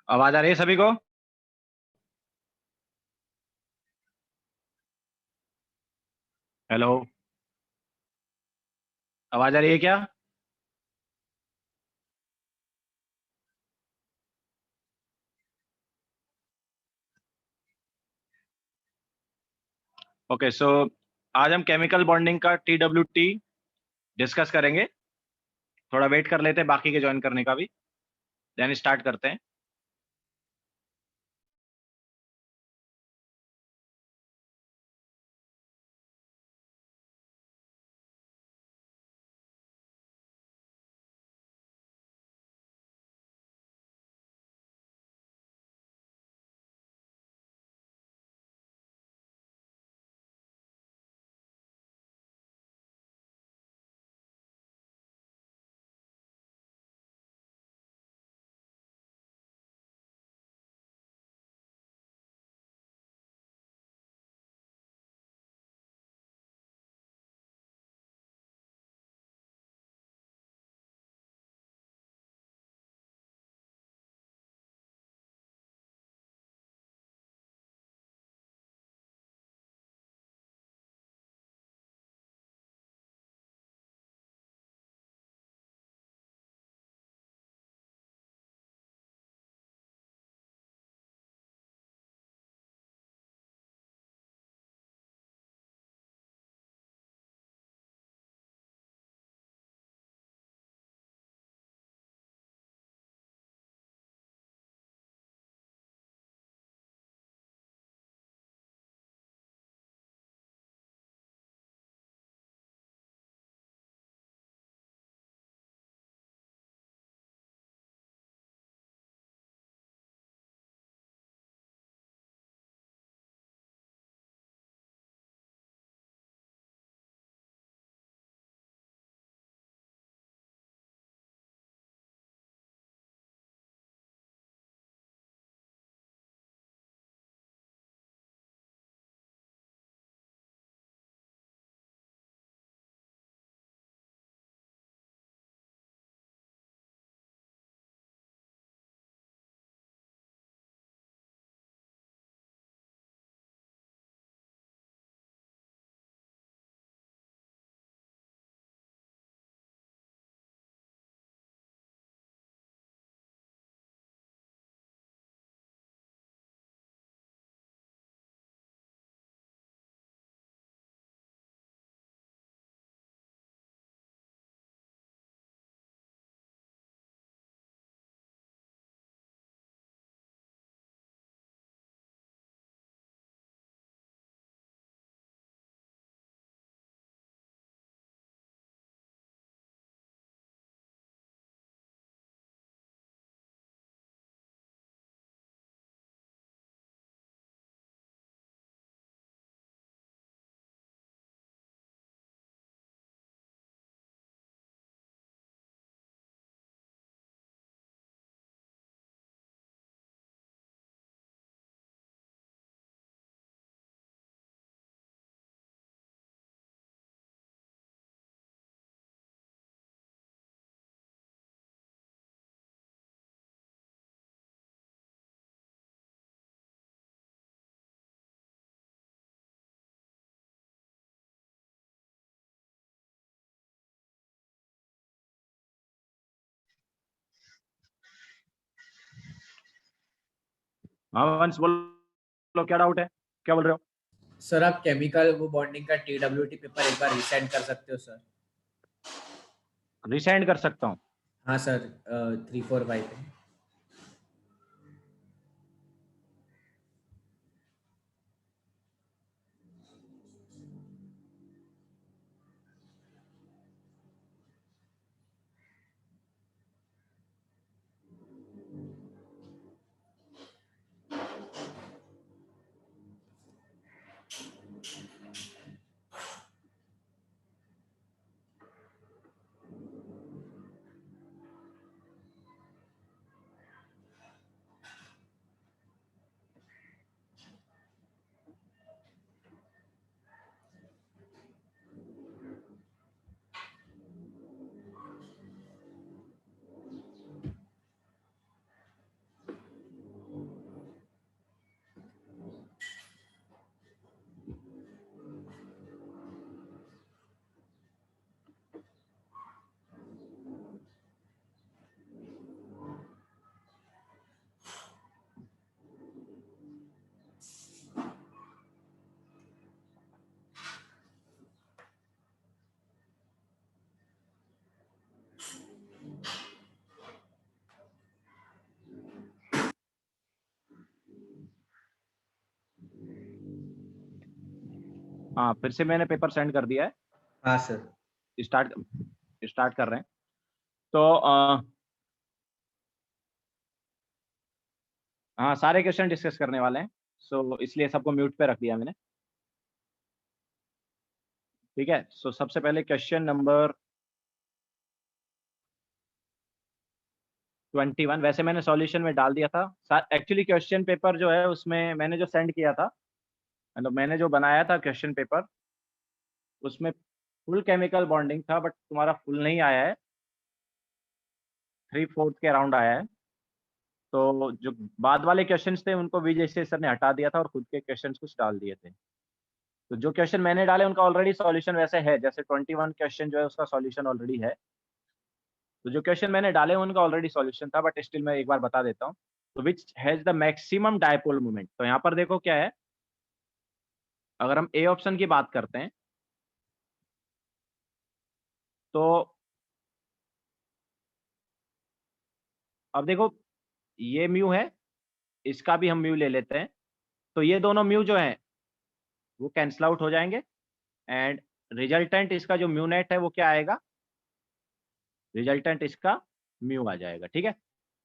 आवाज आ रही है सभी को? हेलो। आवाज आ रही है क्या? ओके सो आज हम केमिकल बॉन्डिंग का TWT डिस्कस करेंगे। थोड़ा वेट कर लेते हैं बाकी के ज्वाइन करने का भी, देन स्टार्ट करते हैं। हाँ वंश बोलो, क्या डाउट है? क्या बोल रहे हो? सर आप केमिकल वो बॉन्डिंग का TWT पेपर एक बार रिसेंड कर सकते हो सर? रिसेंड कर सकता हूँ? हाँ सर, 345 पे। हाँ, फिर से मैंने पेपर सेंड कर दिया है। हाँ सर। स्टार्ट कर रहे हैं। तो हाँ, सारे क्वेश्चन डिस्कस करने वाले हैं, सो इसलिए सबको म्यूट पे रख दिया मैंने। ठीक है, सो सबसे पहले क्वेश्चन नंबर 21, वैसे मैंने सॉल्यूशन में डाल दिया था। एक्चुअली क्वेश्चन पेपर जो है उसमें मैंने जो सेंड किया था, मतलब मैंने जो बनाया था क्वेश्चन पेपर, उसमें फुल केमिकल बॉन्डिंग था, बट तुम्हारा फुल नहीं आया है, 3/4 के अराउंड आया है। तो जो बाद वाले क्वेश्चंस थे उनको विजय सर ने हटा दिया था और खुद के क्वेश्चंस कुछ डाल दिए थे। तो जो क्वेश्चन मैंने डाले उनका ऑलरेडी सॉल्यूशन वैसे है, जैसे 21 क्वेश्चन जो है उसका सॉल्यूशन ऑलरेडी है। तो जो क्वेश्चन मैंने डाले उनका ऑलरेडी सॉल्यूशन था, बट स्टिल मैं एक बार बता देता हूँ। तो which has the maximum dipole moment, तो यहाँ पर देखो क्या है, अगर हम ए ऑप्शन की बात करते हैं तो अब देखो ये म्यू है, इसका भी हम म्यू ले लेते हैं, तो ये दोनों म्यू जो है वो कैंसल आउट हो जाएंगे, एंड रिजल्टेंट इसका जो म्यू नेट है वो क्या आएगा, रिजल्टेंट इसका म्यू आ जाएगा। ठीक है,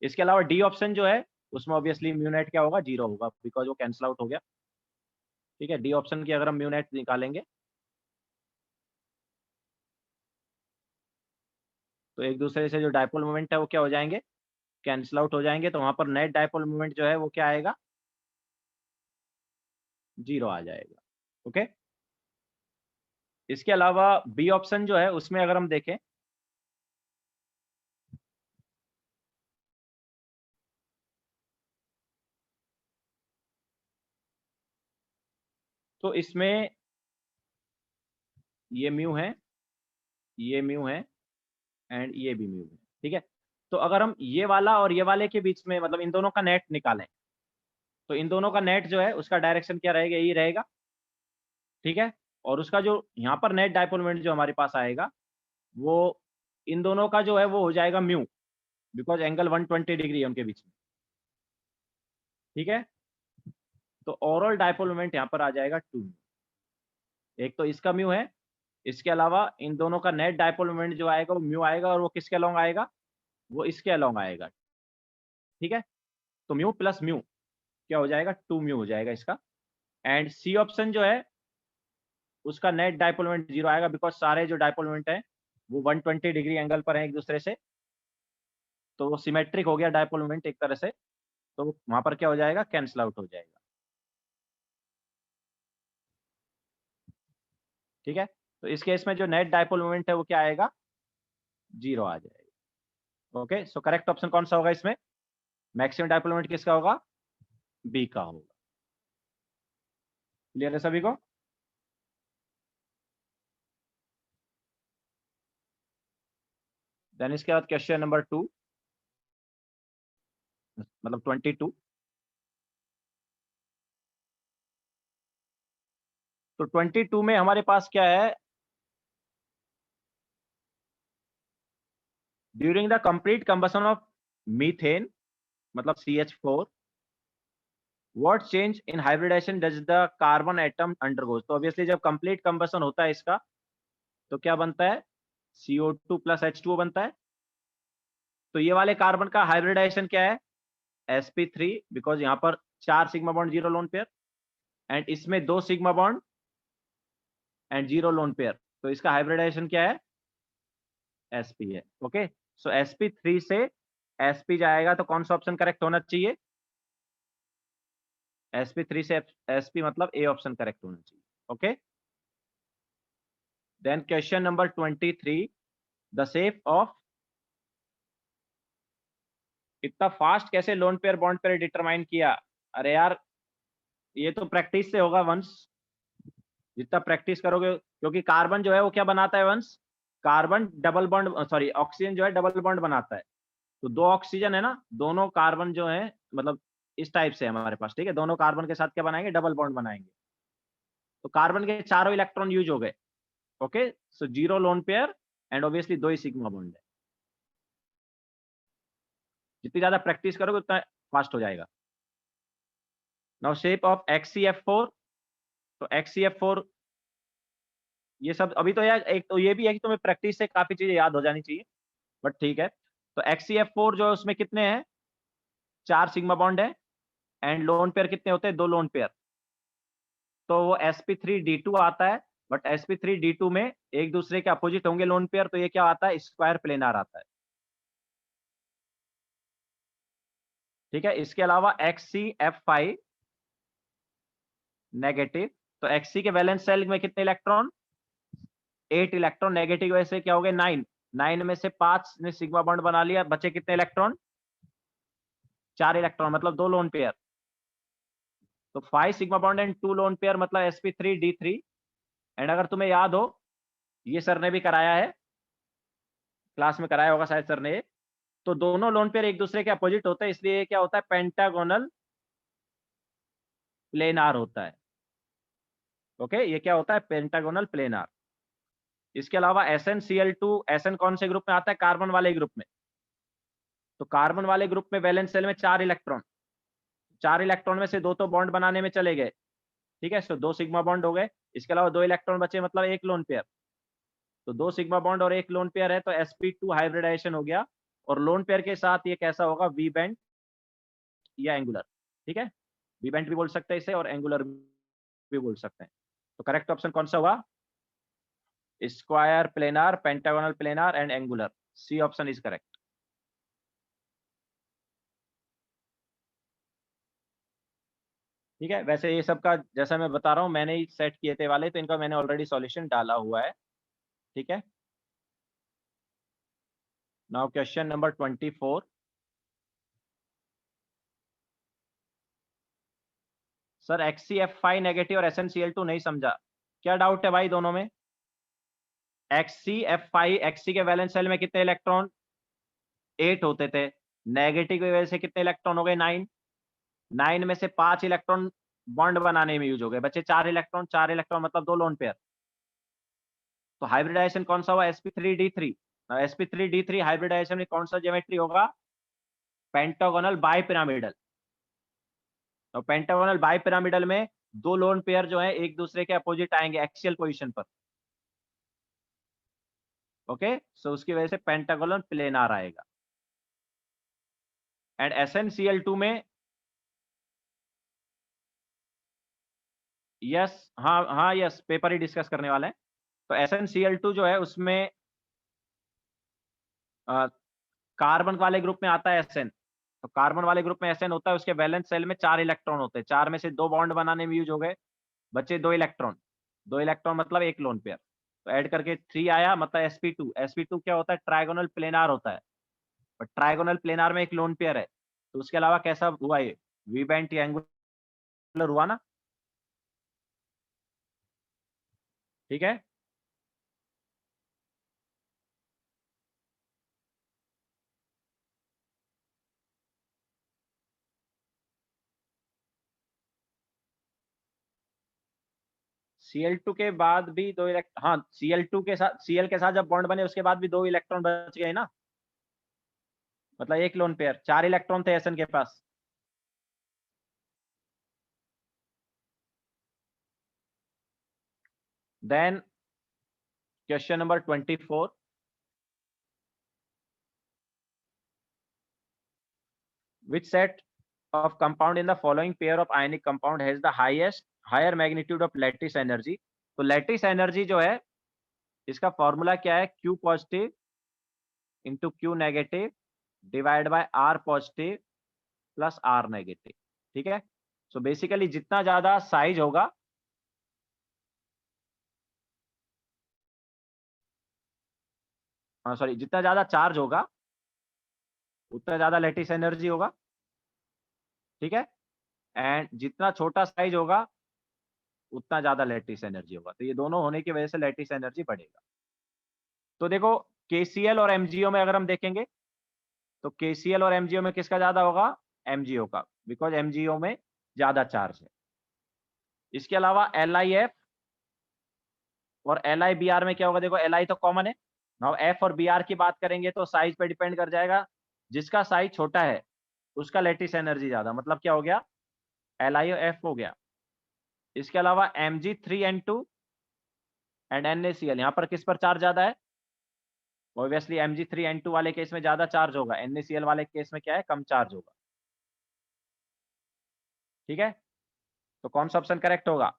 इसके अलावा डी ऑप्शन जो है उसमें ऑब्वियसली म्यू नेट क्या होगा, 0 होगा, बिकॉज वो कैंसल आउट हो गया। ठीक है, डी ऑप्शन की अगर हम म्यू नेट निकालेंगे तो एक दूसरे से जो डायपोल मोमेंट है वो क्या हो जाएंगे, कैंसल आउट हो जाएंगे, तो वहां पर नेट डायपोल मोमेंट जो है वो क्या आएगा, 0 आ जाएगा। ओके, इसके अलावा बी ऑप्शन जो है उसमें अगर हम देखें तो इसमें ये म्यू है, ये म्यू है, एंड ये भी म्यू है। ठीक है, तो अगर हम ये वाला और ये वाले के बीच में मतलब इन दोनों का नेट निकालें, तो इन दोनों का नेट जो है उसका डायरेक्शन क्या रहेगा, यही रहेगा। ठीक है, और उसका जो यहाँ पर नेट डायपोल मोमेंट जो हमारे पास आएगा वो इन दोनों का जो है वो हो जाएगा म्यू, बिकॉज एंगल 120 डिग्री है उनके बीच में। ठीक है, तो ओवरऑल डायपोल मोमेंट यहाँ पर आ जाएगा 2। एक तो इसका म्यू है, इसके अलावा इन दोनों का नेट डायपोल मोमेंट जो आएगा वो म्यू आएगा, और वो किसके अलोंग आएगा, वो इसके अलोंग आएगा। ठीक है, तो म्यू प्लस म्यू क्या हो जाएगा, 2 म्यू हो जाएगा इसका। एंड सी ऑप्शन जो है उसका नेट डायपोल मोमेंट 0 आएगा, बिकॉज सारे जो डायपोल मोमेंट है वो 120 डिग्री एंगल पर है एक दूसरे से, तो वो सिमेट्रिक हो गया डायपोल मोमेंट एक तरह से, तो वहां पर क्या हो जाएगा, कैंसल आउट हो जाएगा। ठीक है, तो इस केस में जो नेट डायपोल मोमेंट है वो क्या आएगा, 0 आ जाएगा। ओके, सो करेक्ट ऑप्शन कौन सा होगा इसमें, मैक्सिमम डायपोल मोमेंट किसका होगा, बी का होगा। क्लियर है सभी को। देन इसके बाद क्वेश्चन नंबर 2, मतलब 22। तो 22 में हमारे पास क्या है, during the complete combustion of methane मतलब CH4, what change in hybridization does the carbon atom undergoes. तो ऑब्वियसली जब कंप्लीट कंबशन होता है इसका तो क्या बनता है, CO2 प्लस H2O बनता है। तो ये वाले कार्बन का हाइब्रिडाइजेशन क्या है, sp3, बिकॉज यहाँ पर 4 sigma bond 0 lone pair, and इसमें 2 sigma bond and 0 lone pair, तो इसका हाइब्रिडाइजेशन क्या है, sp है। ओके, सो sp3 से sp जाएगा तो कौन सा ऑप्शन करेक्ट होना चाहिए, sp3 से sp मतलब ए ऑप्शन करेक्ट होना चाहिए। Okay, then question number 23, the shape of, इतना फास्ट कैसे lone pair bond pair determine किया, अरे यार ये तो प्रैक्टिस से होगा वंश, जितना प्रैक्टिस करोगे, क्योंकि कार्बन जो है वो क्या बनाता है वंश, carbon double bond, sorry oxygen जो है डबल बॉन्ड बनाता है। तो 2 ऑक्सीजन है ना, दोनों कार्बन जो है मतलब इस टाइप से है हमारे पास। ठीक है, दोनों कार्बन के साथ क्या बनाएंगे, डबल बॉन्ड बनाएंगे, तो कार्बन के चारों इलेक्ट्रॉन यूज हो गए। Okay, so 0 lone pair and obviously 2 he sigma bond है। जितनी ज्यादा प्रैक्टिस करोगे उतना फास्ट हो जाएगा। नाउ शेप ऑफ XCF4, तो XCF4 ये सब अभी तो यार, एक तो ये भी है कि तुम्हें प्रैक्टिस से काफी चीजें याद हो जानी चाहिए, बट ठीक है। तो XCF4 जो है उसमें कितने हैं, 4 सिग्मा बॉन्ड है, एंड लोन पेयर कितने होते हैं, 2 लोन पेयर। तो वो sp3d2 आता है, बट sp3d2 में एक दूसरे के अपोजिट होंगे लोन पेयर, तो ये क्या आता है, स्क्वायर प्लेनार आता है। ठीक है, इसके अलावा XCF5 नेगेटिव, तो Xc के वैलेंस शेल में कितने इलेक्ट्रॉन, 8 इलेक्ट्रॉन, नेगेटिव की वजह से क्या हो गए 9, 9 में से 5 ने सिग्मा बॉन्ड बना लिया, बचे कितने इलेक्ट्रॉन, 4 इलेक्ट्रॉन, मतलब 2 लोन पेयर। तो 5 sigma bond and 2 lone pair मतलब sp3d3। एंड अगर तुम्हें याद हो, ये सर ने भी कराया है, क्लास में कराया होगा शायद सर ने, तो दोनों लोन पेयर एक दूसरे के अपोजिट होते हैं, इसलिए ये क्या होता है, पेंटागोनल प्लेनार होता है। ओके, ये क्या होता है, पेंटागोनल प्लेनार। इसके अलावा SnCl2, Sn कौन से ग्रुप में आता है, कार्बन वाले ग्रुप में। तो कार्बन वाले ग्रुप में वैलेंस शेल में 4 इलेक्ट्रॉन, 4 इलेक्ट्रॉन में से 2 तो बॉन्ड बनाने में चले गए, ठीक है, तो 2 सिग्मा बॉन्ड हो गए। इसके अलावा 2 इलेक्ट्रॉन बचे, मतलब 1 लोन पेयर। तो 2 सिग्मा बॉन्ड और 1 लोन पेयर है, तो sp2 हाइब्रिडाइजेशन हो गया। और लोन पेयर के साथ ये कैसा होगा, वी बेंट या एंगुलर। ठीक है, वी बेंट भी बोल सकते हैं इसे, और एंगुलर भी बोल सकते हैं। तो करेक्ट ऑप्शन कौन सा हुआ, square planar, pentagonal planar and angular, C option is correct. ठीक है, वैसे ये सब का जैसा मैं बता रहा हूँ, मैंने ही सेट किए थे वाले, तो इनका मैंने ऑलरेडी सॉल्यूशन डाला हुआ है। ठीक है, now question number 24। Sir XCF5 negative और SnCl2 नहीं समझा, क्या डाउट है भाई दोनों में। XCF5, Xc के वैलेंस शेल में कितने इलेक्ट्रॉन, 8 होते थे, नेगेटिव की वजह से कितने इलेक्ट्रॉन हो गए, 9, 9 में से 5 इलेक्ट्रॉन बॉन्ड बनाने में यूज हो गए, बचे 4 इलेक्ट्रॉन, 4 इलेक्ट्रॉन मतलब 2 लोन पेयर। तो हाइब्रिडाइजेशन कौन सा हुआ, sp3d3। sp3d3 हाइब्रिडाइजेशन में कौन सा ज्योमेट्री होगा, पेंटागोनल बाई पिरामिडल। तो पेंटागोनल बाई पिरामिडल में 2 लोन पेयर जो है एक दूसरे के अपोजिट आएंगे एक्सियल पोजीशन पर। ओके, सो उसकी वजह से पेंटागोनल प्लेनार आएगा। एंड SnCl2 में, यस, हाँ हाँ यस, पेपर ही डिस्कस करने वाले हैं। तो SnCl2 जो है उसमें कार्बन वाले ग्रुप में आता है Sn। तो कार्बन वाले ग्रुप में Sn होता है, उसके वैलेंस शेल में 4 इलेक्ट्रॉन होते हैं, 4 में से 2 बॉन्ड बनाने में यूज हो गए, बचे 2 इलेक्ट्रॉन, 2 इलेक्ट्रॉन मतलब 1 लोन पेयर। तो ऐड करके 3 आया, मतलब sp2। sp2 क्या होता है, ट्राइगोनल प्लेनार होता है, और ट्राइगोनल प्लेनार में 1 लोन पेयर है। तो उसके अलावा कैसा हुआ ये, वी बेंट या एंगुलर हुआ ना। ठीक है, Cl2 के बाद भी 2 इलेक्ट्रॉन, हाँ Cl2 के साथ, Cl के साथ जब बॉन्ड बने उसके बाद भी 2 इलेक्ट्रॉन बच गए ना, मतलब 1 लोन पेयर, 4 इलेक्ट्रॉन थे Sn के पास। Then question number 24। Which set of compound in the following pair of ionic compound has the higher magnitude of lattice energy। तो लैटिस एनर्जी जो है, इसका फॉर्मूला क्या है, Q positive into Q negative divide by R positive plus R negative. ठीक है, so basically जितना ज्यादा साइज होगा, सॉरी, जितना ज्यादा चार्ज होगा उतना ज्यादा लैटिस एनर्जी होगा। ठीक है, एंड जितना छोटा साइज होगा उतना ज्यादा लैटिस एनर्जी होगा, तो ये दोनों होने की वजह से लैटिस एनर्जी बढ़ेगा। तो देखो, KCl और MgO में अगर हम देखेंगे, तो KCl और MgO में किसका ज्यादा होगा, MgO का, बिकॉज MgO में ज्यादा चार्ज है। इसके अलावा LiF और LiBr में क्या होगा, देखो Li तो कॉमन है, नाउ F और Br की बात करेंगे तो साइज पे डिपेंड कर जाएगा, जिसका साइज छोटा है उसका लैटिस एनर्जी ज्यादा, मतलब क्या हो गया, LiF हो गया। इसके अलावा Mg3N2 एंड NaCl, यहाँ पर किस पर चार्ज ज्यादा है? ऑब्वियसली Mg3N2 वाले केस में ज्यादा चार्ज होगा, NaCl वाले केस में क्या है, कम चार्ज होगा। ठीक है, तो कौन सा ऑप्शन करेक्ट होगा?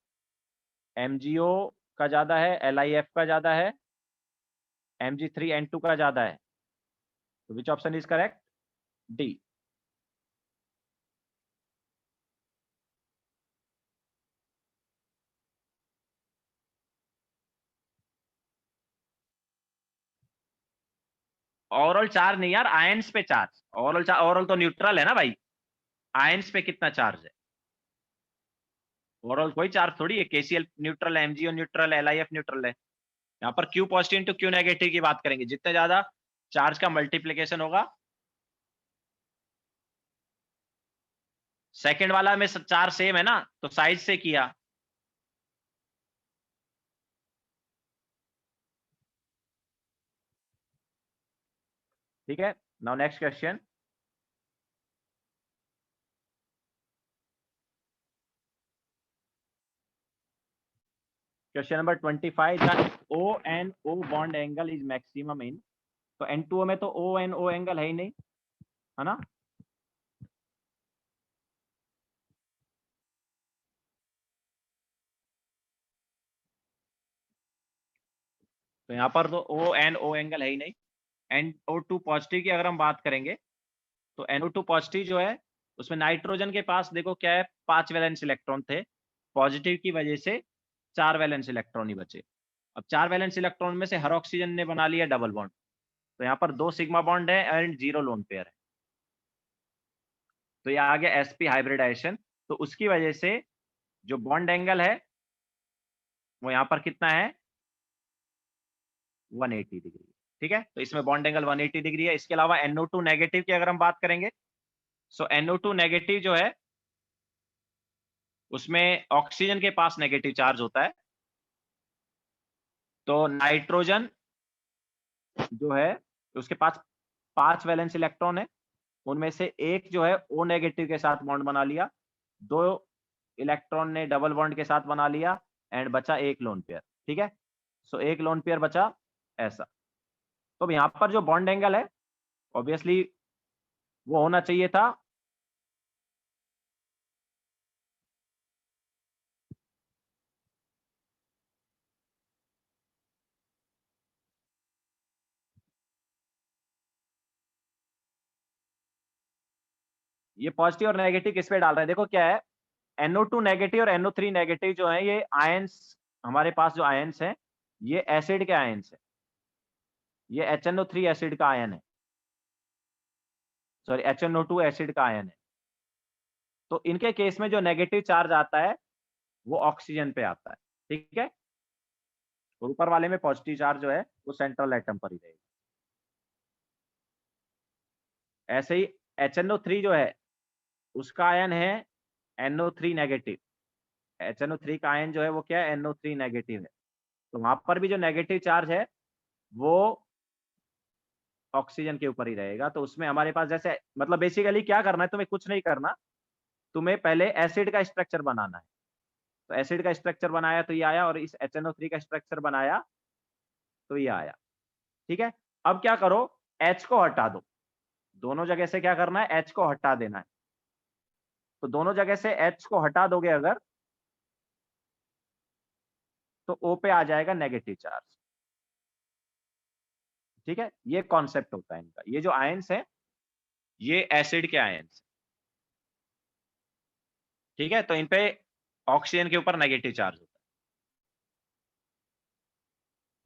MgO का ज्यादा है, LiF का ज्यादा है, Mg3N2 का ज्यादा है, तो which option is correct? D. Overall charge नहीं यार, आयंस पे चार्ज। ओवरऑल तो न्यूट्रल है ना भाई, आयंस पे कितना चार्ज है? ओवरऑल कोई चार्ज थोड़ी है, KCl न्यूट्रल है, MgO न्यूट्रल है, LiF न्यूट्रल है। यहाँ पर Q positive into Q negative की बात करेंगे, जितने ज्यादा चार्ज का मल्टीप्लीकेशन होगा, सेकंड वाला में चार्ज सेम है ना, तो साइज से किया। ठीक है, now next question. Question number 25, the ONO bond angle is maximum in, तो N2O में तो ONO एंगल है ही नहीं, है ना? तो यहाँ पर तो ONO एंगल है ही नहीं। NO2 पॉजिटिव की अगर हम बात करेंगे, तो NO2 पॉजिटिव जो है, उसमें नाइट्रोजन के पास देखो क्या है, 5 वैलेंस इलेक्ट्रॉन थे, पॉजिटिव की वजह से 4 वैलेंस इलेक्ट्रॉन ही बचे। अब 4 वैलेंस इलेक्ट्रॉन में से हर ऑक्सीजन ने बना लिया डबल बॉन्ड, तो यहाँ पर 2 सिग्मा बॉन्ड है एंड 0 लोन पेयर है, तो ये आ गया sp हाइब्रिडाइजेशन। तो उसकी वजह से जो बॉन्ड एंगल है वो यहाँ पर कितना है, 180 डिग्री। ठीक है, तो इसमें बॉन्ड एंगल 180 डिग्री है। इसके अलावा NO2 नेगेटिव की अगर हम बात करेंगे, सो NO2 नेगेटिव जो है, उसमें ऑक्सीजन के पास नेगेटिव चार्ज होता है, तो नाइट्रोजन जो है उसके पास 5 वैलेंस इलेक्ट्रॉन है, उनमें से एक जो है O नेगेटिव के साथ बॉन्ड बना लिया, 2 इलेक्ट्रॉन ने डबल बॉन्ड के साथ बना लिया एंड बचा एक लोन पेयर। ठीक है, सो एक लोन पेयर बचा ऐसा। तो यहाँ पर जो बॉन्ड एंगल है, ऑब्वियसली वो होना चाहिए था ये पॉजिटिव और नेगेटिव किस पे डाल रहे हैं, देखो क्या है, NO2 नेगेटिव और NO3 नेगेटिव जो है, ये आयंस, हमारे पास जो आयंस हैं, ये एसिड के आयंस है, ये HNO3 एसिड का आयन है, सॉरी HNO2 एसिड का आयन है। तो इनके केस में जो नेगेटिव चार्ज आता है वो ऑक्सीजन पे आता है। ठीक है, और ऊपर वाले में पॉजिटिव चार्ज जो है वो सेंट्रल एटम पर ही रहेगा। ऐसे ही HNO3 जो है उसका आयन है NO3 नेगेटिव, HNO3 का आयन जो है वो क्या है, NO3 नेगेटिव है, तो वहां पर भी जो नेगेटिव चार्ज है वो ऑक्सीजन के ऊपर ही रहेगा। तो उसमें हमारे पास जैसे, मतलब बेसिकली क्या करना है, तुम्हें कुछ नहीं करना, तुम्हें पहले एसिड का स्ट्रक्चर बनाना है। तो एसिड का स्ट्रक्चर बनाया तो ये आया, और इस HNO3 का स्ट्रक्चर बनाया तो ये आया। ठीक है, अब क्या करो, H को हटा दो, दोनों जगह से क्या करना है, H को हटा देना है। तो दोनों जगह से H को हटा दोगे अगर, तो O पे आ जाएगा नेगेटिव चार्ज। ठीक है, ये कॉन्सेप्ट होता है इनका। ये जो आयंस है ये एसिड के आयंस, ठीक है, तो इन पे ऑक्सीजन के ऊपर नेगेटिव चार्ज होता है।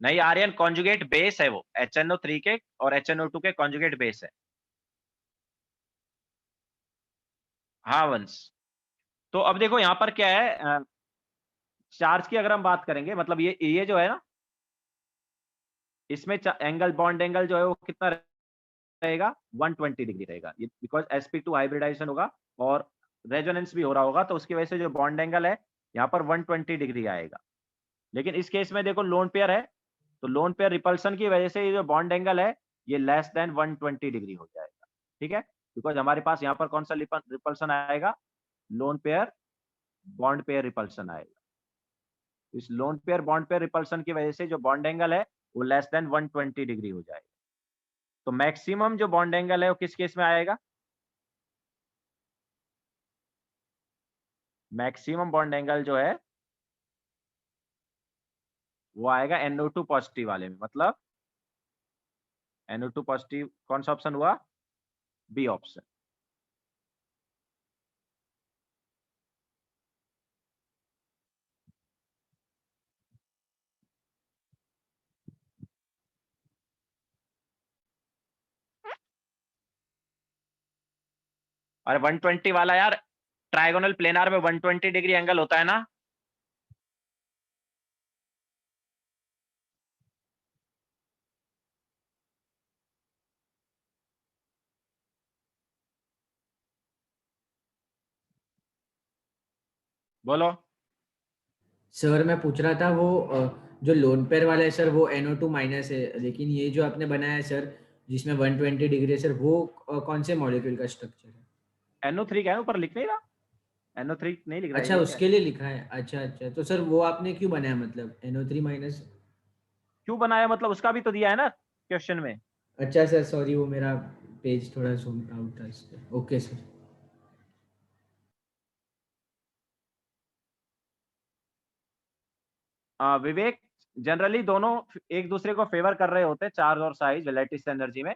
नहीं आर्यन, कॉन्जुगेट बेस है वो, HNO3 के और HNO2 के कॉन्जुगेट बेस है। हाँ वंश, तो अब देखो यहाँ पर क्या है, चार्ज की अगर हम बात करेंगे, मतलब ये जो है ना, इसमें एंगल, बॉन्ड एंगल जो है वो कितना रहेगा, 120 डिग्री रहेगा, ये बिकॉज sp2 हाइब्रिडाइजेशन होगा और रेजोनेंस भी हो रहा होगा, तो उसकी वजह से जो बॉन्ड एंगल है यहाँ पर 120 डिग्री आएगा। लेकिन इस केस में देखो लोन पेयर है, तो लोन पेयर रिपल्सन की वजह से ये जो बॉन्ड एंगल है ये लेस देन 120 डिग्री हो जाएगा। ठीक है, बिकॉज हमारे पास यहाँ पर कौन सा रिपल्सन आएगा, loan pair bond pair repulsion आएगा। इस loan pair bond pair repulsion की वजह से जो बॉन्ड एंगल है वो लेस देन 120 डिग्री हो जाएगा। तो मैक्सिमम जो बॉन्ड एंगल है वो किस केस में आएगा? मैक्सिमम बॉन्ड एंगल जो है वो आएगा NO2 पॉजिटिव वाले में। मतलब NO2 पॉजिटिव कौन सा ऑप्शन हुआ? B option. अरे 120 वाला यार, ट्राइगोनल प्लेनार में 120 डिग्री एंगल होता है ना। बोलो। सर मैं पूछ रहा था वो जो लोन पेयर वाला है सर वो NO2 माइनस है, लेकिन ये जो आपने बनाया है सर जिसमें 120 डिग्री है सर वो कौन से मॉलिक्यूल का स्ट्रक्चर है? NO3 क्या है ऊपर लिख नहीं रहा? NO3 नहीं लिख रहा है, अच्छा ये क्या है? उसके लिए लिखा है, अच्छा अच्छा, तो सर वो आपने क्यों बनाया, मतलब NO3 माइनस? क्यों बनाया मतलब उसका भी तो दिया है ना क्वेश्चन में। अच्छा सर सॉरी, वो मेरा पेज थोड़ा जूम आउट था इस पे। Okay sir. विवेक, जनरली दोनों एक दूसरे को फेवर कर रहे होते हैं, चार्ज और साइज लैटिस एनर्जी में।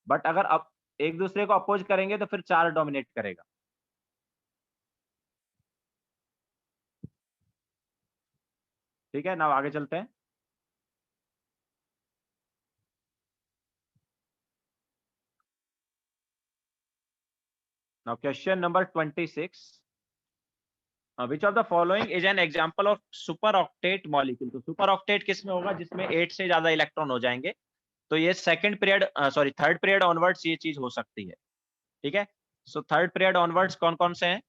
बट अगर अब एक दूसरे को अपोज करेंगे तो फिर चार्ज डोमिनेट करेगा। ठीक है ना, आगे चलते हैं। Now question number 26, which of the following is an example of super octet molecule. तो सुपर ऑक्टेट किसमें होगा? जिसमें 8 से ज्यादा इलेक्ट्रॉन हो जाएंगे। तो ये second period sorry third period onwards ये चीज हो सकती है। ठीक है, सो थर्ड पीरियड ऑनवर्ड्स कौन कौन से हैं?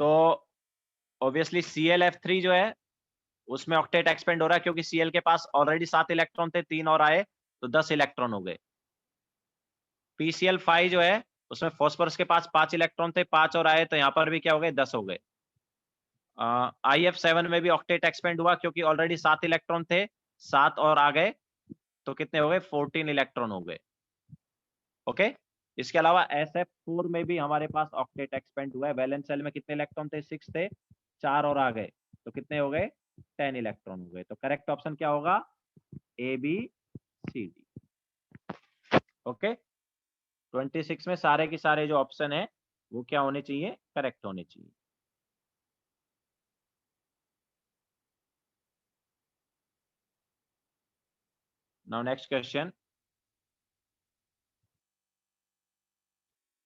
तो ऑब्वियसली ClF3 जो है उसमें ऑक्टेट एक्सपेंड हो रहा है, क्योंकि Cl के पास ऑलरेडी 7 इलेक्ट्रॉन थे, 3 और आए तो 10 इलेक्ट्रॉन हो गए। PCl5 जो है उसमें फॉस्फोरस के पास 5 इलेक्ट्रॉन थे, 5 और आए तो यहाँ पर भी क्या हो गए? 10 हो गए। IF7 में भी ऑक्टेट एक्सपेंड हुआ, क्योंकि ऑलरेडी 7 इलेक्ट्रॉन थे, 7 और आ गए तो कितने हो गए? 14 इलेक्ट्रॉन हो गए। ओके, इसके अलावा SF4 में भी हमारे पास ऑक्टेट एक्सपेंड हुआ है। वैलेंस शेल में कितने इलेक्ट्रॉन थे? 6 थे, 4 और आ गए तो कितने हो गए? 10 इलेक्ट्रॉन हो गए। तो करेक्ट ऑप्शन क्या होगा? ABCD। ओके, 26 में सारे के सारे जो ऑप्शन है वो क्या होने चाहिए? करेक्ट होने चाहिए। Now next question,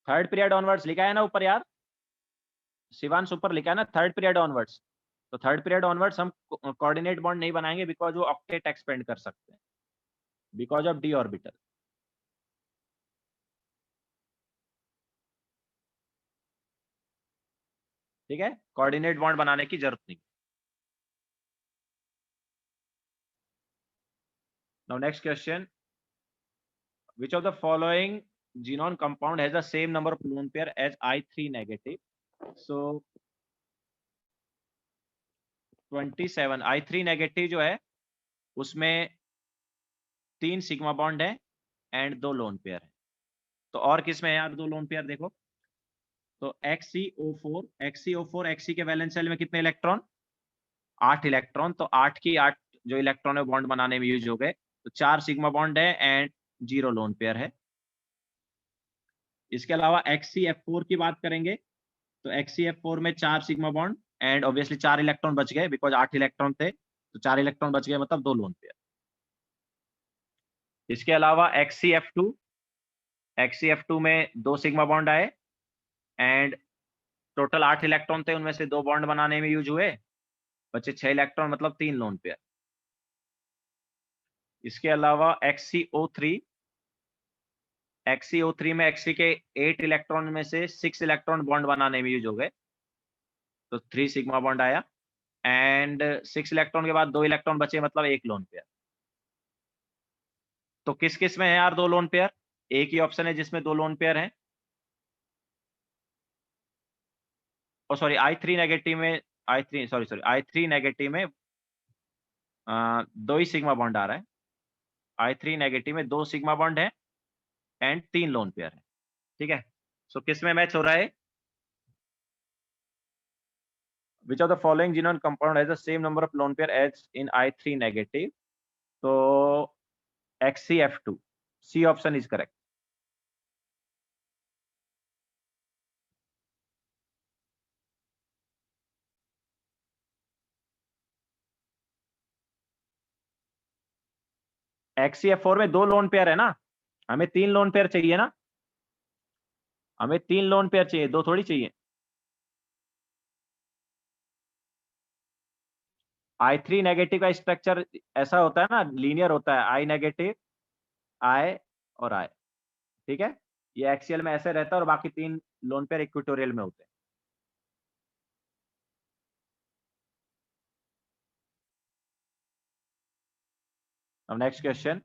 third period onwards लिखा है ना ऊपर यार, शिवांश ऊपर लिखा है ना थर्ड पीरियड ऑनवर्ड्स। तो थर्ड पीरियड ऑनवर्ड्स हम कोऑर्डिनेट बॉन्ड नहीं बनाएंगे, बिकॉज वो ऑक्टेट एक्सपेंड कर सकते हैं, बिकॉज ऑफ d ऑर्बिटल। ठीक है, कोऑर्डिनेट बॉन्ड बनाने की जरूरत नहीं। Now next question, which of the following xenon compound has the same number of lone pair as I3 negative? So 27 I3 negative जो है उसमें 3 सिग्मा बॉन्ड है एंड 2 लोन पेयर है। तो और किसमें है यार 2 लोन पेयर? देखो तो XeO4 Xe के वैलेंस शेल में कितने इलेक्ट्रॉन? 8 इलेक्ट्रॉन। तो 8 की 8 जो इलेक्ट्रॉन है बॉन्ड बनाने में यूज हो गए, तो 4 सिग्मा बॉन्ड है एंड 0 लोन पेयर है। इसके अलावा XeF4 की बात करेंगे तो XeF4 में 4 sigma bond and obviously 4 electron बच गए, बिकॉज 8 इलेक्ट्रॉन थे तो 4 इलेक्ट्रॉन बच गए, मतलब 2 लोन पेयर। इसके अलावा XeF2 में 2 सिग्मा बॉन्ड आए एंड टोटल 8 इलेक्ट्रॉन थे, उनमें से 2 बॉन्ड बनाने में यूज हुए, बचे 6 इलेक्ट्रॉन, मतलब 3 लोन पेयर। इसके अलावा XeO3 में Xe के 8 इलेक्ट्रॉन में से 6 इलेक्ट्रॉन बॉन्ड बनाने में यूज हो गए, तो 3 सिग्मा बॉन्ड आया एंड 6 इलेक्ट्रॉन के बाद 2 इलेक्ट्रॉन बचे, मतलब 1 लोन पेयर। तो किस किस में है यार 2 लोन पेयर? एक ही ऑप्शन है जिसमें 2 लोन पेयर हैं। सॉरी I3 नेगेटिव में I3 नेगेटिव में दो ही सिग्मा बॉन्ड आ रहा है। I3 नेगेटिव में 2 सिग्मा बॉन्ड है एंड 3 लोन पेयर है। ठीक है, सो किस में मैच हो रहा है? Which of the following xenon compound has the same number of lone pair as in I3 negative? तो XCF2, C option is correct. XCF4 में 2 लोन पेयर है ना, हमें 3 लोन पेयर चाहिए ना, हमें 3 लोन पेयर चाहिए, 2 थोड़ी चाहिए। I3 नेगेटिव का स्ट्रक्चर ऐसा होता है ना, लीनियर होता है, I नेगेटिव, I और I। ठीक है, ये एक्सियल में ऐसे रहता है और बाकी 3 लोन पेयर इक्वेटोरियल में होते हैं। अब नेक्स्ट क्वेश्चन,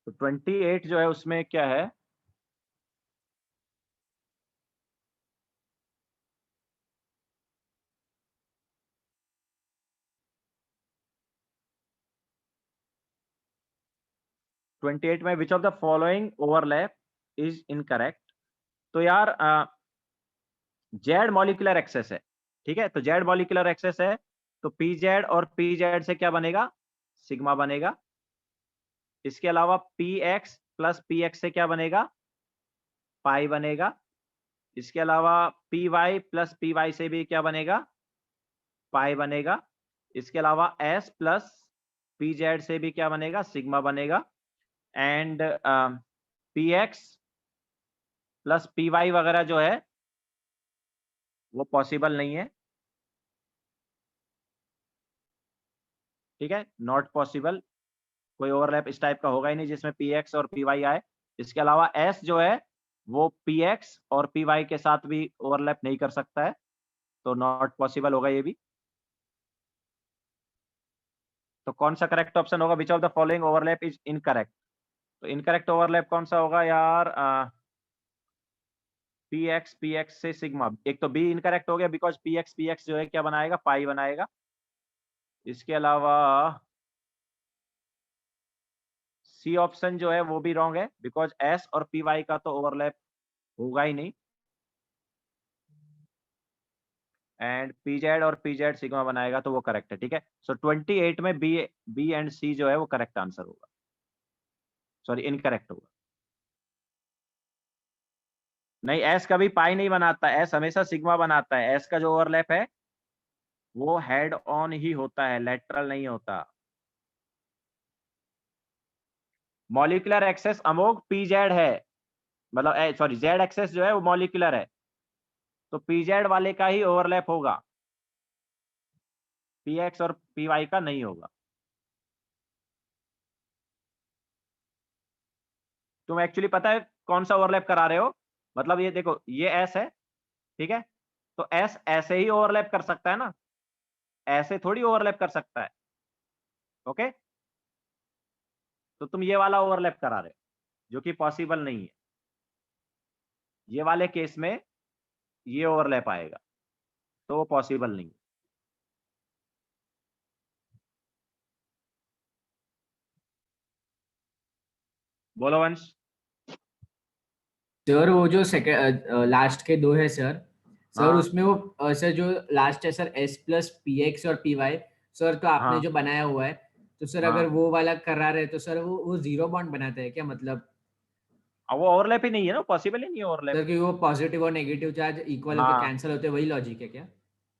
तो 28 जो है उसमें क्या है? में which of the following overlap is incorrect? तो यार जेड मॉलिक्यूलर एक्सेस है, ठीक है, तो जेड मॉलिक्यूलर एक्सेस है, तो पी जेड और पी जेड से क्या बनेगा? सिग्मा बनेगा। इसके अलावा P X plus P X से क्या बनेगा? पाई बनेगा। इसके अलावा P Y plus P Y से भी क्या बनेगा? पाई बनेगा। इसके अलावा एस प्लस पी जेड से भी क्या बनेगा? सिग्मा बनेगा। And P X plus P Y वगैरह जो है वो पॉसिबल नहीं है। ठीक है, नॉट पॉसिबल, कोई ओवरलैप इस टाइप का होगा ही नहीं जिसमें पी एक्स और पी वाई आए। इसके अलावा एस जो है वो पी एक्स और पी वाई के साथ भी ओवरलैप नहीं कर सकता है, तो नॉट पॉसिबल होगा ये भी। तो कौन सा करेक्ट ऑप्शन होगा? Which of the following overlap is incorrect? तो इनकरेक्ट ओवरलैप कौन सा होगा यार? पी एक्स से सिग्मा, एक तो बी इनकरेक्ट हो गया बिकॉज पी एक्स जो है क्या बनाएगा? पाई बनाएगा। इसके अलावा सी ऑप्शन जो है वो भी रॉन्ग है बिकॉज एस और पी वाई का तो ओवरलैप होगा ही नहीं। एंड पी जेड और पी जेड सिग्मा बनाएगा तो वो करेक्ट है। ठीक है, सो 28 में बी बी एंड सी जो है वो करेक्ट आंसर होगा, सॉरी इनकरेक्ट होगा। नहीं, एस कभी पाई नहीं बनाता, एस हमेशा सिग्मा बनाता है। एस का जो ओवरलैप है वो हेड ऑन ही होता है, लेटरल नहीं होता। Molecular axis among P Z है, मतलब सॉरी जेड एक्सेस जो है वो मॉलिक्यूलर है, तो पी जेड वाले का ही ओवरलैप होगा, पी एक्स और पी वाई का नहीं होगा। तुम एक्चुअली पता है कौन सा ओवरलैप करा रहे हो? मतलब ये देखो, ये एस है, ठीक है, तो एस ऐसे ही ओवरलैप कर सकता है ना, ऐसे थोड़ी ओवरलैप कर सकता है। ओके, तो तुम ये वाला ओवरलैप करा रहे हो जो कि पॉसिबल नहीं है। ये वाले केस में ये ओवरलैप आएगा, तो वो पॉसिबल नहीं है। बोलो वंश। सर वो जो सेकंड लास्ट के दो है सर, सर हाँ उसमें वो सर जो लास्ट है sir S plus P X और पी वाई, सर तो आपने हाँ जो बनाया हुआ है, तो सर अगर हाँ, वो वाला करा रहे तो सर वो जीरो बॉन्ड बनाता है क्या मतलब? अब वो ओवरलैप ही नहीं है ना, पॉसिबल ही नहीं है ओवरलैप। सर कि वो पॉजिटिव और नेगेटिव चार्ज इक्वल होकर हाँ कैंसिल होते हैं, वही लॉजिक है क्या?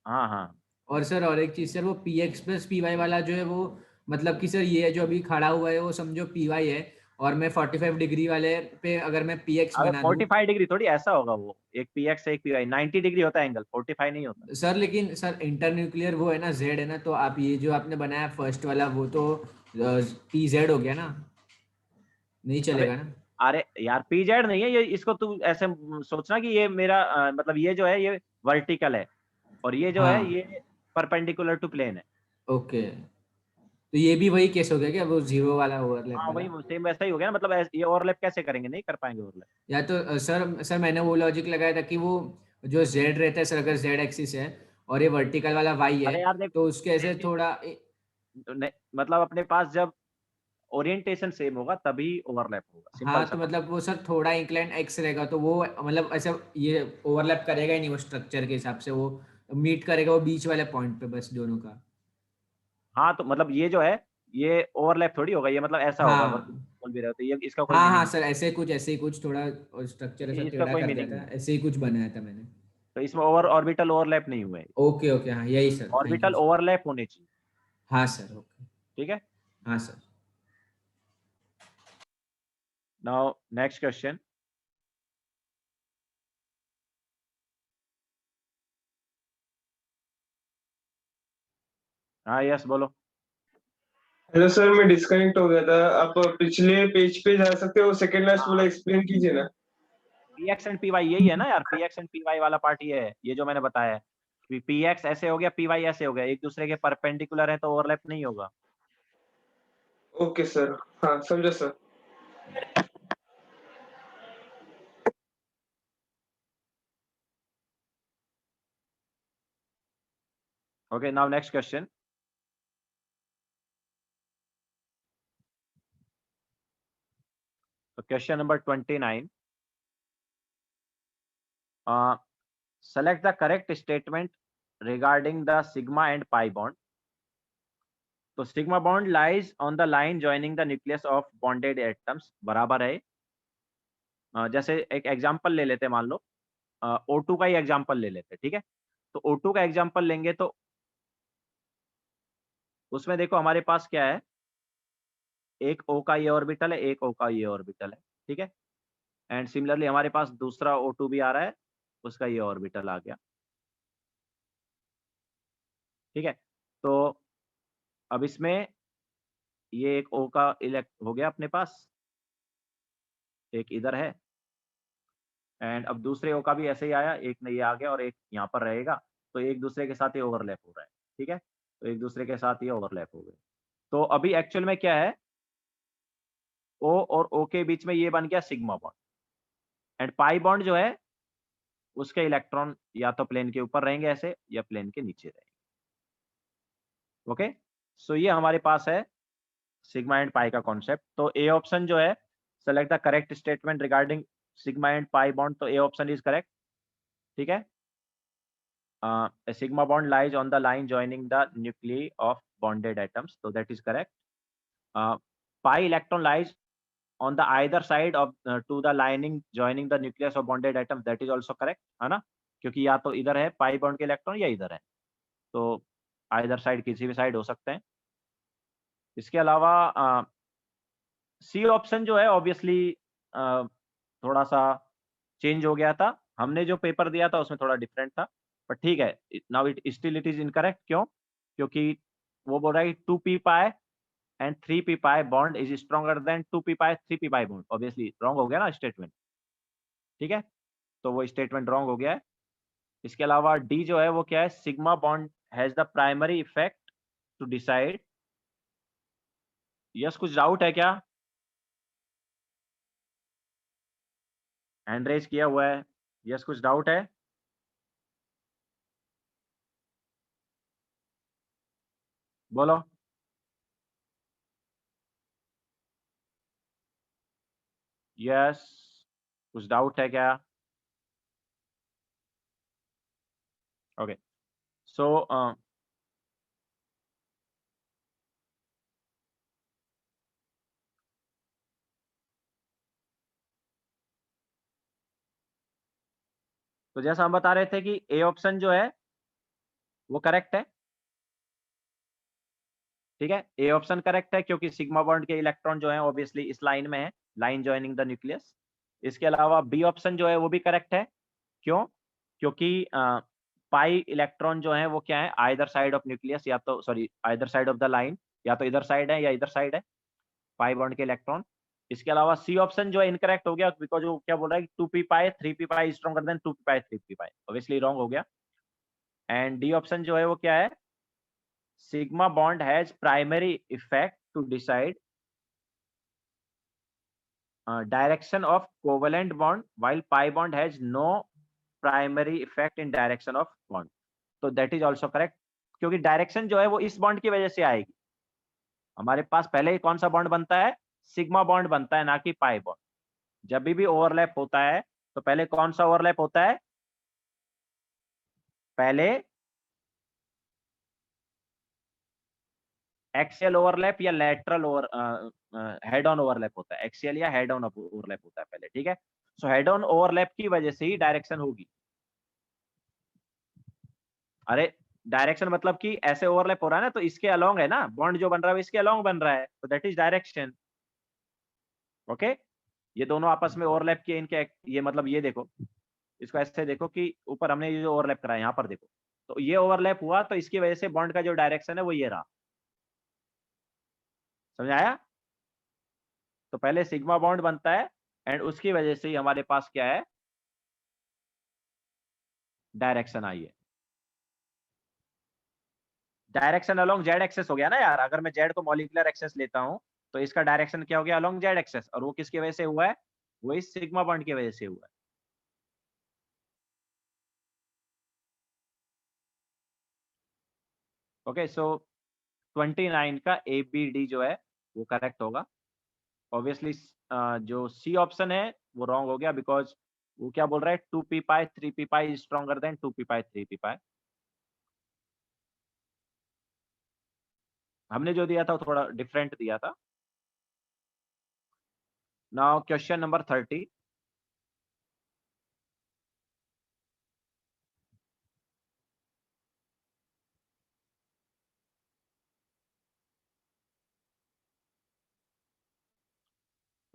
हाँ हाँ, और सर और एक चीज सर, वो P X plus P Y वाला जो है वो मतलब कि सर ये जो अभी खड़ा हुआ है वो समझो पी वाई है, और मैं 45 डिग्री वाले पे अगर मैं पी एक्स अरे बना दूं। 45 डिग्री थोड़ी ऐसा होगा, वो एक पी एक्स एक पी वाई 90 डिग्री होता है एंगल, 45 नहीं होता। सर लेकिन सर इंटरन्यूक्लियर वो है ना, जेड है ना, तो आप ये जो आपने बनाया फर्स्ट वाला वो तो पी जेड हो गया ना, नहीं अबे चलेगा ना? अरे यार पीजेड नहीं है ये, इसको तू ऐसे सोचना कि ये मेरा मतलब ये जो है ये वर्टिकल है और ये जो है हाँ ये परपेंडिकुलर टू प्लेन है। ओके, तो ये भी वही केस हो गया क्या, वो जीरो वाला ओवरलैप हाँ वाला? वही सेम वैसा ही हो गया ना, मतलब ये ओवरलैप कैसे करेंगे, नहीं कर पाएंगे ओवरलैप। या तो सर सर मैंने वो लॉजिक लगाया था कि वो जो जेड रहता है सर, अगर जेड एक्सिस है और ये वर्टिकल वाला वाई है, अरे यार देख तो उसके ऐसे थोड़ा मतलब अपने पास जब ओरिएंटेशन सेम होगा तभी ओवरलैप होगा, सिंपल हाँ सा तो बात। मतलब वो सर थोड़ा इंक्लाइन एक्स रहेगा, तो वो मतलब ऐसा ये ओवरलैप करेगा ही नहीं वो स्ट्रक्चर के हिसाब से, वो मीट करेगा वो बीच वाले पॉइंट पे बस दोनों का। हाँ तो मतलब ये जो है ये ओवरलैप थोड़ी होगा, ये मतलब ऐसा होगा, अगर तुम हाँ बोल भी रहे हो तो ये इसका कोई हाँ हाँ मीनिंग सर, ऐसे ही कुछ थोड़ा स्ट्रक्चर नहीं, ऐसा इसका टेढ़ा कोई कर दिया मीनिंग था, नहीं है। ऐसे ही कुछ बनाया था मैंने। तो इसमें ऑर्बिटल ओवरलैप नहीं हुए, ओके ओके, हाँ यही sir, thank you orbital sir. Overlap होने चाहिए। हाँ सर ओके। ठीक है। हाँ सर। Now next question. हाँ यस बोलो। हेलो सर, मैं डिस्कनेक्ट हो गया था। आप पिछले पेज पे जा सकते हो, सेकंड लास्ट वाला हाँ एक्सप्लेन कीजिए ना। P X and P Y यही है ना यार, P X and P Y वाला पार्ट ये है, ये जो मैंने बताया है। पी एक्स ऐसे हो गया, पी वाई ऐसे हो गया, एक दूसरे के परपेंडिकुलर है तो ओवरलैप नहीं होगा। ओके सर, हाँ समझा sir. Okay now next question. तो question number 29, select the correct statement regarding the sigma and pi bond। तो sigma bond lies on the line joining the nucleus of bonded atoms बराबर है। जैसे एक example ले लेते हैं, मान लो O2 का ही एग्जांपल ले लेते हैं, ठीक है। तो O2 का एग्जांपल लेंगे तो उसमें देखो हमारे पास क्या है, एक O का ये ऑर्बिटल है, एक O का ये ऑर्बिटल है, ठीक है। एंड सिमिलरली हमारे पास दूसरा O2 भी आ रहा है, उसका ये ऑर्बिटल आ गया, ठीक है। तो अब इसमें ये एक O का इलेक्ट हो गया अपने पास, एक इधर है, एंड अब दूसरे O का भी ऐसे ही आया, एक ने ये आ गया और एक यहाँ पर रहेगा, तो एक दूसरे के साथ ये ओवरलैप हो रहा है, ठीक है। तो एक दूसरे के साथ ये ओवरलैप हो गए। तो अभी एक्चुअल में क्या है, O और O के बीच में ये बन गया sigma bond, and pi bond जो है उसके इलेक्ट्रॉन या तो प्लेन के ऊपर रहेंगे ऐसे या प्लेन के नीचे रहेंगे। ओके, सो ये हमारे पास है सिग्मा एंड पाई का कॉन्सेप्ट। तो ए ऑप्शन जो है, select the correct statement regarding sigma and pi bond, तो ए ऑप्शन इज करेक्ट, ठीक है। A sigma bond lies on the line joining the nuclei of bonded atoms, so that is correct. Pi electron lies on the either side of to the lining joining the nucleus of bonded atoms, that is also correct, है ना, क्योंकि या तो इधर है pi bond के electron या इधर है, तो आइदर साइड किसी भी साइड हो सकते हैं। इसके अलावा सी ऑप्शन जो है ऑब्वियसली थोड़ा सा चेंज हो गया था, हमने जो पेपर दिया था उसमें थोड़ा डिफरेंट था, बट ठीक है। Now it still it is incorrect, क्यों, क्योंकि वो बोल रहा है कि 2p pi and 3p pi bond is stronger than 2p pi 3p pi bond, obviously wrong हो गया ना स्टेटमेंट, ठीक है। तो वो स्टेटमेंट रॉन्ग हो गया है। इसके अलावा डी जो है वो क्या है, sigma bond has the primary effect to decide. Yes कुछ डाउट है क्या, हैंड रेज किया हुआ है, यस कुछ डाउट है। बोलो। यस कुछ डाउट है क्या। ओके सो तो जैसा हम बता रहे थे कि ए ऑप्शन जो है वो करेक्ट है, ठीक है। ए ऑप्शन करेक्ट है क्योंकि सिग्मा बॉन्ड के इलेक्ट्रॉन जो है ऑब्वियसली इस लाइन में है, लाइन जॉइनिंग द न्यूक्लियस। इसके अलावा बी ऑप्शन जो है वो भी करेक्ट है, क्यों, क्योंकि पाई इलेक्ट्रॉन जो है वो क्या है, आइदर साइड ऑफ न्यूक्लियस, या तो sorry either side of the line, या तो इधर साइड है या इधर साइड है पाई बॉन्ड के इलेक्ट्रॉन। इसके अलावा सी ऑप्शन जो है इनकरेक्ट हो गया, बिकॉज वो क्या बोल रहा है कि 2p पाई 3p पाई स्ट्रॉन्गर देन 2p पाई 3p पाई, ऑब्वियसली रॉन्ग हो गया। एंड डी ऑप्शन जो है वो क्या है, sigma bond has primary effect to decide direction of covalent bond while pi bond has no primary effect in direction of bond, तो that is also correct, क्योंकि direction जो है वो इस बॉन्ड की वजह से आएगी। हमारे पास पहले ही कौन सा बॉन्ड बनता है, सिग्मा बॉन्ड बनता है, ना कि पाई बॉन्ड। जब भी ओवरलैप होता है तो पहले कौन सा ओवरलैप होता है, पहले एक्सियल ओवरलैप या lateral over head on overlap होता है, एक्सियल या हेड ऑन ओवरलैप होता है पहले, ठीक है। सो हेड ऑन ओवरलैप की वजह से ही डायरेक्शन होगी। अरे डायरेक्शन मतलब कि ऐसे ओवरलैप हो रहा है ना, तो इसके अलोंग है ना, बॉन्ड जो बन रहा है वो इसके अलोंग बन रहा है, तो दैट इज डायरेक्शन। ओके, ये दोनों आपस में ओवरलैप किए, इनके ये मतलब ये देखो, इसको ऐसे देखो कि ऊपर हमने ये जो ओवरलैप करा है यहाँ पर देखो, तो ये ओवरलैप हुआ, तो इसकी वजह से बॉन्ड का जो डायरेक्शन है वो ये रहा। समझ आया? तो पहले सिग्मा बॉन्ड बनता है एंड उसकी वजह से ही हमारे पास क्या है, डायरेक्शन आई है। डायरेक्शन अलोंग जेड एक्सेस हो गया ना यार, अगर मैं जेड को मॉलिक्यूलर एक्सेस लेता हूं तो इसका डायरेक्शन क्या हो गया, अलोंग जेड एक्सेस, और वो किसकी वजह से हुआ है, वो इस सिग्मा बॉन्ड की वजह से हुआ है। ओके, सो 29 का ए बी डी जो है वो करेक्ट होगा। ऑब्वियसली जो सी ऑप्शन है वो रॉन्ग हो गया, बिकॉज वो क्या बोल रहा है, 2p पाई 3p पाई स्ट्रॉन्गर देन 2p पाई 3p पाई। हमने जो दिया था वो थोड़ा डिफरेंट दिया था। Now question number 30।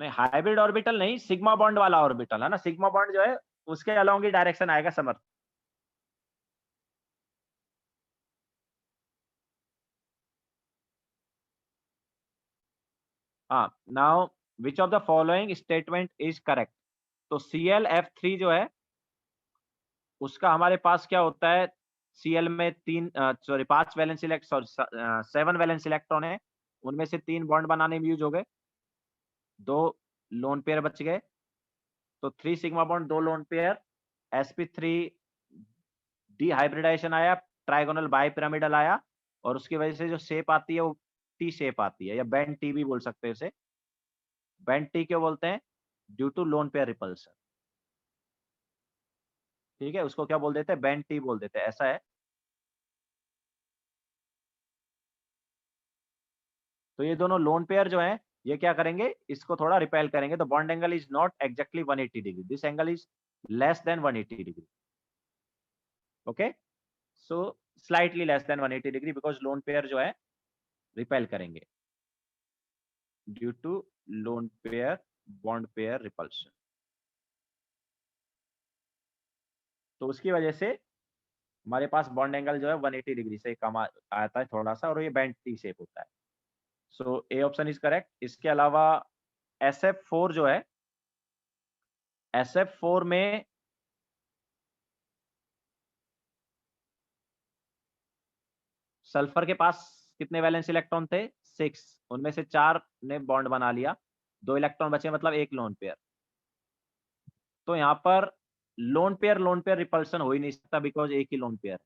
नहीं, हाइब्रिड ऑर्बिटल नहीं, सिग्मा बॉन्ड वाला ऑर्बिटल है ना, सिग्मा बॉन्ड जो है उसके अलोंग ही डायरेक्शन आएगा समर। हाँ, now which of the following statement is correct. तो ClF3 जो है उसका हमारे पास क्या होता है, Cl में 5 valence electron, sorry 7 valence electron है, उनमें से 3 बॉन्ड बनाने में यूज हो गए, 2 लोन पेयर बच गए, तो 3 sigma bond 2 lone pair, sp3 डिहाइब्रिडाइजेशन आया, ट्राइगोनल बाइपिरामिडल आया, और उसकी वजह से जो शेप आती है वो टी शेप आती है, या बेंड टी भी बोल सकते हैं उसे। बेंड टी क्यों बोलते हैं, due to lone pair repulsion. ठीक है, उसको क्या बोल देते हैं, बेंड टी बोल देते हैं, ऐसा है। तो ये दोनों लोन पेयर जो है ये क्या करेंगे, इसको थोड़ा रिपेल करेंगे, तो bond angle is not exactly 180 degree, this angle is less than 180 degree. Okay, so slightly less than 180 degree, because lone pair जो है रिपेल करेंगे due to lone pair bond pair repulsion. तो उसकी वजह से हमारे पास बॉन्ड एंगल जो है 180 डिग्री से कम आता है थोड़ा सा, और ये बेंड टी शेप होता है। सो ए ऑप्शन इज करेक्ट। इसके अलावा SF4 जो है, SF4 में सल्फर के पास कितने वैलेंस इलेक्ट्रॉन थे, 6, उनमें से 4 ने बॉन्ड बना लिया, 2 इलेक्ट्रॉन बचे, मतलब 1 लोन पेयर। तो यहाँ पर लोन पेयर रिपल्सन हो ही नहीं सकता, बिकॉज एक ही लोन पेयर।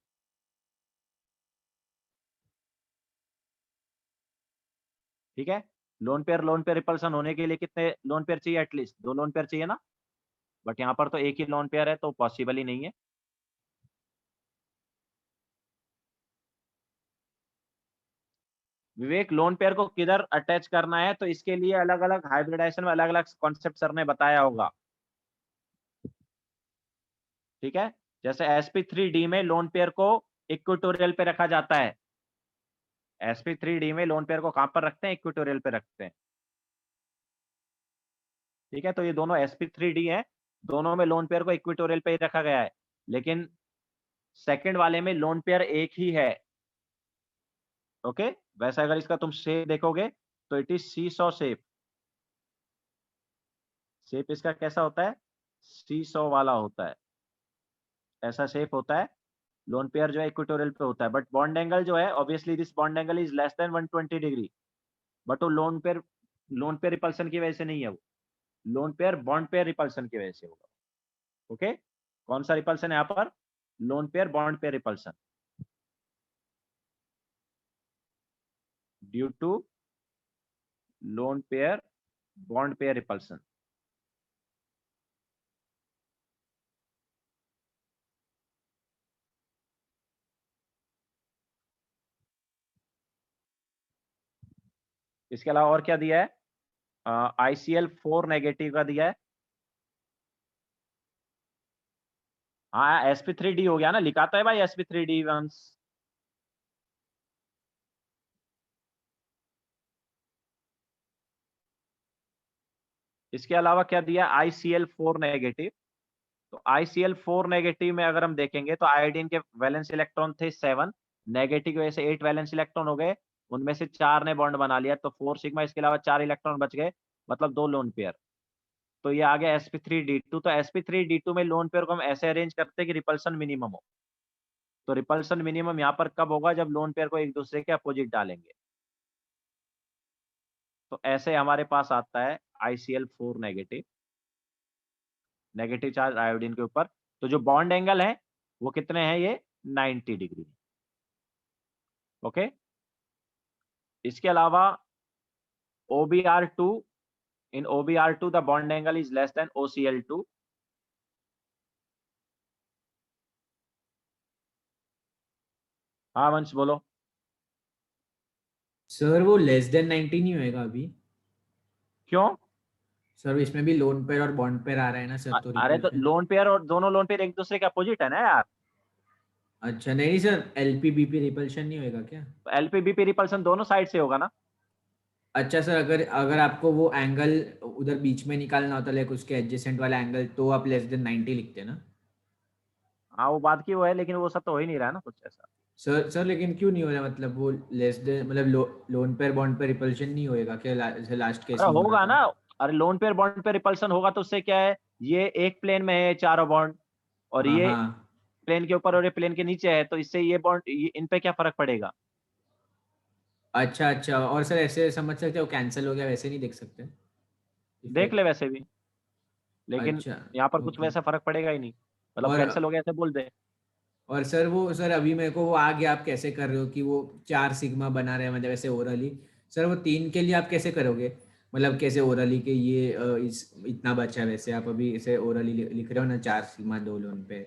ठीक है, लोन पेयर रिपल्सन होने के लिए कितने लोन पेयर चाहिए, एटलीस्ट 2 लोन पेयर चाहिए ना, बट यहाँ पर तो एक ही लोन पेयर है, तो पॉसिबल ही नहीं है। विवेक, लोन पेयर को किधर अटैच करना है, तो इसके लिए अलग अलग हाइब्रिडाइजेशन में अलग अलग कॉन्सेप्ट सर ने बताया होगा। ठीक है, जैसे sp3d में लोन पेयर को इक्वेटोरियल पे रखा जाता है, sp3d में लोन पेयर को कहां पर रखते हैं, इक्वेटोरियल पे रखते हैं। ठीक है, तो ये दोनों sp3d है, दोनों में लोन पेयर को इक्वेटोरियल पे ही रखा गया है, लेकिन सेकंड वाले में लोन पेयर एक ही है। ओके, वैसे अगर इसका तुम शेप देखोगे तो it is see saw shape. Shape इसका कैसा होता है, सीसॉ वाला होता है, ऐसा शेप होता है। लोन पेयर जो है इक्वेटोरियल पे होता है, बट बॉन्ड एंगल जो है obviously this bond angle is less then 120 degree, but वो लोन पेयर रिपल्सन की वजह से नहीं है, वो loan pair bond pair repulsion की वजह से होगा। ओके, कौन सा रिपल्सन है यहाँ पर, lone pair bond pair repulsion, due to lone pair bond pair repulsion. इसके अलावा और क्या दिया है, ICl4 नेगेटिव का दिया है। हाँ sp3d हो गया ना, लिखा तो है भाई sp3d वंस। इसके अलावा क्या दिया, ICl4 नेगेटिव। तो ICl4 नेगेटिव में अगर हम देखेंगे तो आयोडीन के वैलेंस इलेक्ट्रॉन थे 7, नेगेटिव की वजह से 8 वैलेंस इलेक्ट्रॉन हो गए, उनमें से 4 ने बॉन्ड बना लिया, तो 4 सिग्मा, इसके अलावा 4 इलेक्ट्रॉन बच गए, मतलब 2 लोन पेयर। तो ये आ गया sp3d2। तो sp3d2 में लोन पेयर को हम ऐसे अरेंज करते हैं कि रिपल्सन मिनिमम हो। तो रिपल्सन मिनिमम यहाँ पर कब होगा, जब लोन पेयर को एक दूसरे के अपोजिट डालेंगे। तो ऐसे हमारे पास आता है ICl4 negative, negative charge iodine के ऊपर। तो जो बॉन्ड एंगल है वो कितने हैं, ये 90 डिग्री। ओके, इसके अलावा OBr2, in OBr2 the bond angle is less then OCl2। हाँ वंश बोलो। सर वो लेस देन 90 नहीं होएगा अभी? क्यों? सर इसमें भी लोन पेयर और बॉन्ड पेयर आ रहा है ना सर, तो अरे तो रिपल्शन। लोन पेयर और दोनों लोन पेयर एक दूसरे के अपोजिट है ना यार। अच्छा नहीं सर, LPBP रिपल्शन नहीं होएगा क्या? तो LPBP रिपल्सन दोनों साइड से होगा ना। अच्छा सर, अगर अगर आपको वो एंगल उधर बीच में निकालना होता, लाइक उसके एडजेसेंट वाला एंगल, तो आप लेस देन 90 लिखते ना? हाँ वो बात की वो है, लेकिन वो सब तो हो ही नहीं रहा है ना कुछ ऐसा। सर लेकिन क्यों नहीं हो रहा, मतलब वो लेस देन मतलब loan pair bond pair repulsion नहीं होएगा क्या? लास्ट केस अरे में हो रहा होगा था। ना। अरे लोन पेयर बॉन्ड पे रिपल्सन होगा तो उससे क्या है, ये एक प्लेन में है चारों बॉन्ड, और हाँ ये हाँ। प्लेन के ऊपर और ये प्लेन के नीचे है, तो इससे ये बॉन्ड इन पे क्या फर्क पड़ेगा। अच्छा अच्छा, और सर ऐसे समझ सकते हो कैंसिल हो गया, वैसे नहीं देख सकते देख ले इफेक्ट? वैसे भी, लेकिन अच्छा। यहाँ पर कुछ ओके। वैसा फर्क पड़ेगा ही नहीं, मतलब और कैंसिल हो गया ऐसे बोल दे। और सर वो सर अभी मेरे को वो आ गया, आप कैसे कर रहे हो कि वो 4 सिग्मा बना रहे हैं मतलब ऐसे ओरली? सर वो 3 के लिए आप कैसे करोगे, मतलब कैसे ओरली के ये इतना बचा है, वैसे आप अभी इसे ओरली लिख रहे हो ना 4 सिग्मा 2 लोन पे?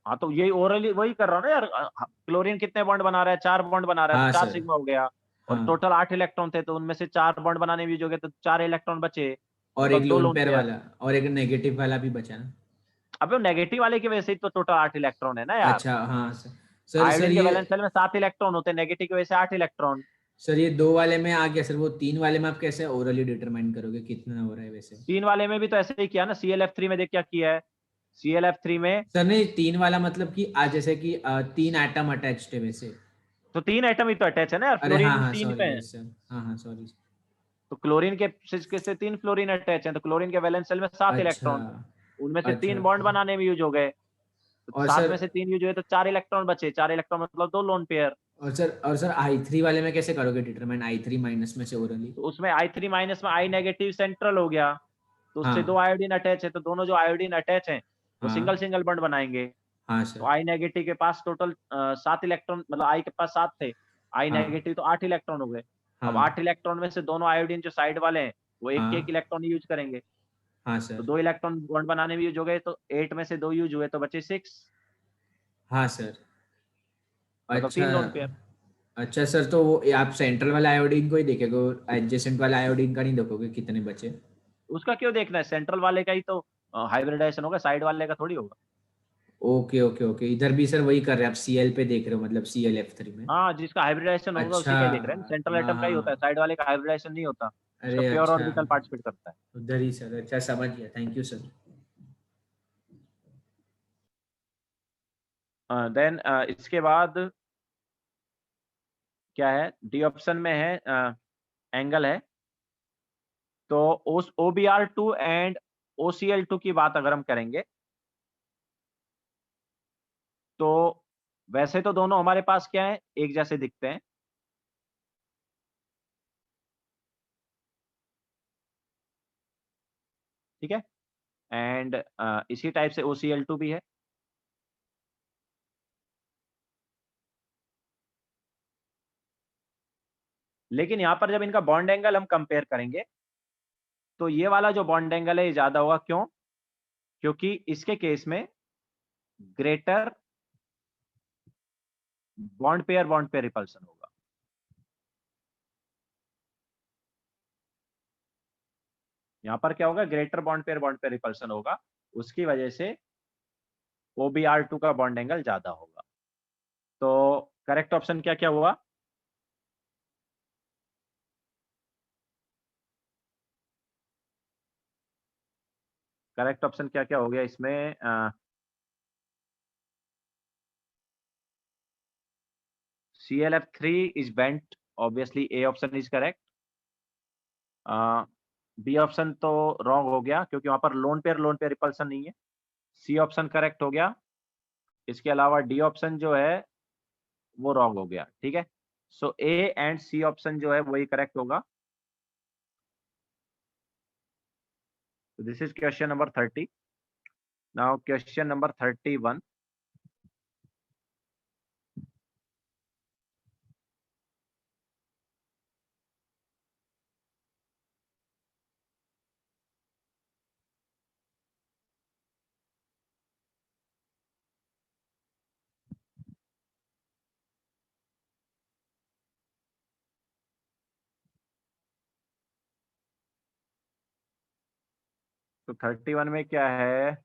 हाँ तो यही ओरली वही कर रहा हूँ ना यार। क्लोरीन कितने बॉन्ड बना रहा है, 4 बॉन्ड बना रहा है, तो हाँ 4 सर। सिग्मा हो गया। और हाँ, टोटल 8 इलेक्ट्रॉन थे, तो उनमें से 4 बॉन्ड बनाने में यूज हो गए, तो 4 इलेक्ट्रॉन बचे, और एक मतलब 2 लोन लोन पेयर पेयर। वाला और एक नेगेटिव वाला भी बचा ना? अबे नेगेटिव वाले की वजह से ही तो टोटल 8 इलेक्ट्रॉन है ना यार। अच्छा हाँ सर। सर सर आयोडीन के ये वैलेंस शेल में 7 इलेक्ट्रॉन होते हैं, नेगेटिव की वजह से 8 इलेक्ट्रॉन। सर ये 2 वाले में आ गया सर, वो 3 वाले में आप कैसे ओरली डिटरमाइन करोगे कितना हो रहा है वैसे? 3 वाले में भी तो ऐसे ही किया ना, ClF3 में देख क्या किया है, ClF3 में सर नहीं, 3 वाला मतलब कि आज जैसे कि 3 एटम अटैच्ड है वैसे। तो 3 एटम ही तो अटैच है ना यार, अरे हाँ फ्लोरीन हाँ, 3 पे सॉरी है। यस सर, हाँ हाँ सॉरी। तो क्लोरीन के से 3 फ्लोरीन अटैच हैं, तो क्लोरीन के वैलेंस शेल में 7 अच्छा इलेक्ट्रॉन, उनमें से अच्छा 3 बॉन्ड अच्छा। बनाने में यूज हो गए, तो और 7 सर में से 3 यूज हुए, तो 4 इलेक्ट्रॉन बचे, 4 इलेक्ट्रॉन मतलब 2 लोन पेयर। और सर I3 वाले में कैसे करोगे डिटरमाइन, I3 माइनस में से ओरली? तो उसमें I3 माइनस में I नेगेटिव सेंट्रल हो गया, तो उससे 2 हाँ आयोडीन अटैच है, तो दोनों जो आयोडीन अटैच हैं वो सिंगल हाँ सिंगल बॉन्ड बनाएंगे। हाँ तो सर। आई नेगेटिव के पास टोटल 7 इलेक्ट्रॉन, मतलब आई के पास 7 थे, आई हाँ नेगेटिव तो 8 इलेक्ट्रॉन हो गए। अब 8 हाँ इलेक्ट्रॉन में से दोनों आयोडीन जो साइड वाले हैं वो एक हाँ इलेक्ट्रॉन यूज करेंगे, हाँ तो सर। 2 इलेक्ट्रॉन बॉन्ड बनाने में यूज हो गए, तो 8 में से 2 यूज हुए, तो बचे 6, हाँ सर। मतलब अच्छा 3 लोन पेयर। अच्छा सर, तो वो ये आप सेंट्रल वाला आयोडीन को ही देखेगा, एडजेसेंट वाला आयोडीन का नहीं देखोगे कितने बचे? उसका क्यों देखना है, सेंट्रल वाले का ही तो हाइब्रिडाइजेशन होगा, साइड वाले का थोड़ी होगा। ओके ओके ओके, इधर भी सर वही कर रहे हैं आप, CL पे देख रहे हो मतलब ClF3 में? हाँ जिसका हाइब्रिडाइजेशन होगा अच्छा। उसी का ही देख रहे हैं, सेंट्रल हाँ एटम का ही होता है, हाँ। साइड वाले का हाइब्रिडाइजेशन नहीं होता, उसका अरे प्योर अच्छा, ऑर्बिटल पार्टिसिपेट करता है। उधर ही सर, अच्छा समझ गया, थैंक यू सर। देन इसके बाद क्या है, डी ऑप्शन में है एंगल है, तो उस OBr2 एंड OCl2 की बात अगर हम करेंगे तो वैसे तो दोनों हमारे पास क्या है, एक जैसे दिखते हैं। ठीक है, एंड इसी टाइप से OCl2 भी है। लेकिन यहाँ पर जब इनका बॉन्ड एंगल हम कंपेयर करेंगे तो ये वाला जो बॉन्ड एंगल है ये ज्यादा होगा। क्यों? क्योंकि इसके केस में ग्रेटर बॉन्ड पेयर रिपल्सन होगा। यहाँ पर क्या होगा, ग्रेटर बॉन्ड पेयर रिपल्सन होगा, उसकी वजह से OBr2 का बॉन्ड एंगल ज्यादा होगा। तो करेक्ट ऑप्शन क्या क्या हुआ? करेक्ट ऑप्शन क्या क्या हो गया इसमें? ClF3 is bent, obviously A option is correct. B option तो रॉन्ग हो गया क्योंकि वहां पर लोन पेयर रिपल्सन नहीं है। सी ऑप्शन करेक्ट हो गया। इसके अलावा डी ऑप्शन जो है वो रॉन्ग हो गया। ठीक है, सो ए एंड सी ऑप्शन जो है वही करेक्ट होगा। This is question number 30। Now question number 31। तो 31 में क्या है?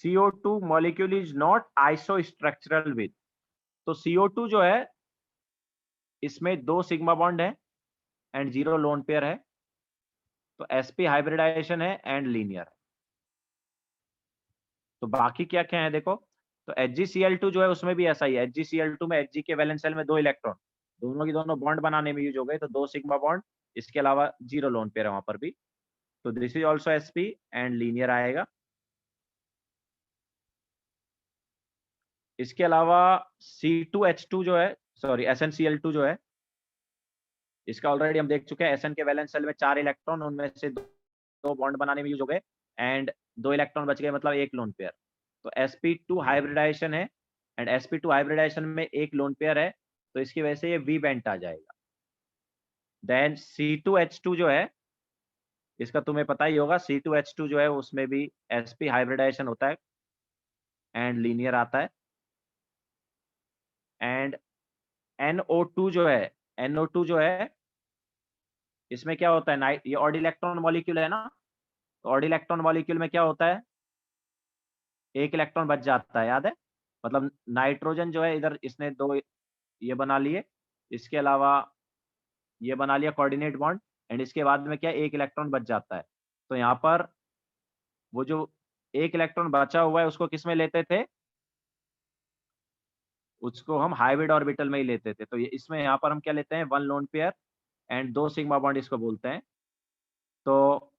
CO2 molecule is not isostructural with. तो CO2 जो है इसमें 2 सिग्मा बॉन्ड है एंड 0 लोन पेयर है। तो sp हाइब्रिडाइजेशन है एंड लीनियर है। तो बाकी क्या क्या है देखो, तो HgCl2 जो है उसमें भी ऐसा ही है। HgCl2 में Hg के वैलेंस शेल में 2 इलेक्ट्रॉन, दोनों की दोनों बॉन्ड बनाने में यूज हो गए, तो 2 सिग्मा बॉन्ड, इसके अलावा 0 लोन पेयर है वहां पर भी। तो this is also sp and linear आएगा। इसके अलावा C2H2 जो है, सॉरी SnCl2 जो है, इसका ऑलरेडी हम देख चुके हैं। Sn के वैलेंस शेल में 4 इलेक्ट्रॉन, उनमें से 2 बॉन्ड बनाने में यूज हो गए एंड 2 इलेक्ट्रॉन बच गए, मतलब 1 लोन पेयर। तो sp2 हाइब्रिडाइजेशन है एंड sp2 हाइब्रिडाइजेशन में 1 लोन पेयर है, तो इसकी वजह से ये वी बेंट आ जाएगा। देन C2H2 जो है, इसका तुम्हें पता ही होगा, C2H2 जो है उसमें भी sp हाइब्रिडाइजेशन होता है एंड लीनियर आता है। एंड NO2 जो है, NO2 जो है इसमें क्या होता है, नाइट, ये ऑड इलेक्ट्रॉन मॉलिक्यूल है ना, तो ऑड इलेक्ट्रॉन मॉलिक्यूल में क्या होता है, 1 इलेक्ट्रॉन बच जाता है, याद है? मतलब नाइट्रोजन जो है इधर इसने 2 ये बना लिए, इसके अलावा ये बना लिया कोऑर्डिनेट बॉन्ड, एंड इसके बाद में क्या, 1 इलेक्ट्रॉन बच जाता है। तो यहाँ पर वो जो 1 इलेक्ट्रॉन बचा हुआ है उसको किस में लेते थे, उसको हम हाइब्रिड ऑर्बिटल में ही लेते थे। तो ये इसमें यहाँ पर हम क्या लेते हैं, 1 lone pair and 2 sigma bond इसको बोलते हैं। तो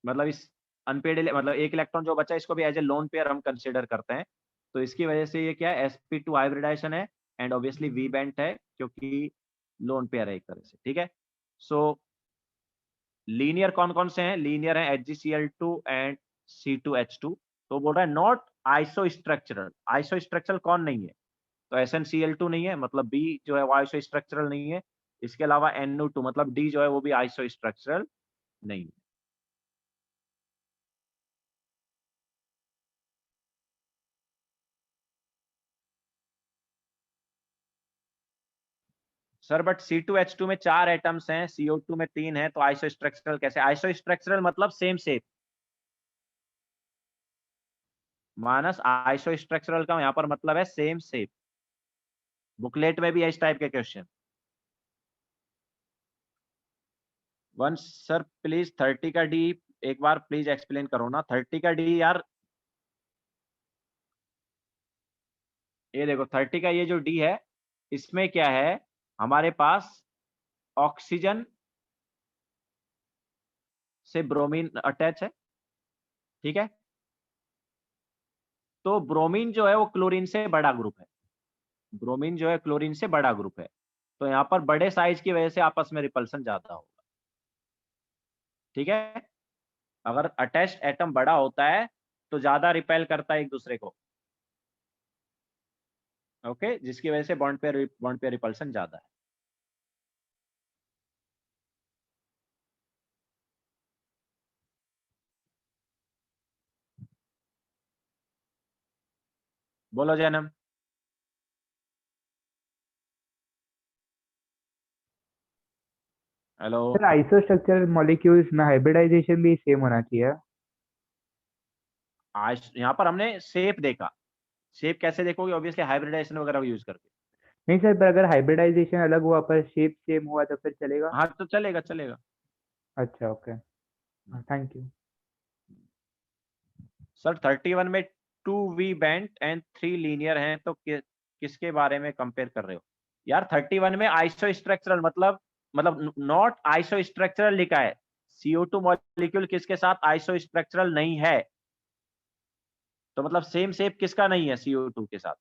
मतलब इस अनपेड मतलब 1 इलेक्ट्रॉन जो बचा है इसको भी एज ए लोन पेयर हम कंसिडर करते हैं। तो इसकी वजह से ये क्या है, sp2 हाइब्रिडाइजेशन है एंड ऑब्वियसली वी बेंट है क्योंकि लोन पेयर है एक तरह से। ठीक है, सो लीनियर कौन कौन से हैं? लीनियर है HgCl2 एंड C2H2। तो बोल रहा है नॉट आइसोस्ट्रक्चरल। आइसोस्ट्रक्चरल कौन नहीं है? तो SnCl2 नहीं है, मतलब B जो है वो आइसोस्ट्रक्चरल नहीं है। इसके अलावा NO2 मतलब D जो है वो भी आइसोस्ट्रक्चरल नहीं है। सर बट C2H2 में 4 एटम्स हैं, CO2 में 3 है, तो आइसोस्ट्रक्चरल कैसे? आइसोस्ट्रक्चरल मतलब सेम शेप। मानस आइसोस्ट्रक्चरल का यहाँ पर मतलब है सेम शेप। बुकलेट में भी है इस टाइप के क्वेश्चन। वन सर प्लीज 30 का डी एक बार प्लीज एक्सप्लेन करो ना। 30 का डी यार, ये देखो 30 का ये जो डी है इसमें क्या है, हमारे पास ऑक्सीजन से ब्रोमीन अटैच है, ठीक है। तो ब्रोमीन जो है वो क्लोरीन से बड़ा ग्रुप है, ब्रोमीन जो है क्लोरीन से बड़ा ग्रुप है, तो यहाँ पर बड़े साइज की वजह से आपस में रिपल्सन ज्यादा होगा, ठीक है। अगर अटैच्ड एटम बड़ा होता है तो ज्यादा रिपेल करता है एक दूसरे को, ओके, जिसकी वजह से बॉन्ड पे रिपल्सन ज्यादा है। बोलो जैनम। हेलो। सर आइसोस्ट्रक्चरल मॉलिक्यूल्स में हाइब्रिडाइजेशन भी सेम होना चाहिए। आज यहाँ पर हमने शेप देखा, शेप कैसे देखोगे, ऑब्वियसली हाइब्रिडाइजेशन वगैरह यूज करके। नहीं सर, पर अगर हाइब्रिडाइजेशन अलग हुआ पर शेप सेम हुआ तो फिर चलेगा? हाँ तो चलेगा चलेगा। अच्छा ओके, थैंक यू। सर 31 में 2V बेंट एंड 3 लीनियर हैं, तो किसके बारे में कंपेयर कर रहे हो यार? 31 में आइसो स्ट्रक्चरल मतलब नॉट आइसो स्ट्रक्चरल लिखा है, CO2 मॉलिक्यूल किसके साथ आइसो स्ट्रक्चरल नहीं है, तो मतलब सेम शेप किसका नहीं है CO2 के साथ,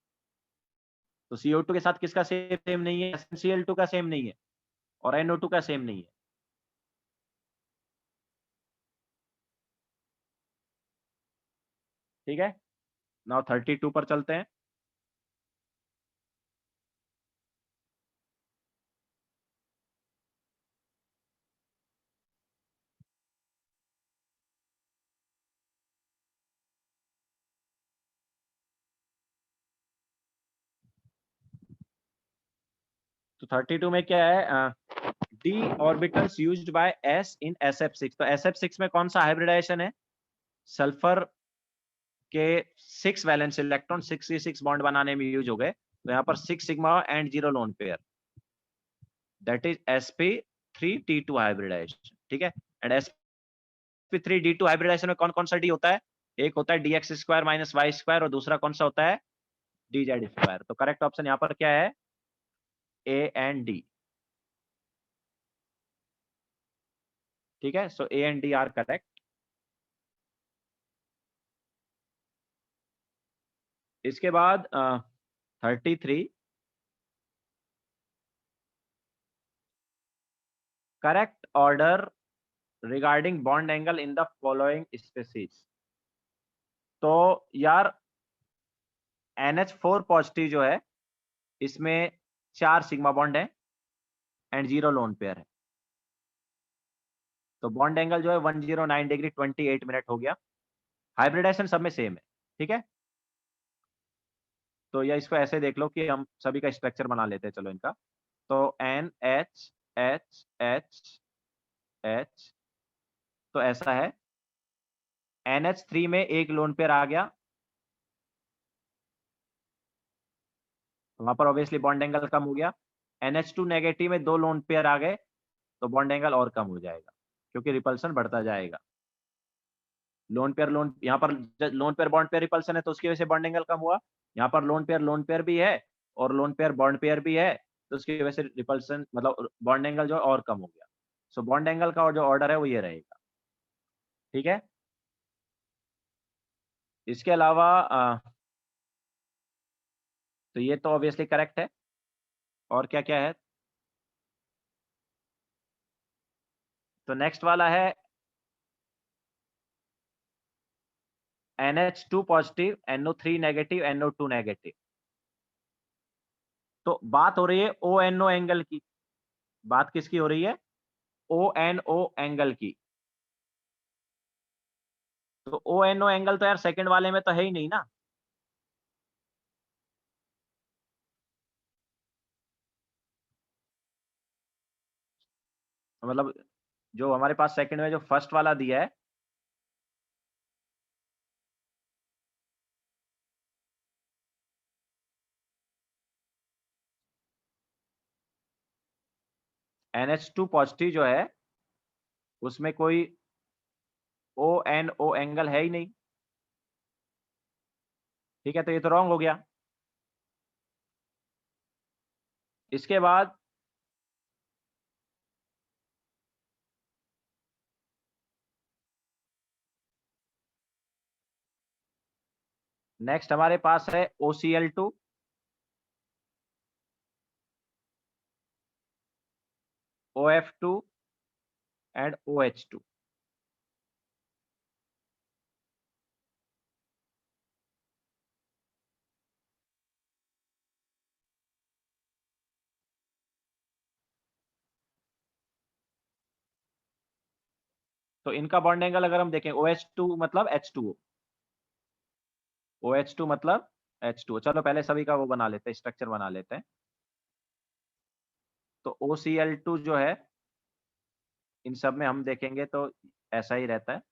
तो CO2 के साथ किसका सेम नहीं है? Cl2 का सेम नहीं है और NO2 का सेम नहीं है। ठीक है, नाउ 32 पर चलते हैं। तो 32 में क्या है, d orbitals used by s in SF6। तो SF6 में कौन सा हाइब्रिडाइजेशन है? सल्फर के 6 वैलेंस इलेक्ट्रॉन 6 बॉन्ड बनाने में यूज हो गए, तो यहाँ पर 6 sigma and 0 lone pair, that is sp3d2 hybridization, ठीक है। एंड sp3d2 हाइब्रिडाइजेशन में कौन कौन सा d होता है? एक होता है dx square minus Y square और दूसरा कौन सा होता है? dz square. तो करेक्ट ऑप्शन यहाँ पर क्या है? A एंड D, ठीक है। So A and D are correct. इसके बाद 33, correct order regarding bond angle in the following species. तो यार NH4 पॉजिटिव जो है इसमें 4 सिग्मा बॉन्ड है एंड 0 लोन पेयर है, तो बॉन्ड एंगल जो है 109 डिग्री 28 मिनट हो गया। हाइब्रिडाइजेशन सब में सेम है, ठीक है। तो या इसको ऐसे देख लो कि हम सभी का स्ट्रक्चर बना लेते हैं, चलो इनका। तो NH तो ऐसा है, NH3 में एक लोन पेयर आ गया, वहां पर ऑब्वियसली बॉन्ड एंगल कम हो गया। NH2 नेगेटिव में 2 लोन पेयर आ गए, तो बॉन्ड एंगल और कम हो जाएगा क्योंकि रिपल्सन बढ़ता जाएगा। लोन यहाँ पर lone pair bond pair repulsion है तो उसकी वजह से बॉन्ड एंगल कम हुआ। यहाँ पर लोन पेयर भी है और लोन पेयर बॉन्ड पेयर भी है, तो उसकी वजह से रिपल्सन मतलब बॉन्ड एंगल जो है और कम हो गया। सो बॉन्ड एंगल का जो ऑर्डर है वो ये रहेगा, ठीक है। इसके अलावा तो ये तो ऑब्वियसली करेक्ट है। और क्या क्या है? तो नेक्स्ट वाला है NH2 positive NO3 negative NO2 negative. तो बात हो रही है ONO एंगल की, बात किसकी हो रही है? ONO एंगल की। तो ONO एंगल तो यार सेकंड वाले में तो है ही नहीं ना, मतलब जो हमारे पास सेकंड में जो फर्स्ट वाला दिया है, NH2 पॉजिटिव जो है उसमें कोई ONO एंगल है ही नहीं, ठीक है। तो ये तो रॉन्ग हो गया। इसके बाद नेक्स्ट हमारे पास है OCl2, OF2 एंड OH2। तो इनका बॉन्ड एंगल अगर हम देखें, OH2 मतलब H2O, OH2 मतलब H2O। चलो पहले सभी का वो बना लेते हैं, स्ट्रक्चर बना लेते हैं। तो OCl2 जो है, इन सब में हम देखेंगे तो ऐसा ही रहता है।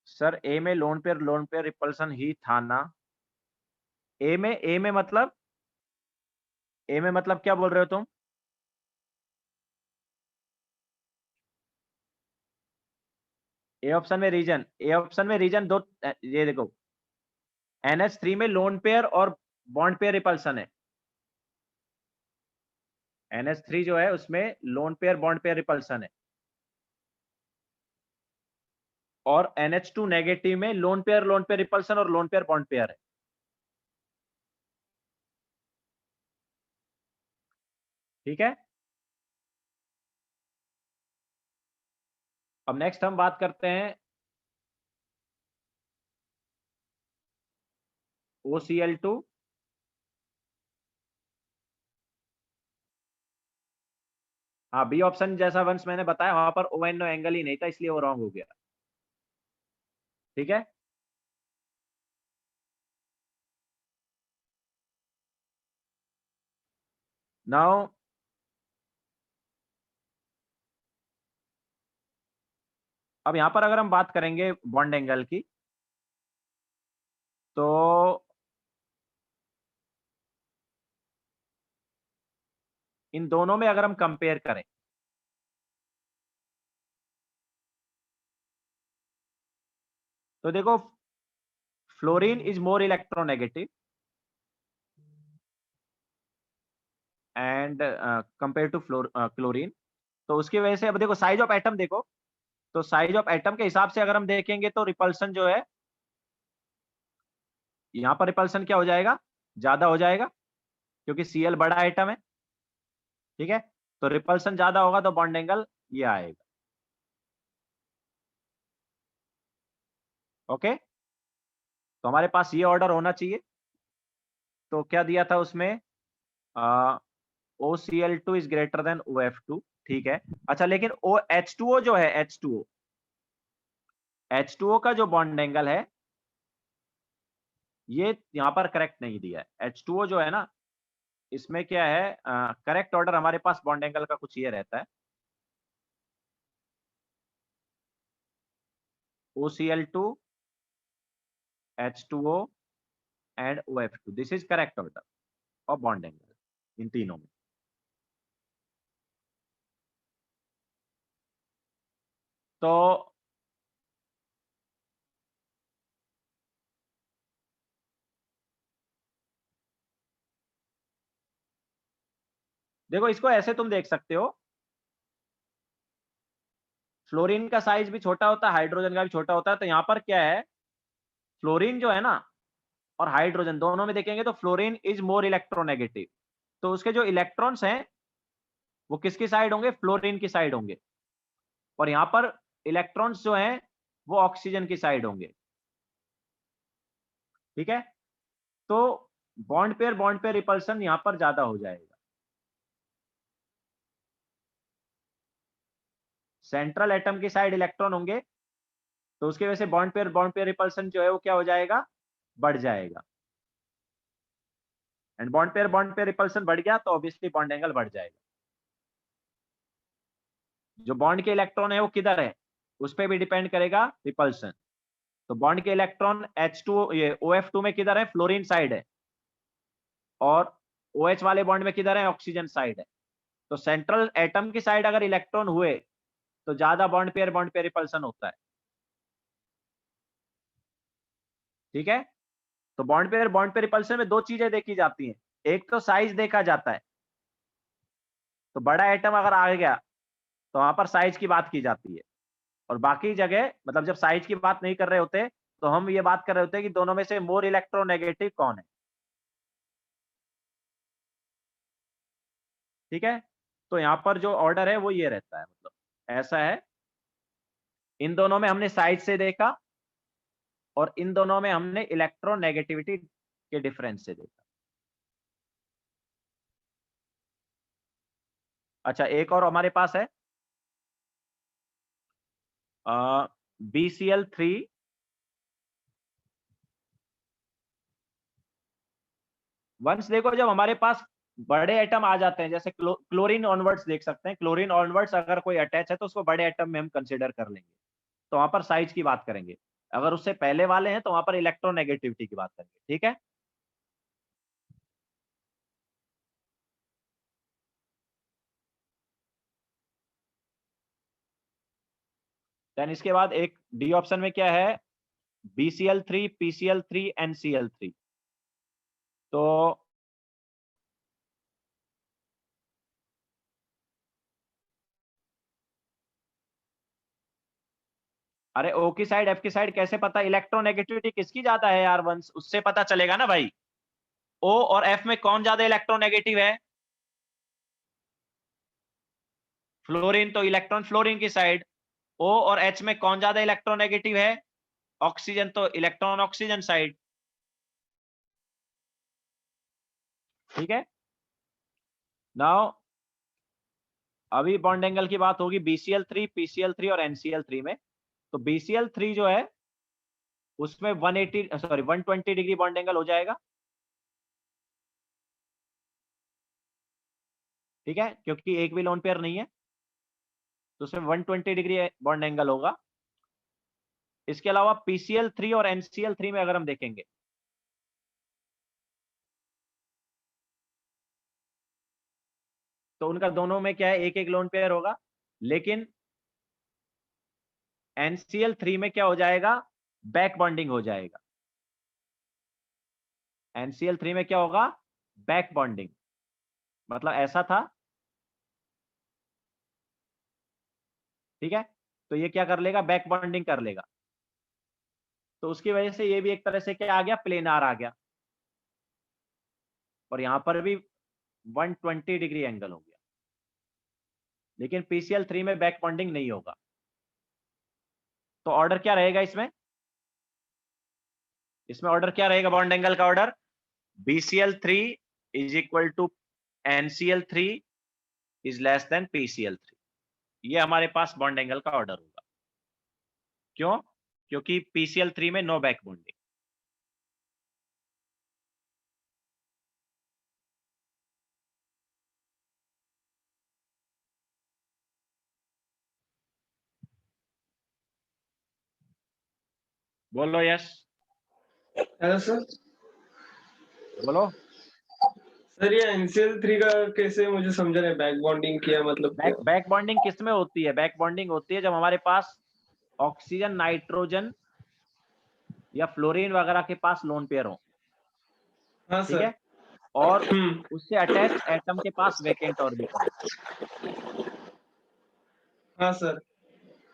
सर ए में लोन पेयर रिपल्सन ही था ना। ए में मतलब, ए में मतलब क्या बोल रहे हो तुम? ए ऑप्शन में रीजन, ए ऑप्शन में रीजन दो, ये देखो NH3 में लोन पेयर और बॉन्ड पेयर रिपल्सन है। NH3 जो है उसमें loan pair bond pair repulsion है, और NH2 नेगेटिव में लोन पेयर रिपल्सन और लोन पेयर बॉन्ड पेयर है। ठीक है। अब नेक्स्ट हम बात करते हैं OCl2, हाँ बी ऑप्शन जैसा वंश मैंने बताया, वहां पर ONO एंगल ही नहीं था, इसलिए वो रॉन्ग हो गया। ठीक है। नाउ अब यहां पर अगर हम बात करेंगे बॉन्ड एंगल की, तो इन दोनों में अगर हम कंपेयर करें, तो देखो fluorine is more electronegative and compare to chlorine. तो उसकी वजह से अब देखो साइज ऑफ एटम देखो, तो साइज ऑफ एटम के हिसाब से अगर हम देखेंगे तो रिपल्सन जो है, यहां पर रिपल्सन क्या हो जाएगा, ज्यादा हो जाएगा, क्योंकि Cl बड़ा आइटम है। ठीक है। तो रिपल्सन ज्यादा होगा तो बॉन्ड एंगल ये आएगा। ओके, तो हमारे पास ये ऑर्डर होना चाहिए। तो क्या दिया था उसमें, OCl2 is greater than OF2। ठीक है। अच्छा, लेकिन H2O जो है, H2O का जो बॉन्ड एंगल है, ये यहां पर करेक्ट नहीं दिया है। H2O जो है ना, इसमें क्या है, करेक्ट ऑर्डर हमारे पास बॉन्ड एंगल का कुछ ये रहता है, OCl2, H2O and OF2, this is correct order of bond angle इन तीनों में। तो देखो इसको ऐसे तुम देख सकते हो, फ्लोरीन का साइज भी छोटा होता है, हाइड्रोजन का भी छोटा होता है। तो यहां पर क्या है, फ्लोरीन जो है ना और हाइड्रोजन दोनों में देखेंगे तो फ्लोरीन इज मोर इलेक्ट्रोनेगेटिव। तो उसके जो इलेक्ट्रॉन्स हैं वो किसकी साइड होंगे, फ्लोरीन की साइड होंगे, और यहां पर इलेक्ट्रॉन्स जो हैं वो ऑक्सीजन की साइड होंगे। ठीक है। तो बॉन्ड पेयर रिपल्सन यहां पर ज्यादा हो जाएगा। सेंट्रल एटम की साइड इलेक्ट्रॉन होंगे, तो उसकी वजह से बॉन्ड पेयर रिपल्सन जो है वो क्या हो जाएगा, बढ़ जाएगा। एंड बॉन्ड पेयर रिपल्सन बढ़ गया तो ऑब्वियसली बॉन्ड एंगल बढ़ जाएगा। जो बॉन्ड के इलेक्ट्रॉन है वो किधर है, उस पर भी डिपेंड करेगा रिपल्सन। तो बॉन्ड के इलेक्ट्रॉन H2 ये OF2 में किधर है, फ्लोरीन साइड है, और OH वाले बॉन्ड में किधर है, ऑक्सीजन साइड है। तो सेंट्रल एटम की साइड अगर इलेक्ट्रॉन हुए तो ज्यादा बॉन्ड पेयर रिपल्सन होता है। ठीक है। तो बॉन्ड पे रिपल्शन में दो चीजें देखी जाती हैं, एक तो साइज देखा जाता है, तो बड़ा एटम अगर आ गया तो वहां पर साइज की बात की जाती है, और बाकी जगह मतलब जब साइज की बात नहीं कर रहे होते तो हम ये बात कर रहे होते हैं कि दोनों में से मोर इलेक्ट्रोनेगेटिव कौन है। ठीक है। तो यहाँ पर जो ऑर्डर है वो ये रहता है, मतलब ऐसा है, इन दोनों में हमने साइज से देखा और इन दोनों में हमने इलेक्ट्रोनेगेटिविटी के डिफरेंस से देखा। अच्छा, एक और हमारे पास है BCl3 वंस देखो जब हमारे पास बड़े एटम आ जाते हैं, जैसे क्लोरीन ऑनवर्ड्स देख सकते हैं, क्लोरीन ऑनवर्ड्स अगर कोई अटैच है तो उसको बड़े एटम में हम कंसीडर कर लेंगे, तो वहां पर साइज की बात करेंगे। अगर उससे पहले वाले हैं तो वहां पर इलेक्ट्रोनेगेटिविटी की बात करेंगे। ठीक है। देन इसके बाद एक डी ऑप्शन में क्या है, BCl3 PCl3 NCl3। तो अरे O की साइड F की साइड कैसे पता, इलेक्ट्रोनेगेटिविटी किसकी ज्यादा है यार वंस, उससे पता चलेगा ना भाई। O और F में कौन ज्यादा इलेक्ट्रोनेगेटिव है, फ्लोरीन, तो इलेक्ट्रॉन फ्लोरीन की साइड। O और H में कौन ज्यादा इलेक्ट्रोनेगेटिव है, ऑक्सीजन, तो इलेक्ट्रॉन ऑक्सीजन साइड। ठीक है। नाउ अभी बॉन्ड एंगल की बात होगी BCl3 PCl3 और NCl3 में। तो BCl3 जो है उसमें 120 डिग्री बॉन्ड एंगल हो जाएगा। ठीक है, क्योंकि एक भी लोन पेयर नहीं है तो उसमें 120 डिग्री बॉन्ड एंगल होगा। इसके अलावा PCl3 और NCl3 में अगर हम देखेंगे तो उनका दोनों में क्या है, एक एक लोन पेयर होगा, लेकिन NCl3 में क्या हो जाएगा, बैक बॉन्डिंग हो जाएगा। NCl3 में क्या होगा, बैक बॉन्डिंग, मतलब ऐसा था। ठीक है, तो ये क्या कर लेगा, बैक बॉन्डिंग कर लेगा, तो उसकी वजह से ये भी एक तरह से क्या आ गया, प्लेनार आ गया, और यहां पर भी 120 डिग्री एंगल हो गया। लेकिन PCl3 में बैक बॉन्डिंग नहीं होगा। तो ऑर्डर क्या रहेगा इसमें, ऑर्डर क्या रहेगा, बॉन्ड एंगल का order BCl3 is equal to NCl3 is less than PCl3। ये हमारे पास बॉन्ड एंगल का ऑर्डर होगा। क्यों, क्योंकि PCl3 में नो बैक बॉन्डिंग। बोलो यस, हेलो सर। बोलो। सर ये NCl3 का कैसे मुझे समझ रहे, बैक बॉन्डिंग किया मतलब क्या? बैक बॉन्डिंग किस में होती है, बैक बॉन्डिंग होती है जब हमारे पास ऑक्सीजन, नाइट्रोजन या फ्लोरीन वगैरह के पास लोन पेयर हो। हाँ ठीक सर। है, और उससे अटैच एटम के पास वेकेंट ऑर्बिटल। हाँ सर।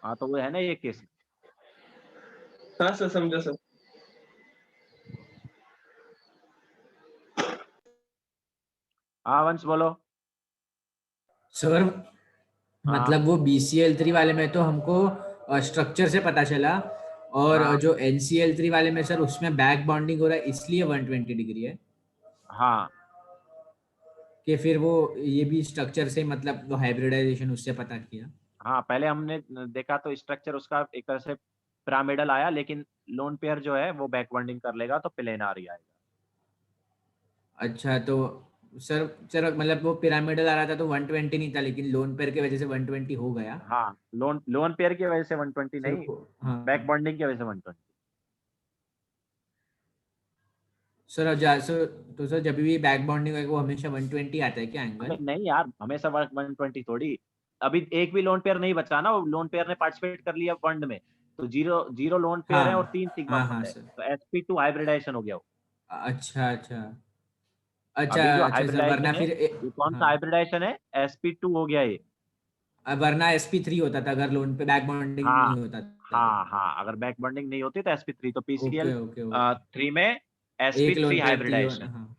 हाँ, तो वो है ना ये केस। हाँ सर, समझा सर। हाँ वंश बोलो। सर हाँ मतलब वो BCl3 वाले में तो हमको स्ट्रक्चर से पता चला, और हाँ जो NCl3 वाले में सर उसमें बैक बॉन्डिंग हो रहा है इसलिए 120 डिग्री है, हाँ कि फिर वो ये भी स्ट्रक्चर से मतलब वो हाइब्रिडाइजेशन उससे पता किया। हाँ, पहले हमने देखा तो स्ट्रक्चर उसका एक तरह से पिरामिडल आया, लेकिन लोन पेयर जो है वो बैक बॉन्डिंग कर लेगा तो प्लेनार ही आएगा। अच्छा, तो सर सर मतलब वो पिरामिडल आ रहा था तो 120 नहीं था, लेकिन लोन पेयर की वजह से 120 हो गया। हाँ, लोन पेयर की वजह से 120 सर नहीं, हाँ बैक बॉन्डिंग की वजह से 120। सर, तो सर जब भी बैक बॉन्डिंग होगा वो हमेशा 120 आता है क्या एंगल? नहीं यार, हमेशा 120 थोड़ी। अभी एक भी लोन पेयर नहीं बचा ना, वो लोन पेयर ने पार्टिसिपेट कर लिया बॉन्ड में, तो जीरो लोन पेयर है और 3 सिग्मा हाँ बॉन्ड हाँ है, सर। तो sp2 हाइब्रिडाइजेशन हो गया वो। अच्छा अच्छा अच्छा अभी जो अच्छा सर, वरना हाइब्रिडाइजेशन है, फिर ये कौन सा हाँ, हाइब्रिडाइजेशन है, sp2 हो गया ये। वरना sp3 होता था अगर लोन पे बैक बॉन्डिंग हाँ नहीं होता था तो। हाँ, अगर बैक बॉन्डिंग नहीं होती तो sp3, तो pcl ओके ओके ओके। 3 में एक sp3 लोन पे तीन, हाइब्रिडाइजेशन। हाँ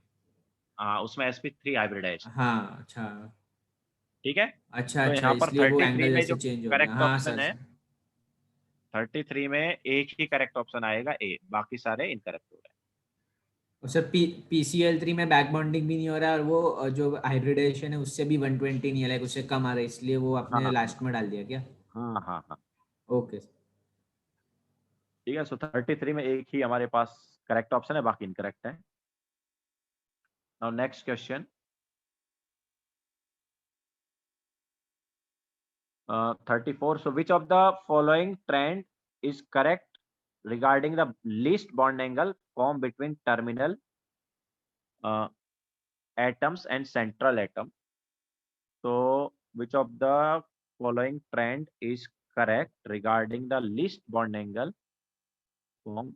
हाँ, उसमें sp3 हाइब्रिडाइजेशन। हाँ अच्छा ठीक है, अच्छा तो अच्छा, यहाँ पर इसलिए वो 33 एंगल में जैसे जो चेंज हो गया, करेक्ट हाँ सर ऑप्शन है, सर। 33 में एक ही करेक्ट ऑप्शन आएगा ए, बाकी सारे इनकरेक्ट हो रहे हैं। और सर PCl3 में बैक बॉन्डिंग भी नहीं हो रहा है, और वो जो हाइब्रिडाइजेशन है उससे भी 120 नहीं है, लाइक उससे कम आ रहा है, इसलिए वो आपने हाँ लास्ट में डाल दिया क्या? हाँ हाँ हाँ, ओके। ठीक है। सो 33 में एक ही हमारे पास करेक्ट ऑप्शन है, बाकी इनकरेक्ट है। Now next question, 34. So which of the following trend is correct regarding the least bond angle formed between terminal atoms and central atom? So which of the following trend is correct regarding the least bond angle formed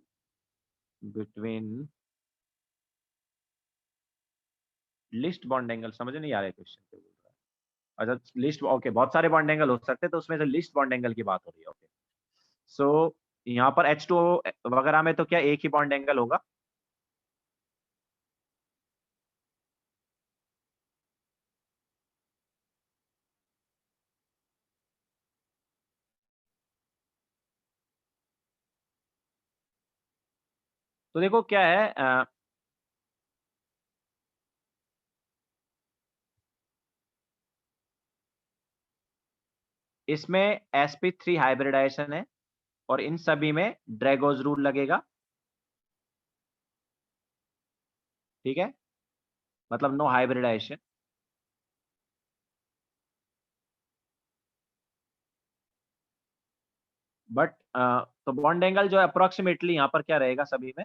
between least bond angle, समझ नहीं आ रहा है question क्या बोल रहा है। अच्छा, list, okay, बहुत सारे बॉन्ड एंगल हो सकते हैं, तो उसमें से लिस्ट बॉन्ड एंगल की बात हो रही है। ओके, सो यहाँ पर H2O वगैरह में तो क्या एक ही बॉन्ड एंगल होगा? तो देखो क्या है, इसमें sp3 हाइब्रिडाइजेशन है और इन सभी में ड्रैगोज रूल लगेगा। ठीक है, मतलब नो हाइब्रिडाइजेशन। बट तो बॉन्ड एंगल जो है अप्रोक्सीमेटली यहाँ पर क्या रहेगा सभी में?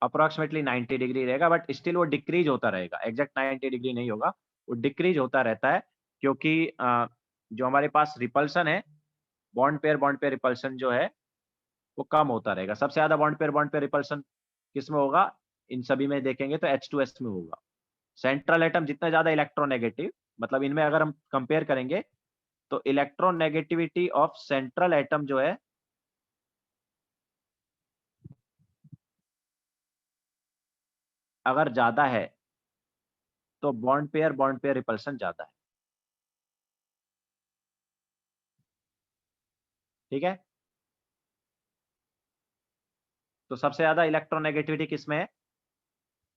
अप्रोक्सीमेटली 90 डिग्री रहेगा, बट स्टिल वो डिक्रीज होता रहेगा, एग्जैक्ट 90 डिग्री नहीं होगा, वो डिक्रीज होता रहता है, क्योंकि जो हमारे पास रिपल्सन है, बॉन्ड पेयर रिपल्सन जो है वो कम होता रहेगा। सबसे ज्यादा बॉन्ड पेयर रिपल्सन किस में होगा? इन सभी में देखेंगे तो H2S में होगा। सेंट्रल एटम जितना ज्यादा इलेक्ट्रोनेगेटिव, मतलब इनमें अगर हम कंपेयर करेंगे तो इलेक्ट्रोनेगेटिविटी ऑफ सेंट्रल एटम जो है अगर ज्यादा है तो बॉन्ड पेयर रिपल्सन ज्यादा है। ठीक है, तो सबसे ज्यादा इलेक्ट्रोनेगेटिविटी किस में है?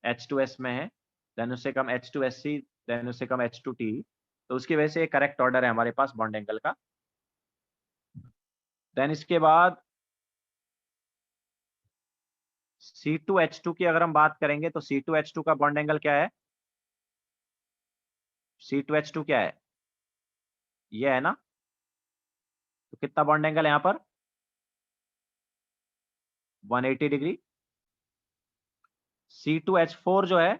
H2S में है, देन उससे कम H2SC, देन उससे कम H2T। तो उसकी वजह से करेक्ट ऑर्डर है हमारे पास बॉन्ड एंगल का। देन इसके बाद C2H2 की अगर हम बात करेंगे तो C2H2 का बॉन्ड एंगल क्या है? C2H2 क्या है? ये है ना, तो कितना बॉन्ड एंगल है यहाँ पर? 180 डिग्री। C2H4 जो है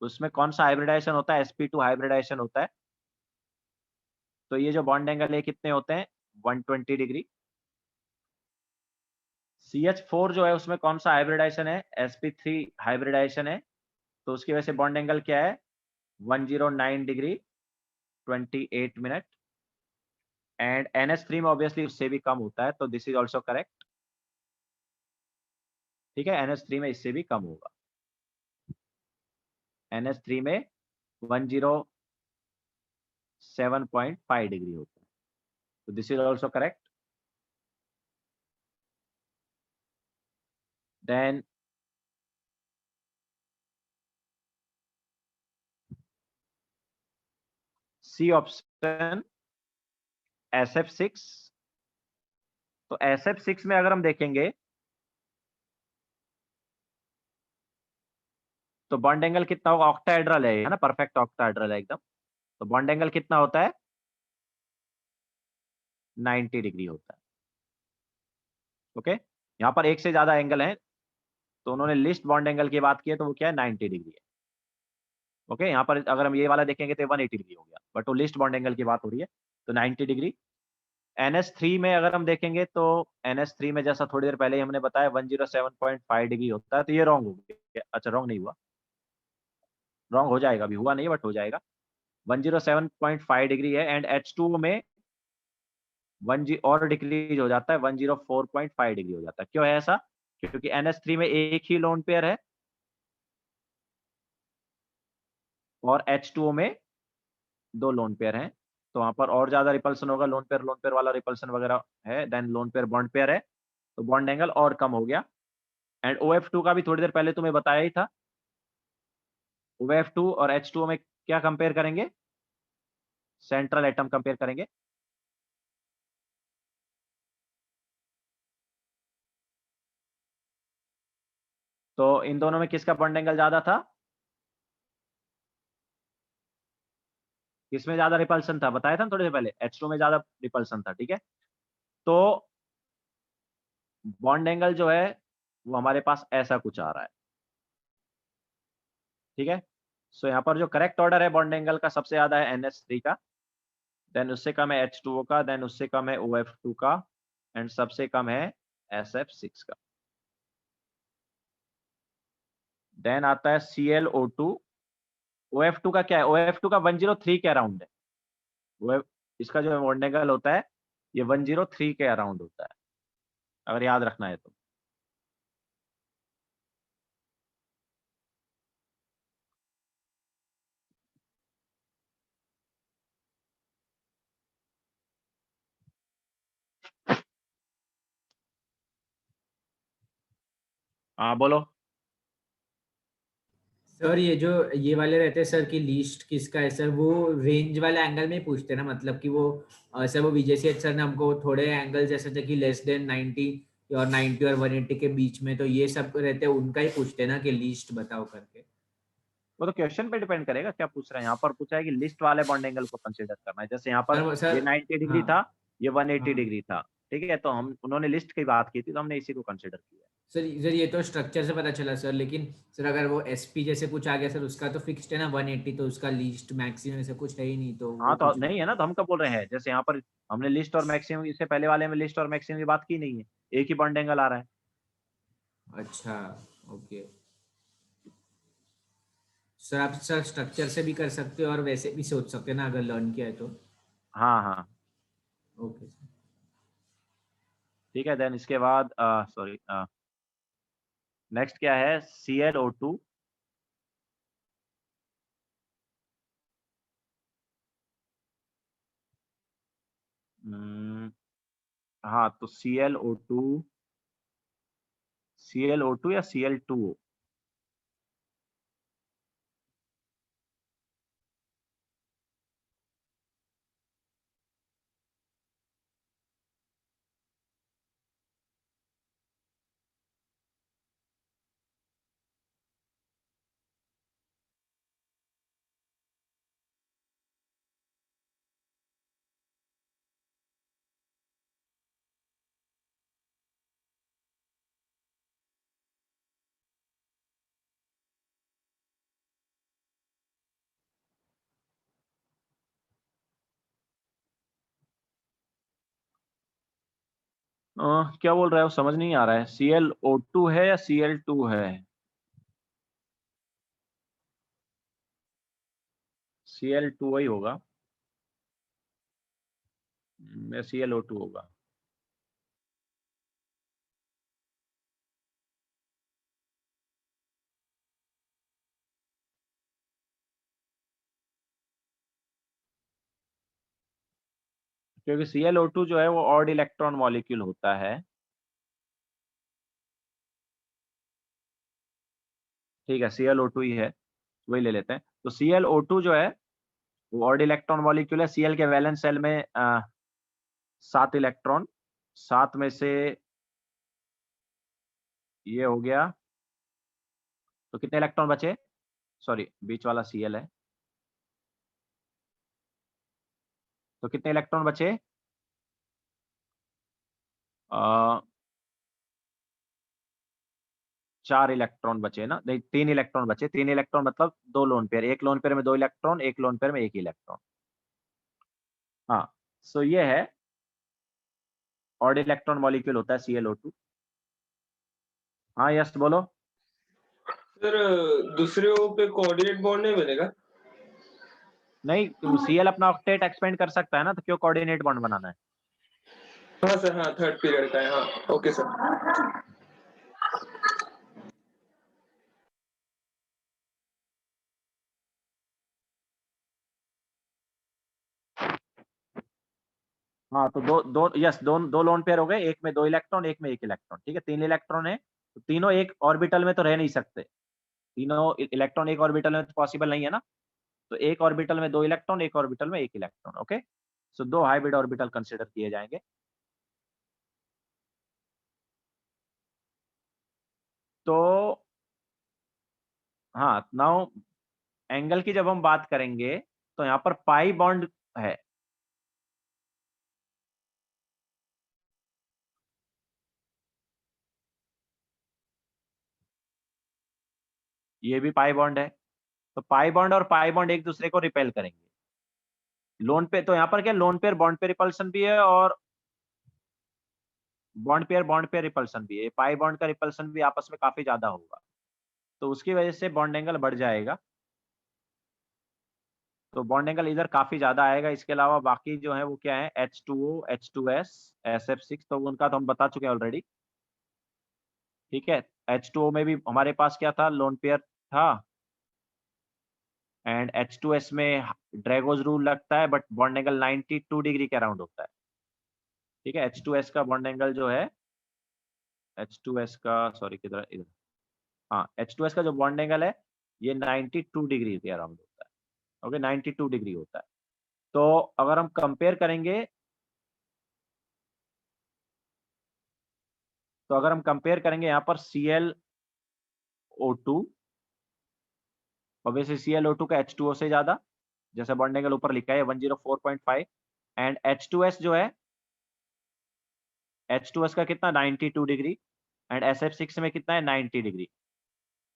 उसमें कौन सा हाइब्रिडाइजेशन होता है? sp2 हाइब्रिडाइजेशन होता है, तो ये जो बॉन्ड एंगल है कितने होते हैं? 120 डिग्री। CH4 जो है उसमें कौन सा हाइब्रिडाइजेशन है? sp3 हाइब्रिडाइजेशन है, तो उसकी वजह से बॉन्ड एंगल क्या है? 109 डिग्री 28 मिनट। एंड NH3 में ऑब्वियसली उससे भी कम होता है, तो दिस इज ऑल्सो करेक्ट। ठीक है, NH3 में इससे भी कम होगा, NH3 में 107.5 डिग्री होता है, तो this is also correct. Then C option SF6। तो SF6 में अगर हम देखेंगे तो बॉन्ड एंगल कितना होगा? ऑक्टाहेड्रल है ना, परफेक्ट ऑक्टाहेड्रल है एकदम, तो बॉन्ड एंगल कितना होता है? 90 डिग्री होता है। ओके, यहाँ पर एक से ज्यादा एंगल है, तो उन्होंने लिस्ट बॉन्ड एंगल की बात की है, तो वो क्या है? 90 डिग्री है। ओके, यहाँ पर अगर हम ये वाला देखेंगे तो 180 डिग्री हो गया, बट वो लिस्ट बॉन्ड एंगल की बात हो रही है, तो 90 डिग्री। NS3 में अगर हम देखेंगे तो NS3 में जैसा थोड़ी देर पहले ही हमने बताया 107.5 डिग्री होता है, तो ये रॉन्ग हो गया। अच्छा, रॉन्ग नहीं हुआ, रॉन्ग हो जाएगा, अभी हुआ नहीं बट हो जाएगा। 107.5 डिग्री है, एंड H2O में 1 और डिक्रीज हो जाता है, 104.5 डिग्री हो जाता है। क्यों है ऐसा? क्योंकि NS3 में एक ही लोन पेयर है और H2O में 2 लोन पेयर हैं, तो वहां पर और ज्यादा रिपल्सन होगा, लोन पेयर वाला रिपल्सन वगैरह है, then lone pair bond pair है, तो बॉन्ड एंगल और कम हो गया। एंड OF2 का भी थोड़ी देर पहले तुम्हें बताया ही था। OF2 और H2O में क्या कंपेयर करेंगे? सेंट्रल एटम कंपेयर करेंगे। तो इन दोनों में किसका बॉन्ड एंगल ज्यादा था? किसमें ज्यादा रिपल्सन था? बताया था ना थोड़ी देर पहले, H2O में ज्यादा रिपल्सन था, ठीक है। तो बॉन्ड एंगल जो है वो हमारे पास ऐसा कुछ आ रहा है, ठीक है। सो यहाँ पर जो करेक्ट ऑर्डर है बॉन्ड एंगल का, सबसे ज्यादा है NH3 का, देन उससे कम है H2O का, देन उससे कम है OF2 का, एंड सबसे कम है SF6 का। देन आता है ClO2। OF2 का क्या है? OF2 का 103 के अराउंड है। OF इसका जो बॉन्ड एंगल होता है ये 103 के अराउंड होता है, अगर याद रखना है तो। हाँ बोलो। सर ये जो ये वाले रहते हैं सर कि लीस्ट किसका है सर, वो रेंज वाले एंगल में ही पूछते हैं ना, मतलब कि वो सर वो विजय सर ने हमको थोड़े एंगल जैसे थे कि लेस देन 90 और 90 और 180 के बीच में, तो ये सब रहते हैं उनका ही पूछते हैं ना कि लीस्ट बताओ करके। वो तो क्वेश्चन पे डिपेंड करेगा क्या पूछ रहे हैं। यहाँ पर पूछा है कि लिस्ट वाले बॉन्ड एंगल को कंसीडर करना है, जैसे यहाँ पर सर ये 90 डिग्री हाँ था, ये 180 हाँ डिग्री था, ठीक है। तो हम उन्होंने लिस्ट की बात की थी, तो हमने इसी को कंसीडर किया। सर ये तो स्ट्रक्चर से पता चला सर, लेकिन सर अगर वो एसपी जैसे कुछ आ गया सर, उसका तो फिक्स्ड है ना 180, तो उसका लीस्ट मैक्सिमम ऐसा कुछ है ही नहीं, तो वो हाँ तो कुछ भी। नहीं है ना, तो हम कब बोल रहे हैं, जैसे यहाँ पर हमने लिस्ट और मैक्सिमम, इससे पहले वाले में लिस्ट और मैक्सिमम की बात की नहीं है, एक ही बॉन्ड एंगल आ रहा है। अच्छा, ओके सर, आप सर स्ट्रक्चर से भी कर सकते हो और वैसे भी सोच सकते हैं ना अगर लर्न किया है तो। हाँ हाँ, ओके सर। ठीक है। देन इसके बाद सॉरी, नेक्स्ट क्या है? ClO2। हाँ तो ClO2 या Cl2O? क्या बोल रहा है वो समझ नहीं आ रहा है। ClO2 है या Cl2 है? Cl2 ही होगा, या ClO2 होगा। क्योंकि ClO2 जो है वो ऑड इलेक्ट्रॉन मॉलिक्यूल होता है, ठीक है। ClO2 ही है, वही ले लेते हैं। तो ClO2 जो है वो ऑड इलेक्ट्रॉन मॉलिक्यूल है। Cl के वैलेंस शेल में 7 इलेक्ट्रॉन, 7 में से ये हो गया, तो कितने इलेक्ट्रॉन बचे? सॉरी, बीच वाला Cl है, तो कितने इलेक्ट्रॉन बचे? 6 4 इलेक्ट्रॉन बचे ना, नहीं 3 इलेक्ट्रॉन बचे, 3 इलेक्ट्रॉन मतलब 2 लोन पेयर, एक लोन पेयर में 2 इलेक्ट्रॉन, एक लोन पेयर में 1 इलेक्ट्रॉन। हाँ, सो ये है ऑड इलेक्ट्रॉन मॉलिक्यूल होता है ClO2। हाँ यस बोलो। सर दूसरे ओ पे कोऑर्डिनेट बॉन्ड नहीं बनेगा? नहीं, Cl अपना ऑक्टेट एक्सपेंड कर सकता है ना, तो क्यों कोऑर्डिनेट बॉन्ड बनाना है? हाँ सर, हाँ थर्ड पीरियड का है, हाँ ओके सर। हाँ तो दो लोन पेयर हो गए, एक में 2 इलेक्ट्रॉन, एक में 1 इलेक्ट्रॉन। ठीक है, 3 इलेक्ट्रॉन है, तो तीनों एक ऑर्बिटल में तो रह नहीं सकते, तीनों इलेक्ट्रॉन एक ऑर्बिटल में तो पॉसिबल नहीं है ना, तो एक ऑर्बिटल में 2 इलेक्ट्रॉन, एक ऑर्बिटल में 1 इलेक्ट्रॉन। ओके, सो 2 हाइब्रिड ऑर्बिटल कंसिडर किए जाएंगे। तो हाँ, नाउ एंगल की जब हम बात करेंगे तो यहाँ पर पाई बॉन्ड है, ये भी पाई बॉन्ड है, तो पाई बॉन्ड और पाई बॉन्ड एक दूसरे को रिपेल करेंगे। लोन पे तो यहाँ पर क्या, लोन पेयर बॉन्ड पे रिपल्सन भी है और बॉन्ड पेयर रिपल्सन भी है। पाई बॉन्ड का रिपल्सन भी आपस में काफी ज्यादा होगा, तो उसकी वजह से बॉन्ड एंगल बढ़ जाएगा, तो बॉन्ड एंगल इधर काफी ज्यादा आएगा। इसके अलावा बाकी जो है वो क्या है, H2O, H2S, SF6, तो उनका तो हम बता चुके हैं ऑलरेडी। ठीक है, H2O में भी हमारे पास क्या था, लोन पेयर था, एंड H2S में ड्रैगोज रूल लगता है, बट बॉन्ड एंगल 92 डिग्री के अराउंड होता है। ठीक है, H2S का बॉन्ड एंगल जो है, H2S का, सॉरी किधर, इधर, हाँ H2S का जो बॉन्ड एंगल है ये 92 डिग्री के अराउंड होता है। ओके, 92 डिग्री होता है। तो अगर हम कंपेयर करेंगे, यहाँ पर ClO2, ऑब्वियसली ClO2 का H2O से ज्यादा, जैसे बॉन्ड एंगल ऊपर लिखा है 104.5, एंड H2S जो है, H2S का कितना, 92 डिग्री, एंड SF6 में कितना है, 90 डिग्री।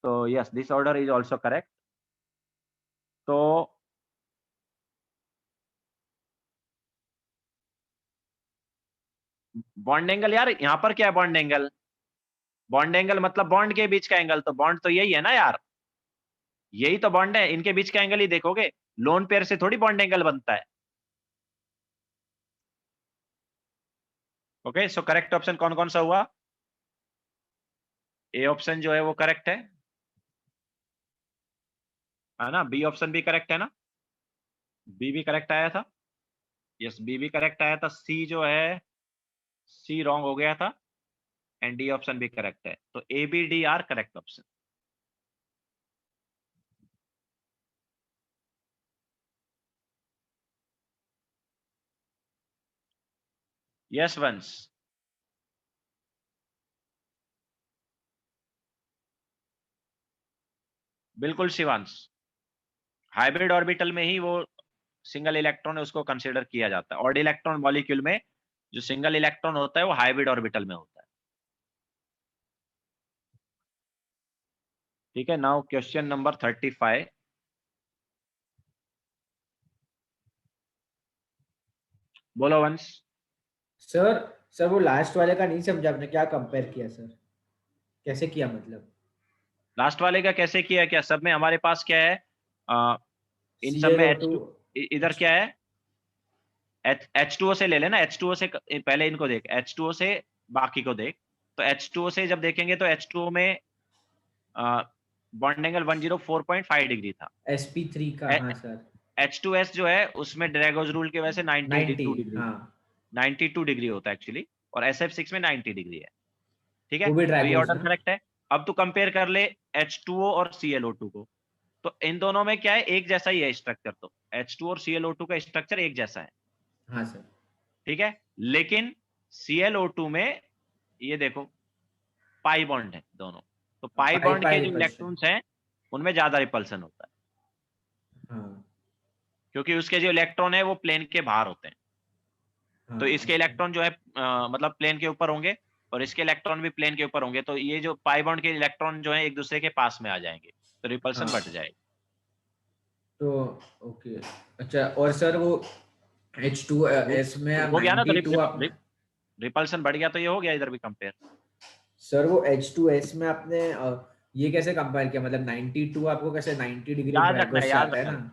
तो yes, this order is also correct. तो बॉन्ड एंगल यार, यहाँ पर क्या है, बॉन्ड एंगल मतलब बॉन्ड के बीच का एंगल, तो बॉन्ड तो यही है ना यार, यही तो बॉन्ड है, इनके बीच का एंगल ही देखोगे, लोन पेयर से थोड़ी बॉन्ड एंगल बनता है। ओके, सो करेक्ट ऑप्शन कौन कौन सा हुआ? ए ऑप्शन जो है वो करेक्ट है ना? बी ऑप्शन भी करेक्ट है ना? बी भी करेक्ट आया था, यस बी भी करेक्ट आया था। सी जो है, सी रॉन्ग हो गया था, एंड डी ऑप्शन भी करेक्ट है, तो A B D are correct option. Yes Vansh, बिल्कुल शिवांश, हाइब्रिड ऑर्बिटल में ही वो सिंगल इलेक्ट्रॉन है उसको कंसीडर किया जाता है। ऑड इलेक्ट्रॉन मॉलिक्यूल में जो सिंगल इलेक्ट्रॉन होता है वो हाइब्रिड ऑर्बिटल में होता है। ठीक है, नाउ क्वेश्चन नंबर 35। बोलो वंश। सर सर वो लास्ट वाले का नहीं समझा, आपने क्या कंपेयर किया सर, कैसे किया मतलब? लास्ट वाले का कैसे किया, क्या सब में हमारे पास क्या है, इन सब में ClO2 H2, इधर क्या है, H2O से ले लेना, H2O से पहले इनको देख, H2O से बाकी को देख, तो H2O से जब देखेंगे तो H2O में बॉन्ड एंगल 104.5 डिग्री था। sp3 का, हाँ सर। H2S जो है उसमें ड्रैगोज रूल की वजह से 90, 92 डिग्री, हाँ 92 डिग्री होता है एक्चुअली, और SF6 में 90 डिग्री है। ठीक है, वो भी तो ये ड्रैगोस ऑर्डर ना। करेक्ट है। अब तू कंपेयर कर ले H2O और ClO2 को, तो इन दोनों में क्या है, एक जैसा ही है स्ट्रक्चर, तो H2 और ClO2 का स्ट्रक्चर एक जैसा है। हाँ सर। ठीक है, लेकिन ClO2 में ये देखो पाई बॉन्ड है दोनों, तो पाई पाई बॉन्ड पाई के जो रिपल्शन। इलेक्ट्रॉन्स हैं उनमें ज्यादा रिपल्सन होता है, हाँ क्योंकि उसके जो इलेक्ट्रॉन है वो प्लेन के बाहर होते हैं। तो हाँ इसके इलेक्ट्रॉन जो है मतलब प्लेन के ऊपर होंगे, और इसके इलेक्ट्रॉन भी प्लेन के ऊपर होंगे, तो ये जो पाई बॉन्ड के इलेक्ट्रॉन जो है एक दूसरे के पास में आ जाएंगे, तो रिपल्सन हाँ। बढ़ जाएगी। तो ओके, अच्छा, और सर वो H2S में हो गया ना, तो 92 आपने, रिपल्सन बढ़ गया, तो ये हो गया इधर भी कंपेयर। सर वो H2S में आपने ये कैसे कंपेयर किया, मतलब 92 आपको कैसे 90 डिग्री याद रखना है, ड्रैगोन से याद आता है रखना ना? है,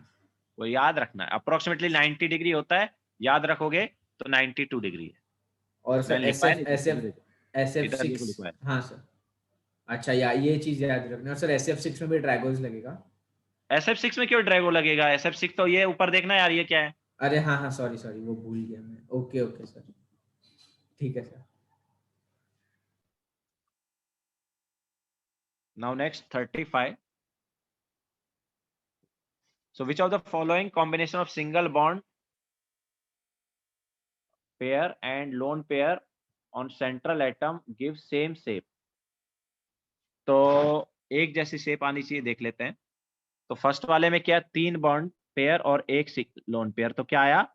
वो याद रखना है, अप्रोक्सीमेटली 90 डिग्री होता है, याद रखोगे तो 92 डिग्री है। और सर मैंने लिखा है इधर देखो, SF6, लिखा है हाँ सर, अच्छा, ये चीज याद रखना। और सर SF6 में भी ड्रैगोन्स लगेगा? SF6 में क्यों ड्रैगो लगेगा? SF6 तो ये ऊपर देखना यार, ये क्या है? अरे हाँ हाँ, सॉरी सॉरी, वो भूल गया मैं। ओके ओके सर, ठीक है sir. Now next 35. So which of the following combination of single bond pair and lone pair on central atom gives same shape? तो एक जैसी शेप आनी चाहिए, देख लेते हैं। तो फर्स्ट वाले में क्या, 3 बॉन्ड पेयर और एक लोन पेयर, तो क्या आया?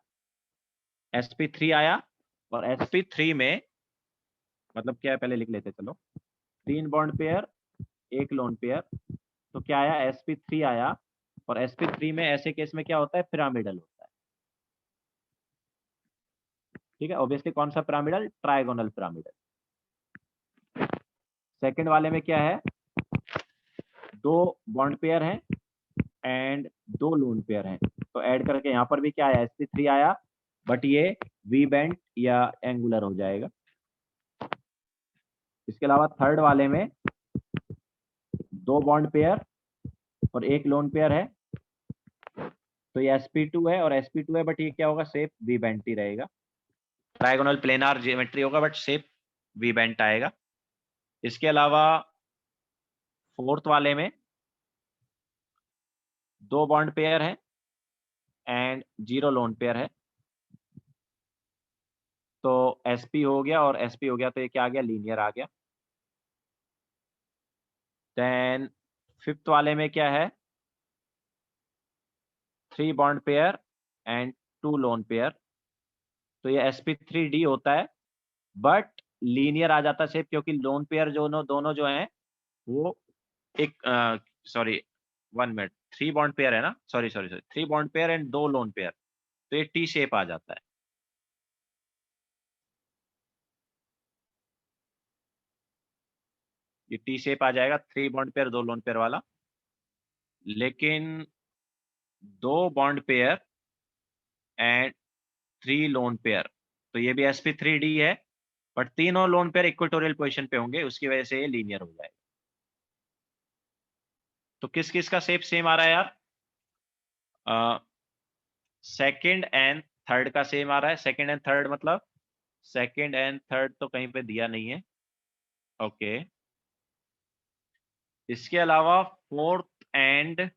sp3 आया। और sp3 में मतलब क्या है, पहले लिख लेते हैं, चलो। 3 बॉन्ड पेयर, एक लोन पेयर, तो क्या आया? sp3 आया। और sp3 में ऐसे केस में क्या होता है? पिरामिडल होता है। ठीक है, ऑब्वियसली कौन सा पिरामिडल? Trigonal pyramidal. सेकंड वाले में क्या है? 2 बॉन्ड पेयर हैं एंड 2 लोन पेयर हैं, तो ऐड करके यहाँ पर भी क्या आया? sp3 आया, बट ये वी बेंट या एंगुलर हो जाएगा। इसके अलावा थर्ड वाले में 2 बॉन्ड पेयर और एक लोन पेयर है, तो ये sp2 है और sp2 है, बट ये क्या होगा? शेप वी बेंट ही रहेगा। ट्राइगोनल प्लेनार ज्योमेट्री होगा, बट शेप वी बेंट आएगा। इसके अलावा फोर्थ वाले में 2 बॉन्ड पेयर है एंड 0 लोन पेयर है, तो sp हो गया और sp हो गया, तो ये क्या आ गया? लीनियर आ गया। देन फिफ्थ वाले में क्या है? 3 bond pair and 2 lone pair, तो ये sp3d होता है, बट लीनियर आ जाता है शेप, क्योंकि लोन पेयर जो दोनों जो हैं वो एक सॉरी 1 मिनट, 3 बॉन्ड पेयर है ना, sorry 3 bond pair and 2 lone pair, तो ये टी शेप आ जाता है। ये टी शेप आ जाएगा, 3 बॉन्ड पेयर 2 लोन पेयर वाला। लेकिन 2 bond pair and 3 lone pair, तो ये भी sp3d है, बट तीनों लोन पेयर इक्वेटोरियल पोजीशन पे होंगे, उसकी वजह से ये लीनियर हो जाएगा। तो किस किस का शेप सेम आ रहा है यार? सेकंड एंड थर्ड का सेम आ रहा है। सेकंड एंड थर्ड मतलब, सेकंड एंड थर्ड तो कहीं पे दिया नहीं है, ओके। इसके अलावा फोर्थ एंड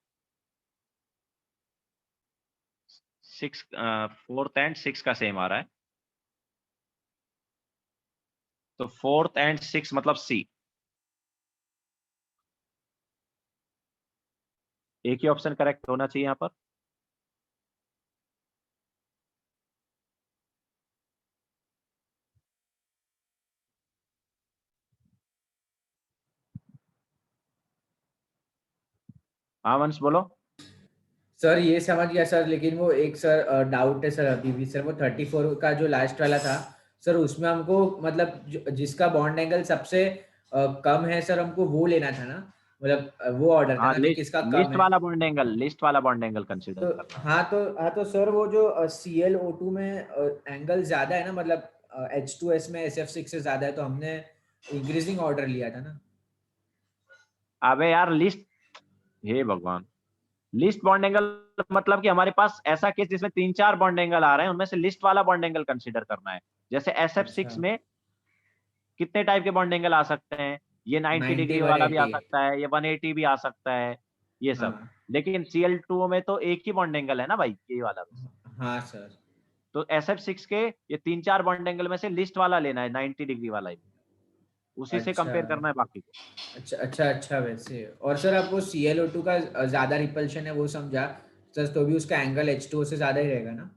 सिक्स का सेम आ रहा है, तो फोर्थ एंड सिक्स मतलब सी। एक ही ऑप्शन करेक्ट होना चाहिए यहाँ पर। हाँ वंश बोलो। सर ये समझ गया सर, लेकिन वो एक सर डाउट है सर अभी भी सर, वो 34 का जो लास्ट वाला था सर, उसमें हमको मतलब जिसका बॉन्ड एंगल सबसे कम है सर, हमको वो लेना था ना, मतलब वो ऑर्डर था हाँ, ना कि किसका कम लिस्ट है। वाला बॉन्ड एंगल, लिस्ट वाला बॉन्ड एंगल कंसीडर तो करना। हाँ तो सर वो जो ClO2 में एंगल ज्यादा है ना, मतलब H2S में SF6 से ज्यादा है, तो हमने इंक्रीजिंग ऑर्डर लिया था ना। अबे यार लिस्ट, हे भगवान, लिस्ट बॉन्ड एंगल मतलब कि हमारे पास ऐसा केस जिसमें 3-4 बॉन्ड एंगल आ रहे हैं, उनमें से लिस्ट वाला बॉन्ड एंगल कंसीडर करना है। जैसे SF6 अच्छा, में कितने टाइप के बॉन्ड एंगल आ सकते हैं? ये 90 90 डिग्री वाला भी आ 180। सकता है, ये 180 भी आ सकता है, ये सब। हाँ लेकिन Cl2 में तो एक ही बॉन्ड एंगल है ना भाई, ये वाला। हाँ सर। तो SF6 के ये 3-4 बॉन्ड एंगल में से लिस्ट वाला लेना है, 90 डिग्री वाला ही, उसी से अच्छा कंपेयर करना है बाकी को। अच्छा वैसे। और सर आपको ClO2 का ज्यादा रिपल्शन है वो समझा सर, तो भी उसका एंगल H2O से ज्यादा ही रहेगा ना?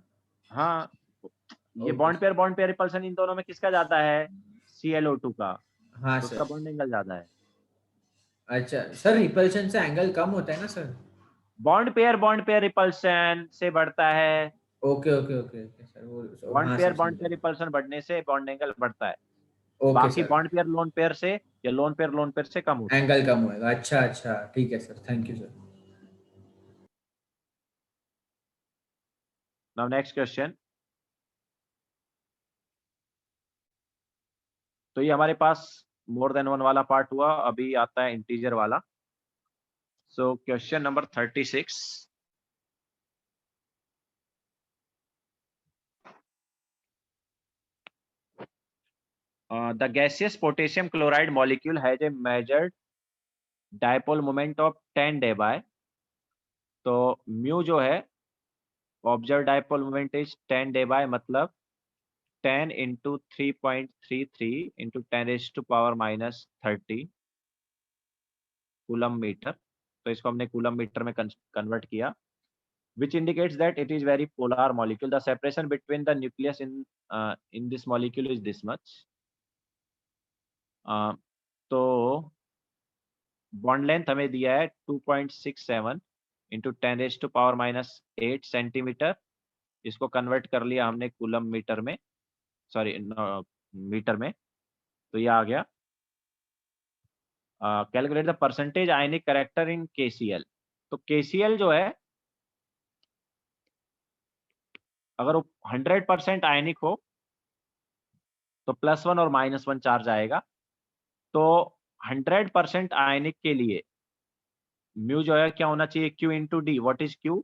हाँ, ये ओके बॉन्ड पेयर रिपल्सन इन दोनों में किसका ज्यादा है? ClO2 का, हाँ तो उसका सर। बॉन्ड एंगल ज्यादा है। अच्छा सर, रिपल्शन से एंगल कम होता है ना सर? बॉन्ड पेयर रिपल्शन से बढ़ता है। Okay okay okay okay sir, वो हाँ सर बॉन्ड पेयर समझा। रिपल्शन बढ़ने से बॉन्ड एंगल बढ़ता है। ओके बाकी sir, bond pair lone pair से कम होता है। एंगल कम होएगा। अच्छा अच्छा, ठीक है sir, thank you sir. Now next question. तो ये हमारे पास मोर देन वन वाला पार्ट हुआ, अभी आता है इंटीजर वाला। सो question number 36। The gaseous potassium chloride molecule has a measured dipole moment of 10 dBi। तो म्यू जो है, observe dipole moment is 10 dBi, मतलब 10 इंटू 3.33 इंटू 10⁻⁻30 कूलम मीटर। तो इसको हमने कूलम मीटर में कन्वर्ट किया, which indicates that it is very polar molecule. The separation between the nucleus in this molecule is this much. तो bond length हमें दिया है 2.67 इंटू 10⁻⁻8 सेंटीमीटर। इसको कन्वर्ट कर लिया हमने कूलम मीटर में, सॉरी मीटर में, तो ये आ गया। Calculate the percentage ionic character in KCl। तो KCl जो है, अगर वो 100% आयनिक हो तो +1 और -1 चार्ज आएगा। तो 100% आयनिक के लिए म्यू जो है क्या होना चाहिए, Q into D. What is Q?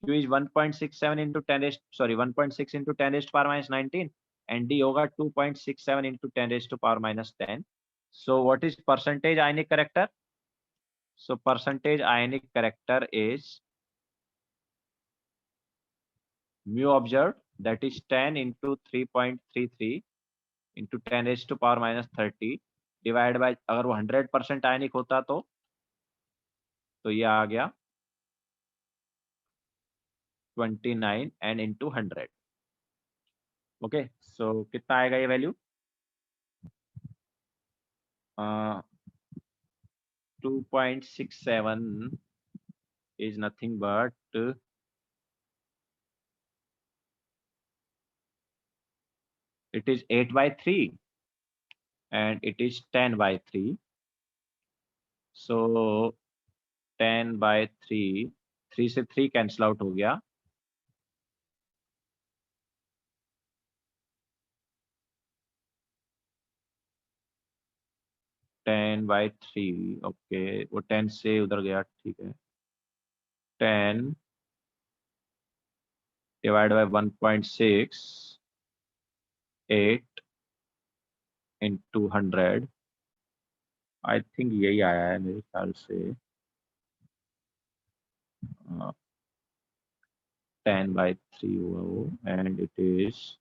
Q is 1.67 into 1.6 into 10⁻⁻19 and D होगा 2.67 into 10⁻⁻10। So what is percentage ionic character? So percentage ionic character is mu observe, that is 10 into 3.33 into 10⁻⁻30 divide by, अगर वो 100% आयनिक होता तो ये आ गया 29 and into 100। Okay, सो कितना आएगा ये value? 2.67 is nothing but it is 8/3 and it is 10/3. So 10/3, 3 से 3 कैंसिल आउट हो गया, टेन बाई थ्री। ओके, वो 10 से उधर गया, ठीक है। 10 divide by 1.68 into 100। I think यही आया है मेरे ख्याल से, 10/3 हुआ वो, एंड इट इज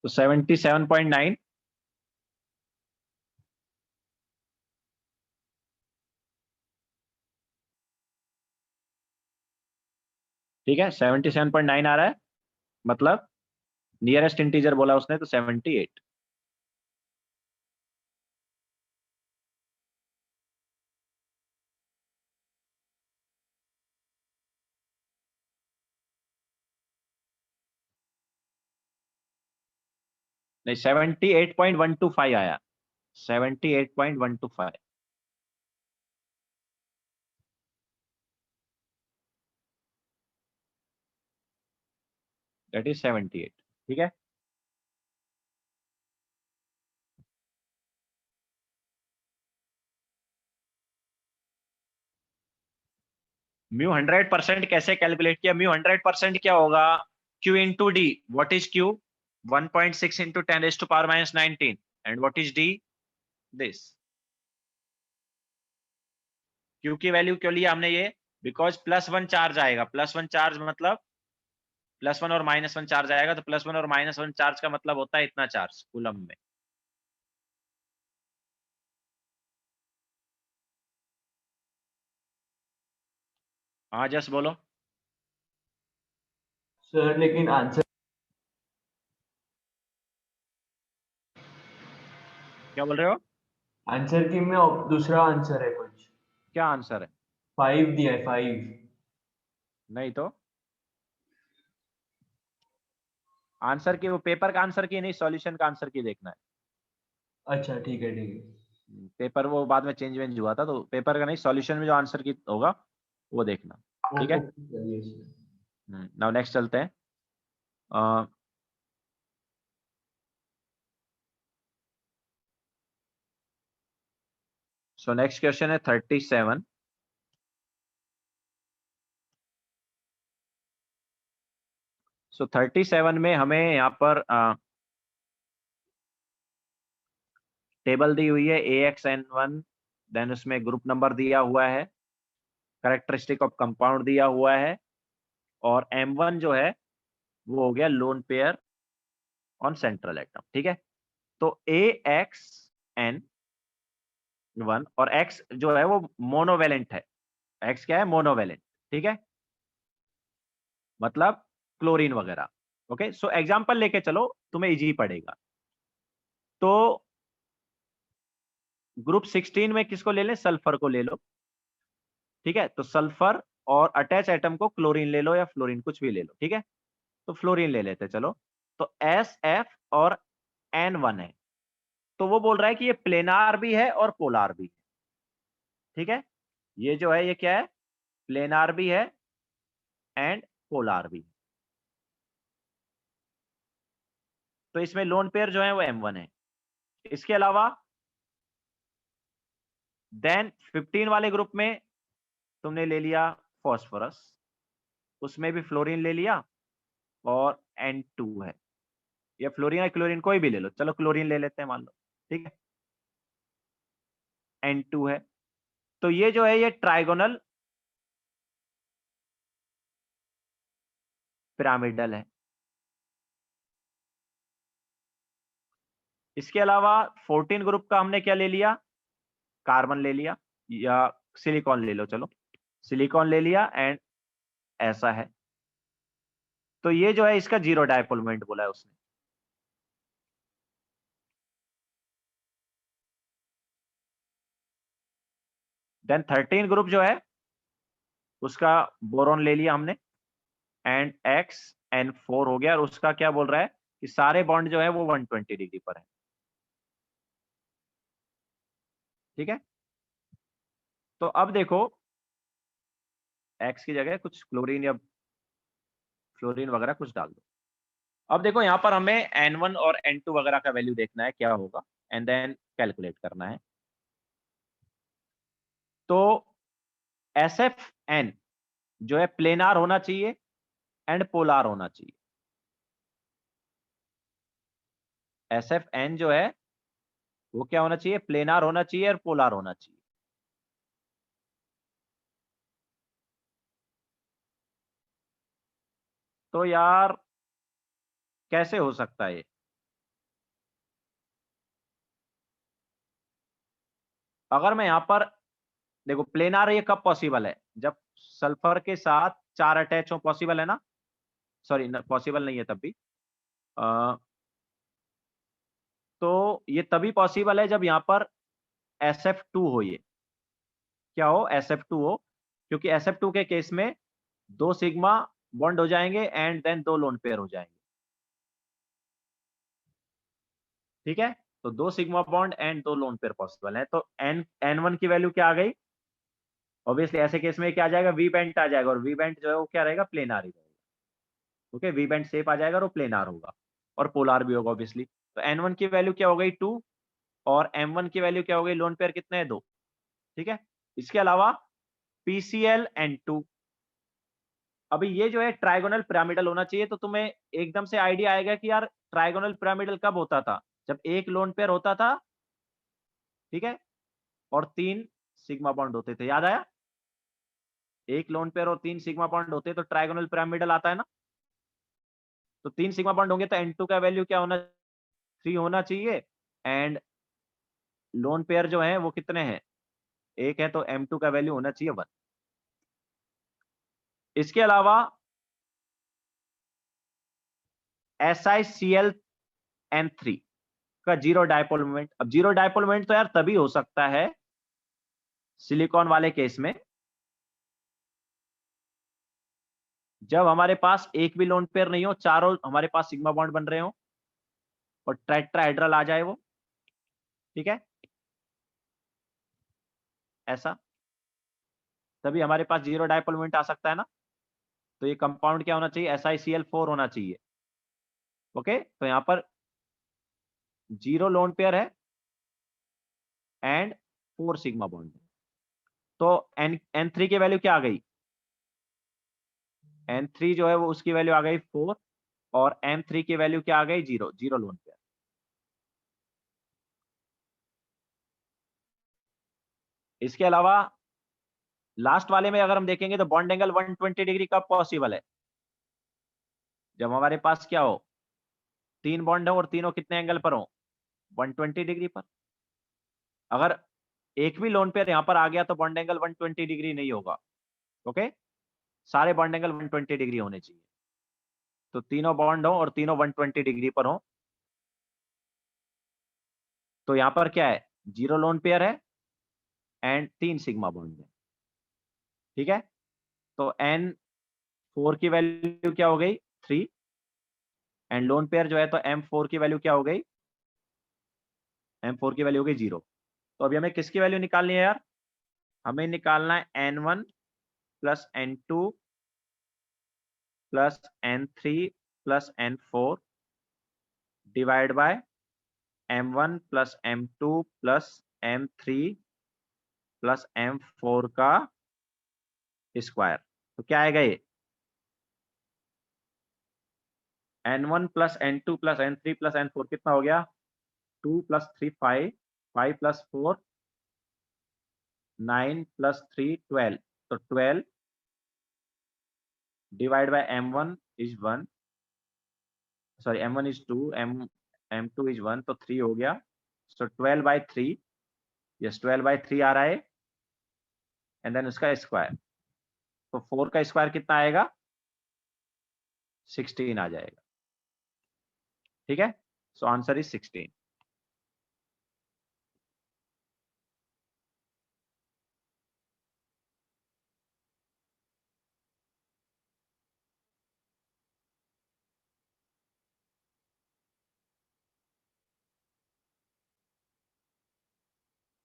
तो 77.9। ठीक है, 77.9 आ रहा है, मतलब नियरेस्ट इंटीजर बोला उसने तो 78। नहीं, 78.125 आया, 78.125। That is 78। ठीक है, म्यू 100% कैसे कैलकुलेट किया? म्यू 100% क्या होगा, Q into D. What is Q? 1.6 into 10⁻⁻19 and what is D? This. Q की वैल्यू क्यों लिया हमने ये? बिकॉज +1 चार्ज आएगा, +1 चार्ज मतलब +1 और -1 चार्ज आएगा, तो +1 और -1 चार्ज का मतलब होता है इतना चार्ज कूलम में। हाँ जस्ट बोलो। सर लेकिन आंसर क्या बोल रहे हो? आंसर की में दूसरा आंसर है कुछ। क्या आंसर है? 5 दिया है 5। नहीं तो आंसर की, वो पेपर का आंसर की नहीं, सॉल्यूशन का आंसर की देखना है। अच्छा ठीक है ठीक है। पेपर वो बाद में चेंज वेंज हुआ था, तो पेपर का नहीं, सॉल्यूशन में जो आंसर की होगा वो देखना। ठीक है, चलिए सर। नाउ नेक्स्ट चलते हैं। सो नेक्स्ट क्वेश्चन है 37। सो 37 में हमें यहाँ पर टेबल दी हुई है AXN1, देन उसमें ग्रुप नंबर दिया हुआ है, करेक्टरिस्टिक ऑफ कंपाउंड दिया हुआ है, और M1 जो है वो हो गया lone pair on central atom. ठीक है, तो AXN1 और X जो है वो मोनोवेलेंट है। X क्या है? मोनोवेलेंट। ठीक है, मतलब क्लोरीन वगैरह। ओके, सो एग्जांपल लेके चलो, तुम्हें इजी पड़ेगा। तो ग्रुप 16 में किसको ले लें? सल्फर को ले लो। ठीक है, तो सल्फर और अटैच एटम को क्लोरीन ले लो या फ्लोरीन, कुछ भी ले लो। ठीक है, तो फ्लोरीन ले लेते चलो। तो SF और N1 है, तो वो बोल रहा है कि ये प्लेनार भी है और पोलार भी है। ठीक है, ये जो है ये क्या है? प्लेनार भी है एंड पोलार भी है। तो इसमें लोन पेयर जो है वो M1 है। इसके अलावा देन 15 वाले ग्रुप में तुमने ले लिया फॉस्फोरस, उसमें भी फ्लोरीन ले लिया और N2 है, या फ्लोरीन या क्लोरीन कोई भी ले लो, चलो क्लोरीन ले लेते हैं मान लो। ठीक है, N2 है। तो ये जो है ये ट्राइगोनल पिरामिडल है। इसके अलावा 14 ग्रुप का हमने क्या ले लिया? कार्बन ले लिया, या सिलिकॉन ले लो, चलो सिलिकॉन ले लिया एंड ऐसा है। तो ये जो है इसका जीरो डायपोल मोमेंट बोला है उसने। देन 13 ग्रुप जो है उसका बोरॉन ले लिया हमने एंड XN4 हो गया, और उसका क्या बोल रहा है कि सारे बॉन्ड जो है वो 120 डिग्री पर है। ठीक है, तो अब देखो X की जगह कुछ क्लोरीन या फ्लोरीन वगैरह कुछ डाल दो। अब देखो यहाँ पर हमें N1 और N2 वगैरह का वैल्यू देखना है क्या होगा, एंड देन कैलकुलेट करना है। तो SFN जो है प्लेनार होना चाहिए एंड पोलार होना चाहिए। SFN जो है वो क्या होना चाहिए? प्लेनार होना चाहिए और पोलार होना चाहिए। तो यार कैसे हो सकता है ये? अगर मैं यहां पर देखो, प्लेनार ये कब पॉसिबल है? जब सल्फर के साथ 4 अटैच हो, पॉसिबल है ना? सॉरी, पॉसिबल नहीं है तब भी। तो ये तभी पॉसिबल है जब यहां पर SF2 हो। ये क्या हो? SF2 हो, क्योंकि SF2 के केस में 2 सिग्मा बॉन्ड हो जाएंगे एंड देन 2 लोन पेयर हो जाएंगे। ठीक है, तो 2 sigma bond and 2 lone pair possible है। तो N1 की वैल्यू क्या आ गई? ऑब्वियसली ऐसे केस में क्या आ जाएगा? वी बेंट आ जाएगा, और वी बेंट जो है वो क्या रहेगा? प्लेनार ही रहेगा। ओके, वी बेंट शेप आ जाएगा और वो प्लेनार होगा और पोलार भी होगा ऑब्वियसली। तो N1 की वैल्यू क्या हो गई? 2, और M1 की वैल्यू क्या हो गई? लोन पेयर कितने हैं? 2। ठीक है, इसके अलावा PCl N2। अभी ये जो है ट्राइगोनल पिरामिडल होना चाहिए, तो तुम्हें एकदम से आइडिया आएगा कि यार ट्राइगोनल पिरामिडल कब होता था? जब एक लोन पेयर होता था, ठीक है, और 3 सिग्मा बॉन्ड होते थे। याद आया? एक लोन पेयर और 3 सिग्मा बॉन्ड होते तो ट्राइगोनल पिरामिडल आता है ना। तो 3 सिग्मा बॉन्ड होंगे तो N2 का वैल्यू क्या होना? 3 होना चाहिए, एंड लोन पेयर जो है वो कितने हैं? एक है, तो M2 का वैल्यू होना चाहिए 1। इसके अलावा SiClN3 का जीरो डायपोल मोमेंट। अब जीरो डायपोल मोमेंट तो यार तभी हो सकता है सिलिकॉन वाले केस में जब हमारे पास एक भी लोन पेयर नहीं हो, चारों हमारे पास सिग्मा बॉन्ड बन रहे हो और टेट्राहेड्रल आ जाए वो, ठीक है, ऐसा, तभी हमारे पास जीरो डायपोल मोमेंट आ सकता है ना। तो ये कंपाउंड क्या होना चाहिए, SiCl4 होना चाहिए। ओके, तो यहां पर जीरो लोन पेयर है एंड 4 सिग्मा बॉन्ड है। तो N3 की वैल्यू क्या आ गई, N3 जो है वो उसकी वैल्यू आ गई 4 और M3 की वैल्यू क्या आ गई, जीरो, जीरो लोन पेयर। इसके अलावा लास्ट वाले में अगर हम देखेंगे तो बॉन्ड एंगल 120 डिग्री कब पॉसिबल है, जब हमारे पास क्या हो, 3 बॉन्ड हो और तीनों कितने एंगल पर हो, 120 डिग्री पर। अगर एक भी लोन पेयर यहां पर आ गया तो बॉन्ड एंगल 120 डिग्री नहीं होगा। ओके, सारे बॉन्ड एंगल 120 डिग्री होने चाहिए। तो तीनों बॉन्ड हो और तीनों 120 डिग्री पर हो। तो यहां पर क्या है, जीरो लोन पेयर है एंड 3 सिग्मा बॉन्ड है, ठीक है। तो N4 की वैल्यू क्या हो गई, 3 एंड लोन पेयर जो है तो M4 की वैल्यू क्या हो गई, M4 की वैल्यू हो गई 0। तो अभी हमें किसकी वैल्यू निकालनी है यार, हमें निकालना है N1 plus N2 plus N3 plus N4 divide by M1 plus M2 plus M3 plus M4 का स्क्वायर। तो क्या आएगा ये, N1 plus N2 plus N3 plus N4 कितना हो गया, 2 प्लस 3 5, 5 प्लस 4 9 प्लस 3 12। तो 12 divide by M1 is 1, sorry M1 is 2, M2 is 1, तो 3 हो गया। सो 12 बाय 3, यस 12 बाय 3 आ रहा है एंड देन उसका स्क्वायर। तो 4 का स्क्वायर कितना आएगा, 16 आ जाएगा, ठीक है। So answer is 16।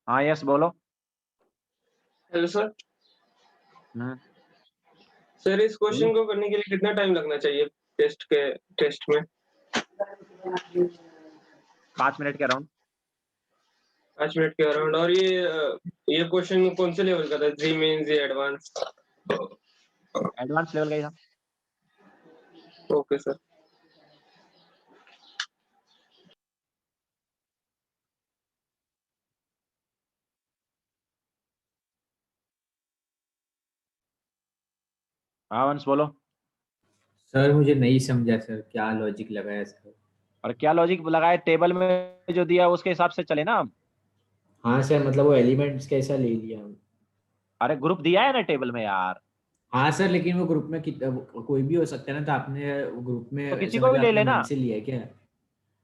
हाँ यस बोलो। Hello sir. सर इस क्वेश्चन को करने के लिए कितना टाइम लगना चाहिए टेस्ट में? 5 मिनट के अराउंड। 5 मिनट के अराउंड। और ये क्वेश्चन कौन से लेवल का था, जी मेंस या एडवांस? एडवांस लेवल का ही था। Okay sir. हाँ वंश बोलो। सर मुझे नहीं समझा सर, क्या लॉजिक लगाया सर? और क्या लॉजिक लगाए, टेबल में जो दिया उसके हिसाब से चले ना हम। हाँ सर, मतलब वो एलिमेंट्स कैसा ले लिया? अरे ग्रुप दिया है ना टेबल में यार। हाँ सर, लेकिन वो ग्रुप में कोई भी हो सकता है ना, तो आपने ग्रुप में तो किसी ऐसा को भी मतलब ले अपने लेना मन से लिया है क्या?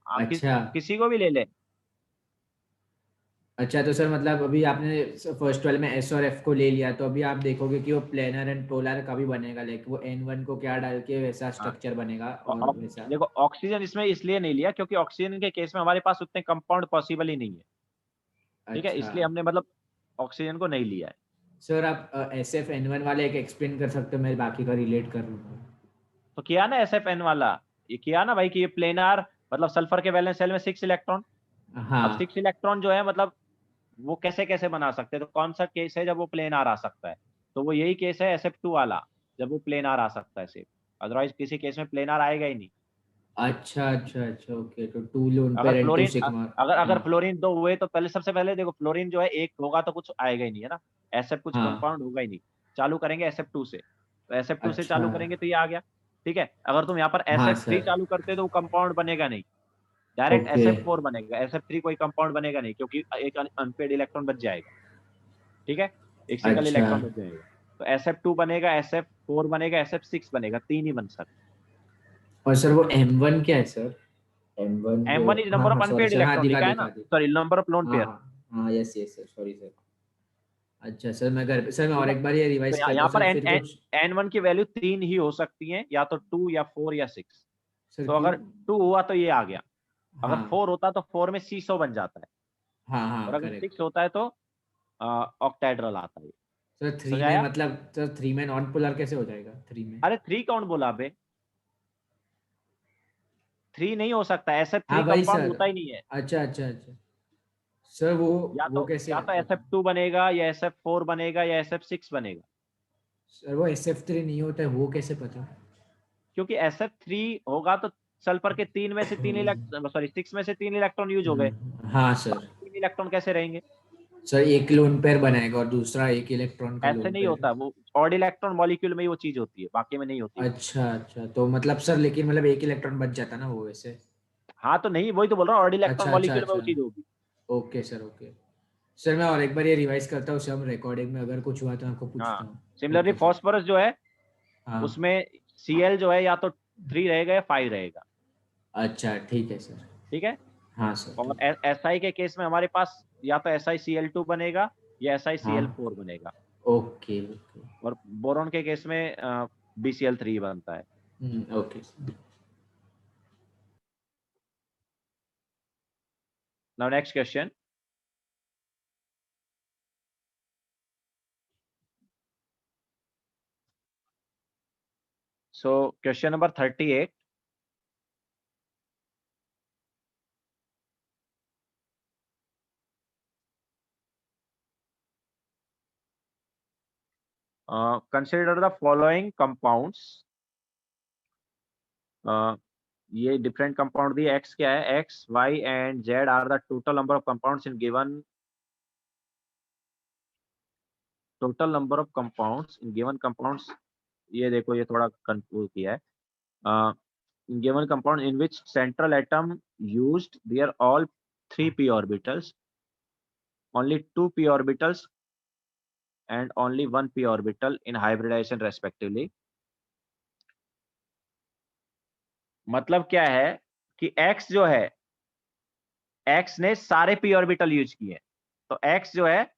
आप, अच्छा किसी को भी ले ले। अच्छा, तो सर मतलब अभी आपने फर्स्ट वाले में एस और एफ को ले लिया, तो अभी आप देखोगे कि वो प्लेनर एंड पोलर का भी बनेगा, लाइक वो N1 को क्या डाल के वैसा हाँ स्ट्रक्चर बनेगा तो और वैसा। देखो ऑक्सीजन इसमें इसलिए नहीं लिया क्योंकि ऑक्सीजन के केस में हमारे पास उतने कंपाउंड पॉसिबल ही नहीं है, ठीक है, अच्छा इसलिए हमने मतलब ऑक्सीजन को नहीं लिया है। सर, आप SF N1 वाले एक एक्सप्लेन कर सकते हो, मैं बाकी का रिलेट कर लूँगा। तो किया ना SFN वाला, ये किया ना भाई कि ये प्लेनार मतलब सल्फर के वैलेंस शेल में 6 इलेक्ट्रॉन। अब 6 हाँ इलेक्ट्रॉन जो है मतलब वो कैसे कैसे बना सकते हैं, तो कौन सा केस है जब वो प्लेनार आ सकता है, तो वो यही केस है SF2 वाला, जब वो प्लेनार आ सकता है सिर्फ, अदरवाइज किसी केस में प्लेनार आएगा ही नहीं। अच्छा अच्छा अच्छा, ओके, तो 2 लोन अगर पेयर एंड 2 फ्लोरीन सिग्मा। अगर अगर हाँ फ्लोरीन 2 हुए तो पहले सबसे पहले देखो फ्लोरीन जो है एक होगा तो कुछ आएगा ही नहीं है ना, SF कुछ हाँ। कंपाउंड होगा ही नहीं। चालू करेंगे SF2 से, तो SF2 से अच्छा चालू करेंगे तो ये आ गया, ठीक है। अगर तुम यहाँ पर हाँ SF3 सर। चालू करते तो वो कंपाउंड बनेगा नहीं, डायरेक्ट ओके। SF4 बनेगा, SF3 कोई कंपाउंड बनेगा नहीं क्योंकि एक अनपेड इलेक्ट्रॉन बच जाएगा, ठीक है, एक सिंगल अच्छा इलेक्ट्रॉन बच जाएगा। तो SF2 बनेगा, SF 4 बनेगा, SF6 बनेगा, 3 ही बन सकता। और सर वो M1 क्या है सर? M1 जो M1 इज हाँ नंबर ऑफ हाँ सॉरी अनपेड सर, हाँ इलेक्ट्रॉन दिखा लिखा है दिखा ना, दिखा। सॉरी नंबर ऑफ लोन हाँ पेयर। हाँ हाँ, yes yes sir, sorry sir. अच्छा सर, मैं घर पे सर मैं और एक बार ये तो रिवाइज करता यहाँ हूँ पर सर, फिर कुछ N1 की वैल्यू 3 ही हो सकती है, या तो 2 या 4 या 6। सर तो क्यों। अगर 2 हुआ तो ये आ गया, अगर हाँ 4 होता तो 4 में सीसो बन जाता है, हाँ और हाँ अगर करेक्ट। 6 होता है तो ऑक्टेड्रल आता है। सर 3 समझ में आया? मतलब सर 3 में नॉन पोलर कैसे हो जाएगा 3 में? अरे 3 कौन बोला बे? 3 नहीं हो सकता, हाँ SF3 वही कंपाउंड सर। होता ही नहीं है। अच्छा अच्छा अच्छा सर, वो कैसे या तो मतलब। SF2 बनेगा, या SF4 बनेगा, या SF6 बनेगा। सर वो SF3 नहीं होता है, वो कैसे पता? क्योंकि SF3 होगा तो सल्फर के 3 में से 3 इलेक्ट्रॉन, सॉरी 6 में से 3 इलेक्ट्रॉन यूज हो गए, हाँ सर। 3 इलेक्ट्रॉन कैसे रहेंगे? सर एक लोन पेयर बनाएगा और दूसरा एक इलेक्ट्रॉन का ऐसे लोन नहीं पेयर। होता, वो ऑड इलेक्ट्रॉन मॉलिक्यूल में ही वो चीज होती है, बाकी में नहीं होती वो। अच्छा अच्छा, तो मतलब सर लेकिन मतलब एक इलेक्ट्रॉन बच जाता ना वो वैसे। हाँ तो नहीं, वही तो बोल रहा हूँ, ऑड इलेक्ट्रॉन अच्छा अच्छा मॉलिक्यूल में वो अच्छा, चीज होगी। Okay sir okay. सर मैं और एक बार ये रिवाइज करता हूँ सब रिकॉर्डिंग में, अगर कुछ हुआ तो आपको हाँ, पूछता हूँ। Similarly okay sir. फॉस्फोरस जो है, हाँ। उसमें Cl जो है या तो 3 रहेगा या 5 रहेगा। अच्छा ठीक है सर। ठीक है। हाँ सर और ठीक है। SI के केस में हमारे पास या तो SiCl2 बनेगा, या हाँ SiCl4 बनेगा। Okay okay. और बोरॉन के केस में BCl3 बनता है। Okay sir. Now next question. So question number 38। Consider the following compounds. ये डिफरेंट कंपाउंड दिए, एक्स क्या है, X Y and Z are the total number of compounds in given, total number of compounds in given compounds. ये देखो, ये थोड़ा confuse किया है। In given compound in which central atom used there all 3 p orbitals, only 2 p orbitals and only 1 p orbital in hybridization respectively। मतलब क्या है कि x जो है, x ने सारे p ऑर्बिटल यूज किए, तो x जो है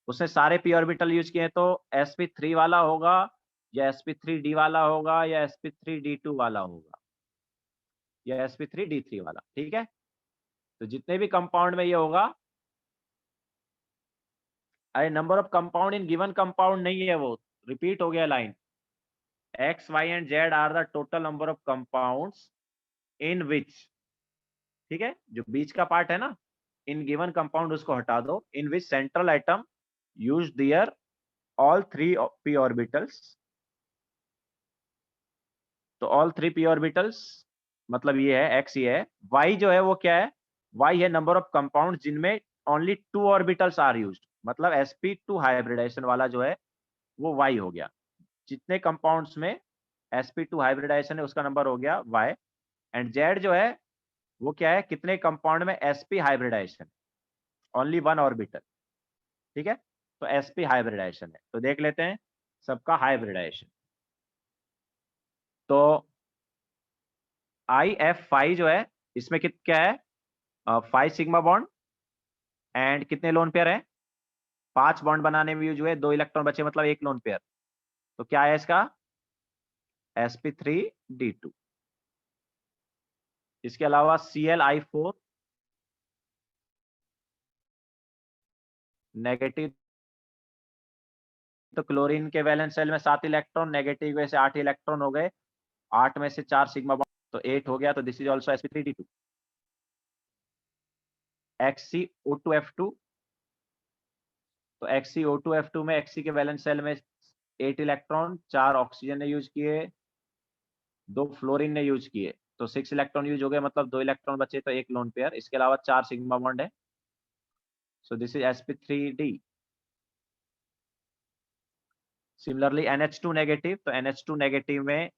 उसने सारे p ऑर्बिटल यूज किए, तो sp3 वाला होगा, या sp3d वाला होगा, या sp3d2 वाला होगा, या sp3d3 वाला। ठीक है। तो जितने भी कंपाउंड में ये होगा, अरे number of compound in given compound नहीं है, वो रिपीट हो गया line. X Y and Z are the total number of compounds in which, ठीक है, जो बीच का पार्ट है ना, इन गिवन कंपाउंड उसको हटा दो, इन which central atom use their all 3 p orbitals. तो ऑल 3 p ऑर्बिटल्स मतलब ये है, एक्स ये है। वाई जो है वो क्या है, वाई है नंबर ऑफ कंपाउंड जिनमें ओनली 2 ऑर्बिटल्स आर यूज्ड, मतलब sp2 हाइब्रिडाइजेशन वाला जो है वो वाई हो गया। जितने कंपाउंड्स में sp2 हाइब्रिडाइजेशन है उसका नंबर हो गया y। एंड z जो है वो क्या है, कितने कंपाउंड में sp हाइब्रिडाइजेशन, ओनली 1 ऑर्बिटल। ठीक है। तो sp हाइब्रिडाइजेशन है, तो देख लेते हैं सबका हाइब्रिडाइजेशन। तो IF5 जो है, इसमें क्या है, 5 सिग्मा बॉन्ड एंड कितने लोन पेयर है, 5 बॉन्ड बनाने में यूज हुए, 2 इलेक्ट्रॉन बचे, मतलब 1 लोन पेयर। तो क्या है इसका, sp3d2। इसके अलावा Cl(I4) नेगेटिव, तो क्लोरीन के वैलेंस शेल में 7 इलेक्ट्रॉन, नेगेटिव में से 8 इलेक्ट्रॉन हो गए, 8 में से 4 सिग्मा बॉन्ड, तो 8 हो गया, तो this is also sp3d2। XCO2F2, तो XCO2F2 में Xc के वैलेंस शेल में 8 इलेक्ट्रॉन, 4 ऑक्सीजन ने यूज किए, 2 फ्लोरीन ने यूज किए, तो 6 इलेक्ट्रॉन यूज हो गए, मतलब 2 इलेक्ट्रॉन बचे, तो 1 लोन पेयर। इसके अलावा 4 सिग्मा बॉन्ड है, so this is sp3d। Similarly NH2 negative, तो NH2 नेगेटिव में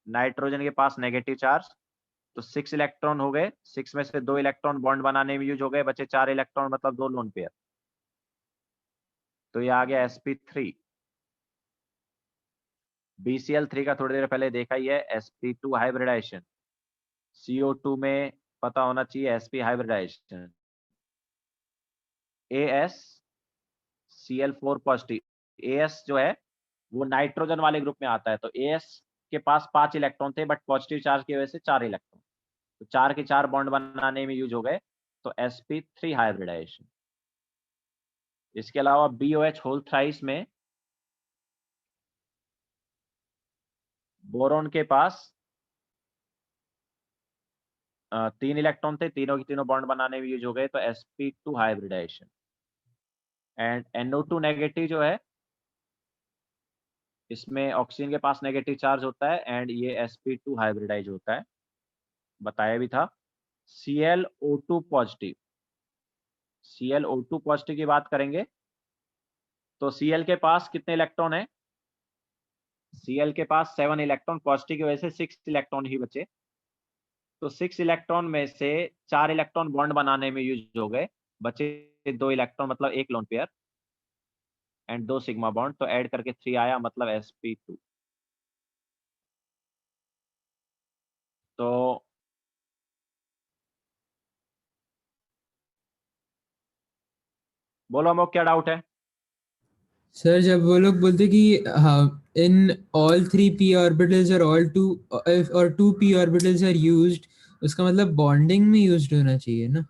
नाइट्रोजन के पास नेगेटिव चार्ज, तो 6 इलेक्ट्रॉन हो गए, 6 में से 2 इलेक्ट्रॉन बॉन्ड बनाने में यूज हो गए, बचे 4 इलेक्ट्रॉन, मतलब 2 लोन पेयर। तो ये आ गया sp3। BCl3 का थोड़ी देर पहले देखा ही है, sp2 हाइब्रिडाइजेशन, CO2 में पता होना चाहिए sp hybridisation, AsCl4 positive, As जो है वो नाइट्रोजन वाले ग्रुप में आता है, तो As के पास 5 इलेक्ट्रॉन थे बट पॉजिटिव चार्ज की वजह से 4 इलेक्ट्रॉन, तो 4 के 4 बॉन्ड बनाने में यूज हो गए, तो sp3 हाइब्रिडाइजेशन। इसके अलावा BOH होल थ्राइस में बोरॉन के पास 3 इलेक्ट्रॉन थे, तीनों के तीनों बॉन्ड बनाने में यूज हो गए, तो sp2 hybridisation. And NO2 negative जो है, इसमें ऑक्सीजन के पास नेगेटिव चार्ज होता है एंड ये sp2 हाइब्रिडाइज होता है, बताया भी था। ClO2 पॉजिटिव, ClO2 पॉजिटिव की बात करेंगे तो Cl के पास कितने इलेक्ट्रॉन है? Cl के पास 7 इलेक्ट्रॉन, पॉजिटिव की वजह से 6 इलेक्ट्रॉन ही बचे, तो 6 इलेक्ट्रॉन में से 4 इलेक्ट्रॉन बॉन्ड बनाने में यूज हो गए, बचे 2 इलेक्ट्रॉन, मतलब एक lone pair and 2 sigma bond, तो ऐड करके 3 आया, मतलब sp2। तो बोलो अमोक, क्या डाउट है? सर जब वो लोग बोलते कि हाँ इन ऑल 3 p orbitals और ऑल 2 और 2 p orbitals आर यूज्ड, उसका मतलब बॉन्डिंग में यूज्ड होना चाहिए ना,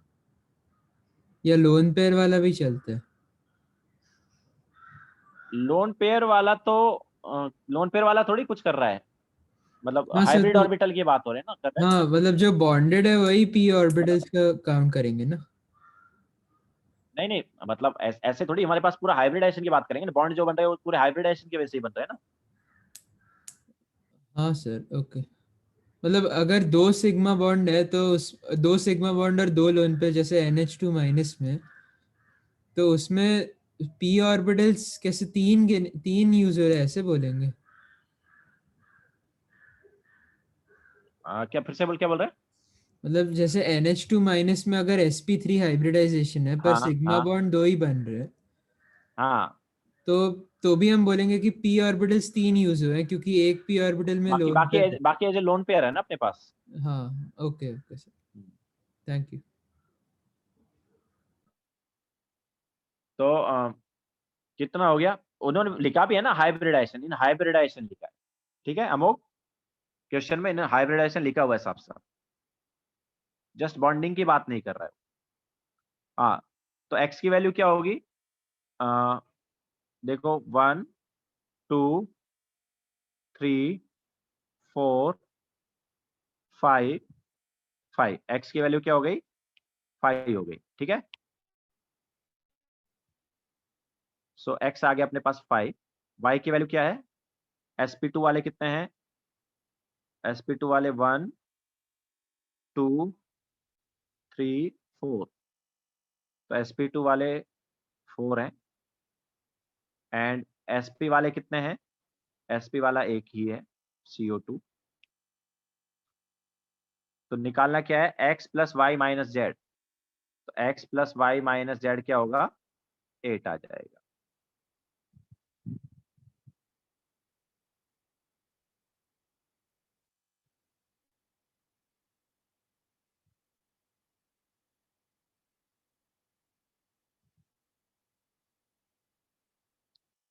या लोन पेयर वाला भी चलता है? लोन पेयर वाला तो लोन पेयर वाला थोड़ी कुछ कर रहा है, मतलब हाँ सर, हाइब्रिड तो ऑर्बिटल की बात हो रही है ना, कर रहा है। हाँ मतलब जो बॉन्डेड है वही p orbitals का काउंट करेंगे ना? नहीं नहीं, मतलब ऐसे थोड़ी, हमारे पास पूरा हाइब्रिडाइजेशन की बात करेंगे ना, बॉन्ड जो बन रहा है वो पूरे हाइब्रिडाइजेशन की वजह से ही बन रहा है ना। हाँ सर, ओके। मतलब अगर 2 सिग्मा बॉन्ड है तो उस 2 सिग्मा बॉन्ड और 2 लोन पे जैसे NH2 माइनस में, तो उसमें p ऑर्बिटल्स कैसे 3 यूज हो रहे हैं ऐसे बोलेंगे? क्या फिर से बोल, क्या बोल रहे हैं? मतलब जैसे NH2 माइनस में अगर sp3 हाइब्रिडाइजेशन है पर हाँ सिग्मा हाँ बॉन्ड 2 ही बन रहे हैं, हाँ, तो भी हम बोलेंगे कि p ऑर्बिटल्स 3 यूज हुए हैं क्योंकि एक p ऑर्बिटल में बाकी लोन बाकी पेयर है। बाकी एज लोन पेयर है ना अपने पास। हाँ, okay okay sir, thank you. तो कितना हो गया? उन्होंने लिखा भी है ना हाइब्रिडाइजेशन, इन हाइब्रिडाइजेशन लिखा है, ठीक है अमोक, क्वेश्चन में इन हाइब्रिडाइजेशन लिखा हुआ है साफ साफ, जस्ट बॉन्डिंग की बात नहीं कर रहा है। हाँ, तो x की वैल्यू क्या होगी? अ, देखो 1 2 3 4 5 5, x की वैल्यू क्या हो गई? 5 हो गई, ठीक है। सो x आ गया अपने पास 5, y की वैल्यू क्या है? sp2 वाले कितने हैं? sp2 वाले 1 2 3 4, तो sp2 वाले 4 हैं एंड sp वाले कितने हैं? sp वाला एक ही है, CO2। तो निकालना क्या है? x plus y minus z, तो x plus y minus z क्या होगा? 8 आ जाएगा।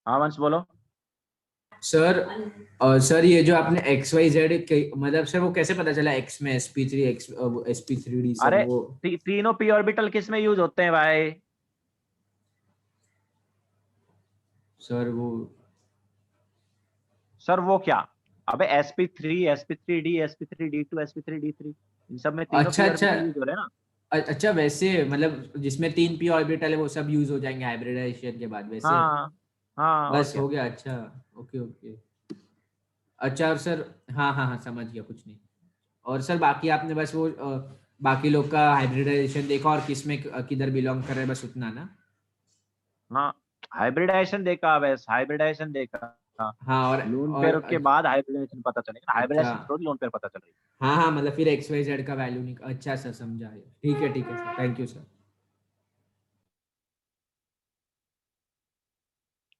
हाँ वंश बोलो। सर सर ये जो आपने एक्स वाई जेड मतलब सर वो कैसे पता चला एक्स में sp3 एक्स sp3d सर अरे वो? तीनों p ऑर्बिटल किस में यूज होते हैं भाई? सर वो सर वो क्या? अबे sp3 sp3d sp3d2 sp3d3, इन सब में तीनों अच्छा p अच्छा ऑर्बिटल यूज हो रहे हैं ना। अच्छा वैसे मतलब जिसमें 3p ऑर्बिटल है वो सब यूज हो जाएंगे हाइब्रिडाइजेशन के बाद वैसे? हाँ हाँ, और बस क्या। हो गया, अच्छा। Okay okay. अच्छा और सर, हाँ हाँ हाँ समझ गया, कुछ नहीं। और सर बाकी आपने बस वो बाकी लोग का हाइब्रिडाइजेशन देखा और किस में किधर बिलोंग कर रहे हैं, बस उतना ना? हाँ, हाइब्रिडाइजेशन देखा, बस हाइब्रिडाइजेशन देखा। हाँ, हाँ लोन पेयर के और बाद हाइब्रिडाइजेशन पता चलेगा, अच्छा, हाइब्रिडाइजेशन थोड़ी लोन पेयर पता चल रही है। हाँ हाँ मतलब फिर एक्स वाई जेड का वैल्यू नहीं, अच्छा सर समझा है, ठीक है sir, thank you sir.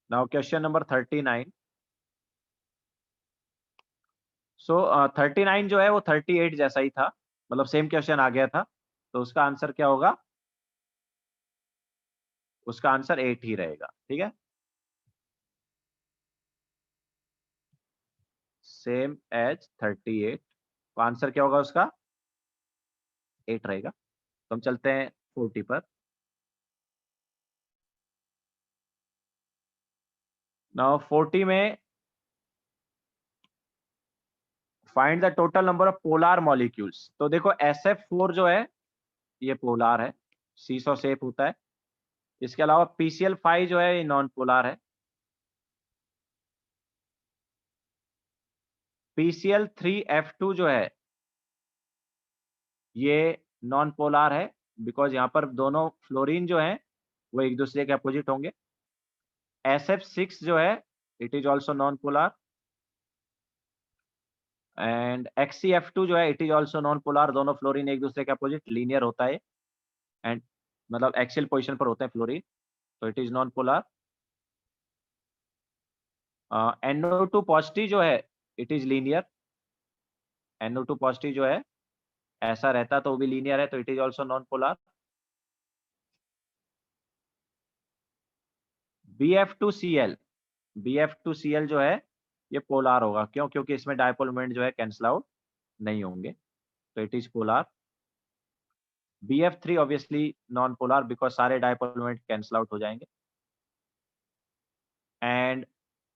Now question number 39, सो 39 जो है वो 38 जैसा ही था, मतलब सेम क्वेश्चन आ गया था, तो उसका आंसर क्या होगा? उसका आंसर 8 ही रहेगा। ठीक है, सेम एज 38, तो आंसर क्या होगा उसका? 8 रहेगा। तो हम चलते हैं 40 पर। नाउ 40 में find the total number of polar molecules. तो देखो SF4 जो है ये पोलार है, सीसो शेप होता है। इसके अलावा PCl5 जो है ये नॉन पोलार है। PCl3F2 जो है ये नॉन पोलार है, बिकॉज यहाँ पर दोनों फ्लोरीन जो है वो एक दूसरे के अपोजिट होंगे। SF6 जो है it is also non polar, and XCF2 जो है it is also non polar. दोनों फ्लोरीन एक दूसरे के अपोजिट लीनियर होता है, एंड मतलब एक्सियल पोजीशन पर होते हैं फ्लोरीन, तो it is non polar. NO2 positive जो है it is linear. NO2 positive जो है ऐसा रहता तो वो भी लीनियर है, तो it is also non polar. BF2Cl जो है ये पोलार होगा, क्यों? क्योंकि इसमें डायपोल मोमेंट जो है कैंसल आउट नहीं होंगे, तो it is polar. BF3 obviously non polar, because सारे डायपोल मोमेंट कैंसल आउट हो जाएंगे। एंड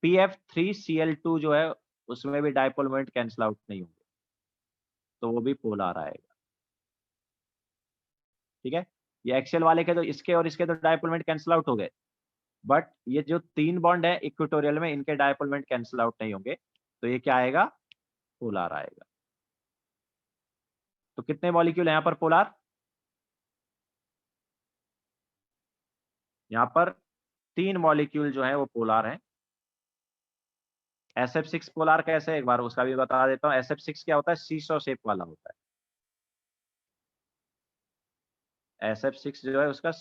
PF3Cl2 जो है उसमें भी डायपोल मोमेंट कैंसल आउट नहीं होंगे, तो वो भी पोलार आएगा। ठीक है, ये एक्सेल वाले के तो इसके और इसके तो डायपोल मोमेंट कैंसल आउट हो गए, बट ये जो 3 बॉन्ड है इक्वेटोरियल में इनके डायपोल मोमेंट कैंसल आउट नहीं होंगे, तो ये क्या आएगा? पोलार आएगा। तो कितने मॉलिक्यूल है यहाँ पर पोलार? यहाँ पर 3 मॉलिक्यूल जो है वो पोलार हैं। SF6 पोलार कैसे है एक बार उसका भी बता देता हूँ। SF6 क्या होता है? सीसो शेप वाला होता है। SF6 जो है उसका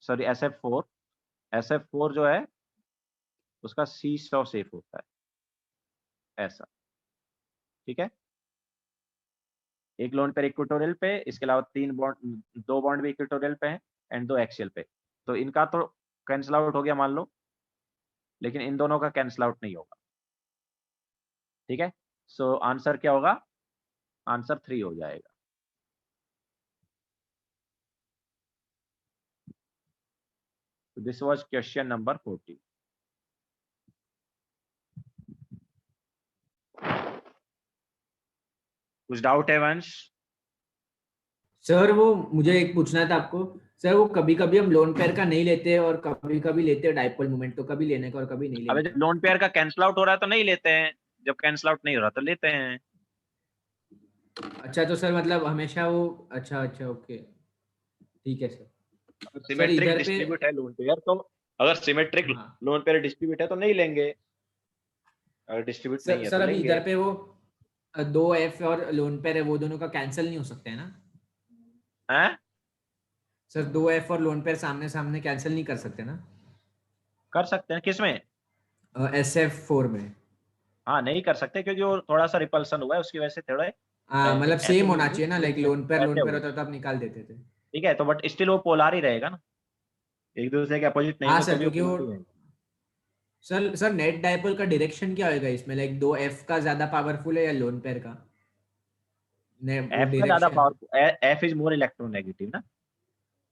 सॉरी SF4 जो है उसका सीसो शेप होता है ऐसा। ठीक है, एक लोन पेयर इक्वेटोरियल पे, इसके अलावा 2 बॉन्ड भी इक्वेटोरियल पे हैं एंड 2 एक्सियल पे। तो इनका तो कैंसल आउट हो गया मान लो, लेकिन इन दोनों का कैंसल आउट नहीं होगा। ठीक है, सो आंसर क्या होगा? आंसर 3 हो जाएगा। This was question number 40। कुछ डाउट है वंश? सर वो मुझे एक पूछना था आपको। सर वो कभी कभी हम लोन पेयर का नहीं लेते और कभी कभी लेते हैं डाइपोल मोमेंट, तो कभी लेने का और कभी नहीं अबे लेने जब का। लोन पेयर का कैंसल आउट हो रहा है तो नहीं लेते हैं, जब कैंसल आउट नहीं हो रहा तो लेते हैं। अच्छा तो सर मतलब हमेशा वो, अच्छा अच्छा ओके ठीक है सर। अगर सर सिमेट्रिक इधर पे, डिस्ट्रीब्यूट है लोन पेयर तो, अगर सिमेट्रिक हाँ लोन पेयर डिस्ट्रीब्यूट है तो नहीं लेंगे, अगर डिस्ट्रीब्यूट नहीं सर, है तो सर अभी लेंगे। इधर पे वो 2F और लोन पेयर है, वो दोनों का कैंसिल नहीं हो सकता है ना? हैं? सर 2F और लोन पेयर सामने सामने कैंसिल नहीं कर सकते ना? कर सकते हैं, किसमें? SF4 में। हाँ नहीं कर सकते, क्योंकि वो थोड़ा सा रिपल्सन हुआ है उसकी वजह से थोड़े मतलब ऐसे सेम नहीं होना होंगे चाहिए ना, लाइक लेकिन लोन ऐसे पेयर होंगे। होता तो आप निकाल देते थे। ठीक है, तो बट स्टिल वो पोलार ही रहेगा ना, एक दूसरे के अपोजिट नहीं हाँ होंगे तो सर, भी वो क्योंकि वो, पोलार ही रहेगा। सर नेट डाइपोल का डायरेक्शन क्या होएगा इसमें, लाइक 2F का ज्यादा पावरफुल है या लोन पेयर का? ने वो एफ का ज्यादा direction. Powerful, F is more electronegative ना।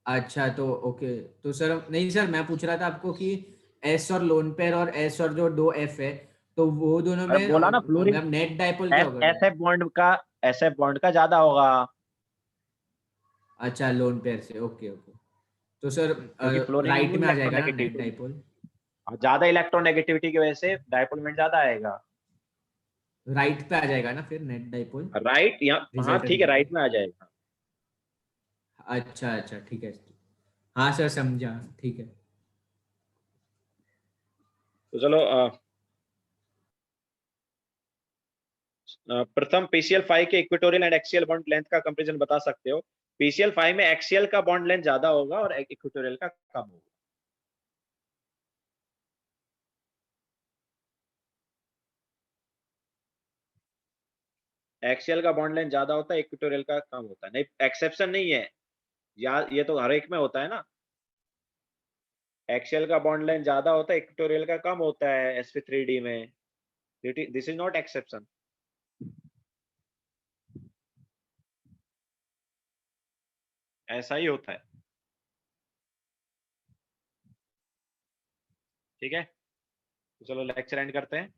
अच्छा तो ओके, तो सर नहीं सर, मैं पूछ रहा था आपको कि एस और लोन पेयर और एस और जो 2F है, तो वो दोनों अरे में बोला ना फ्लोरीन, मतलब नेट डाइपोल क्या एस होगा? SF बॉन्ड का ज्यादा होगा, अच्छा लोन पेयर से, ओके ओके। तो सर क्योंकि फ्लोरीन इज राइट मोर में आ जाएगा ना इलेक्ट्रोनेगेटिव, नेट डाइपोल? तो ज्यादा इलेक्ट्रोनेगेटिविटी की वजह से डायपोलमेंट ज्यादा आएगा। राइट पे आ जाएगा ना फिर नेट डाइपोल, राइट, यहाँ हाँ रिजल्टेंट ठीक है, में से? राइट में आ जाएगा। अच्छा अच्छा ठीक है। हाँ सर समझा, ठीक है। तो चलो प्रथम PCl5 के equatorial and axial bond length का कंपैरिजन बता सकते हो? PCl5 में एक्सियल का बॉन्ड लेंथ ज्यादा होगा और इक्वेटोरियल का कम होगा। एक्सियल का बॉन्ड लेंथ ज्यादा होता है, इक्वेटोरियल का कम होता है। नहीं, एक्सेप्शन नहीं है यार, ये तो हर एक में होता है ना। एक्सियल का बॉन्ड लेंथ ज्यादा होता है, इक्वेटोरियल का कम होता है sp3d में। This is not exception. ऐसा ही होता है। ठीक है, तो चलो लेक्चर एंड करते हैं।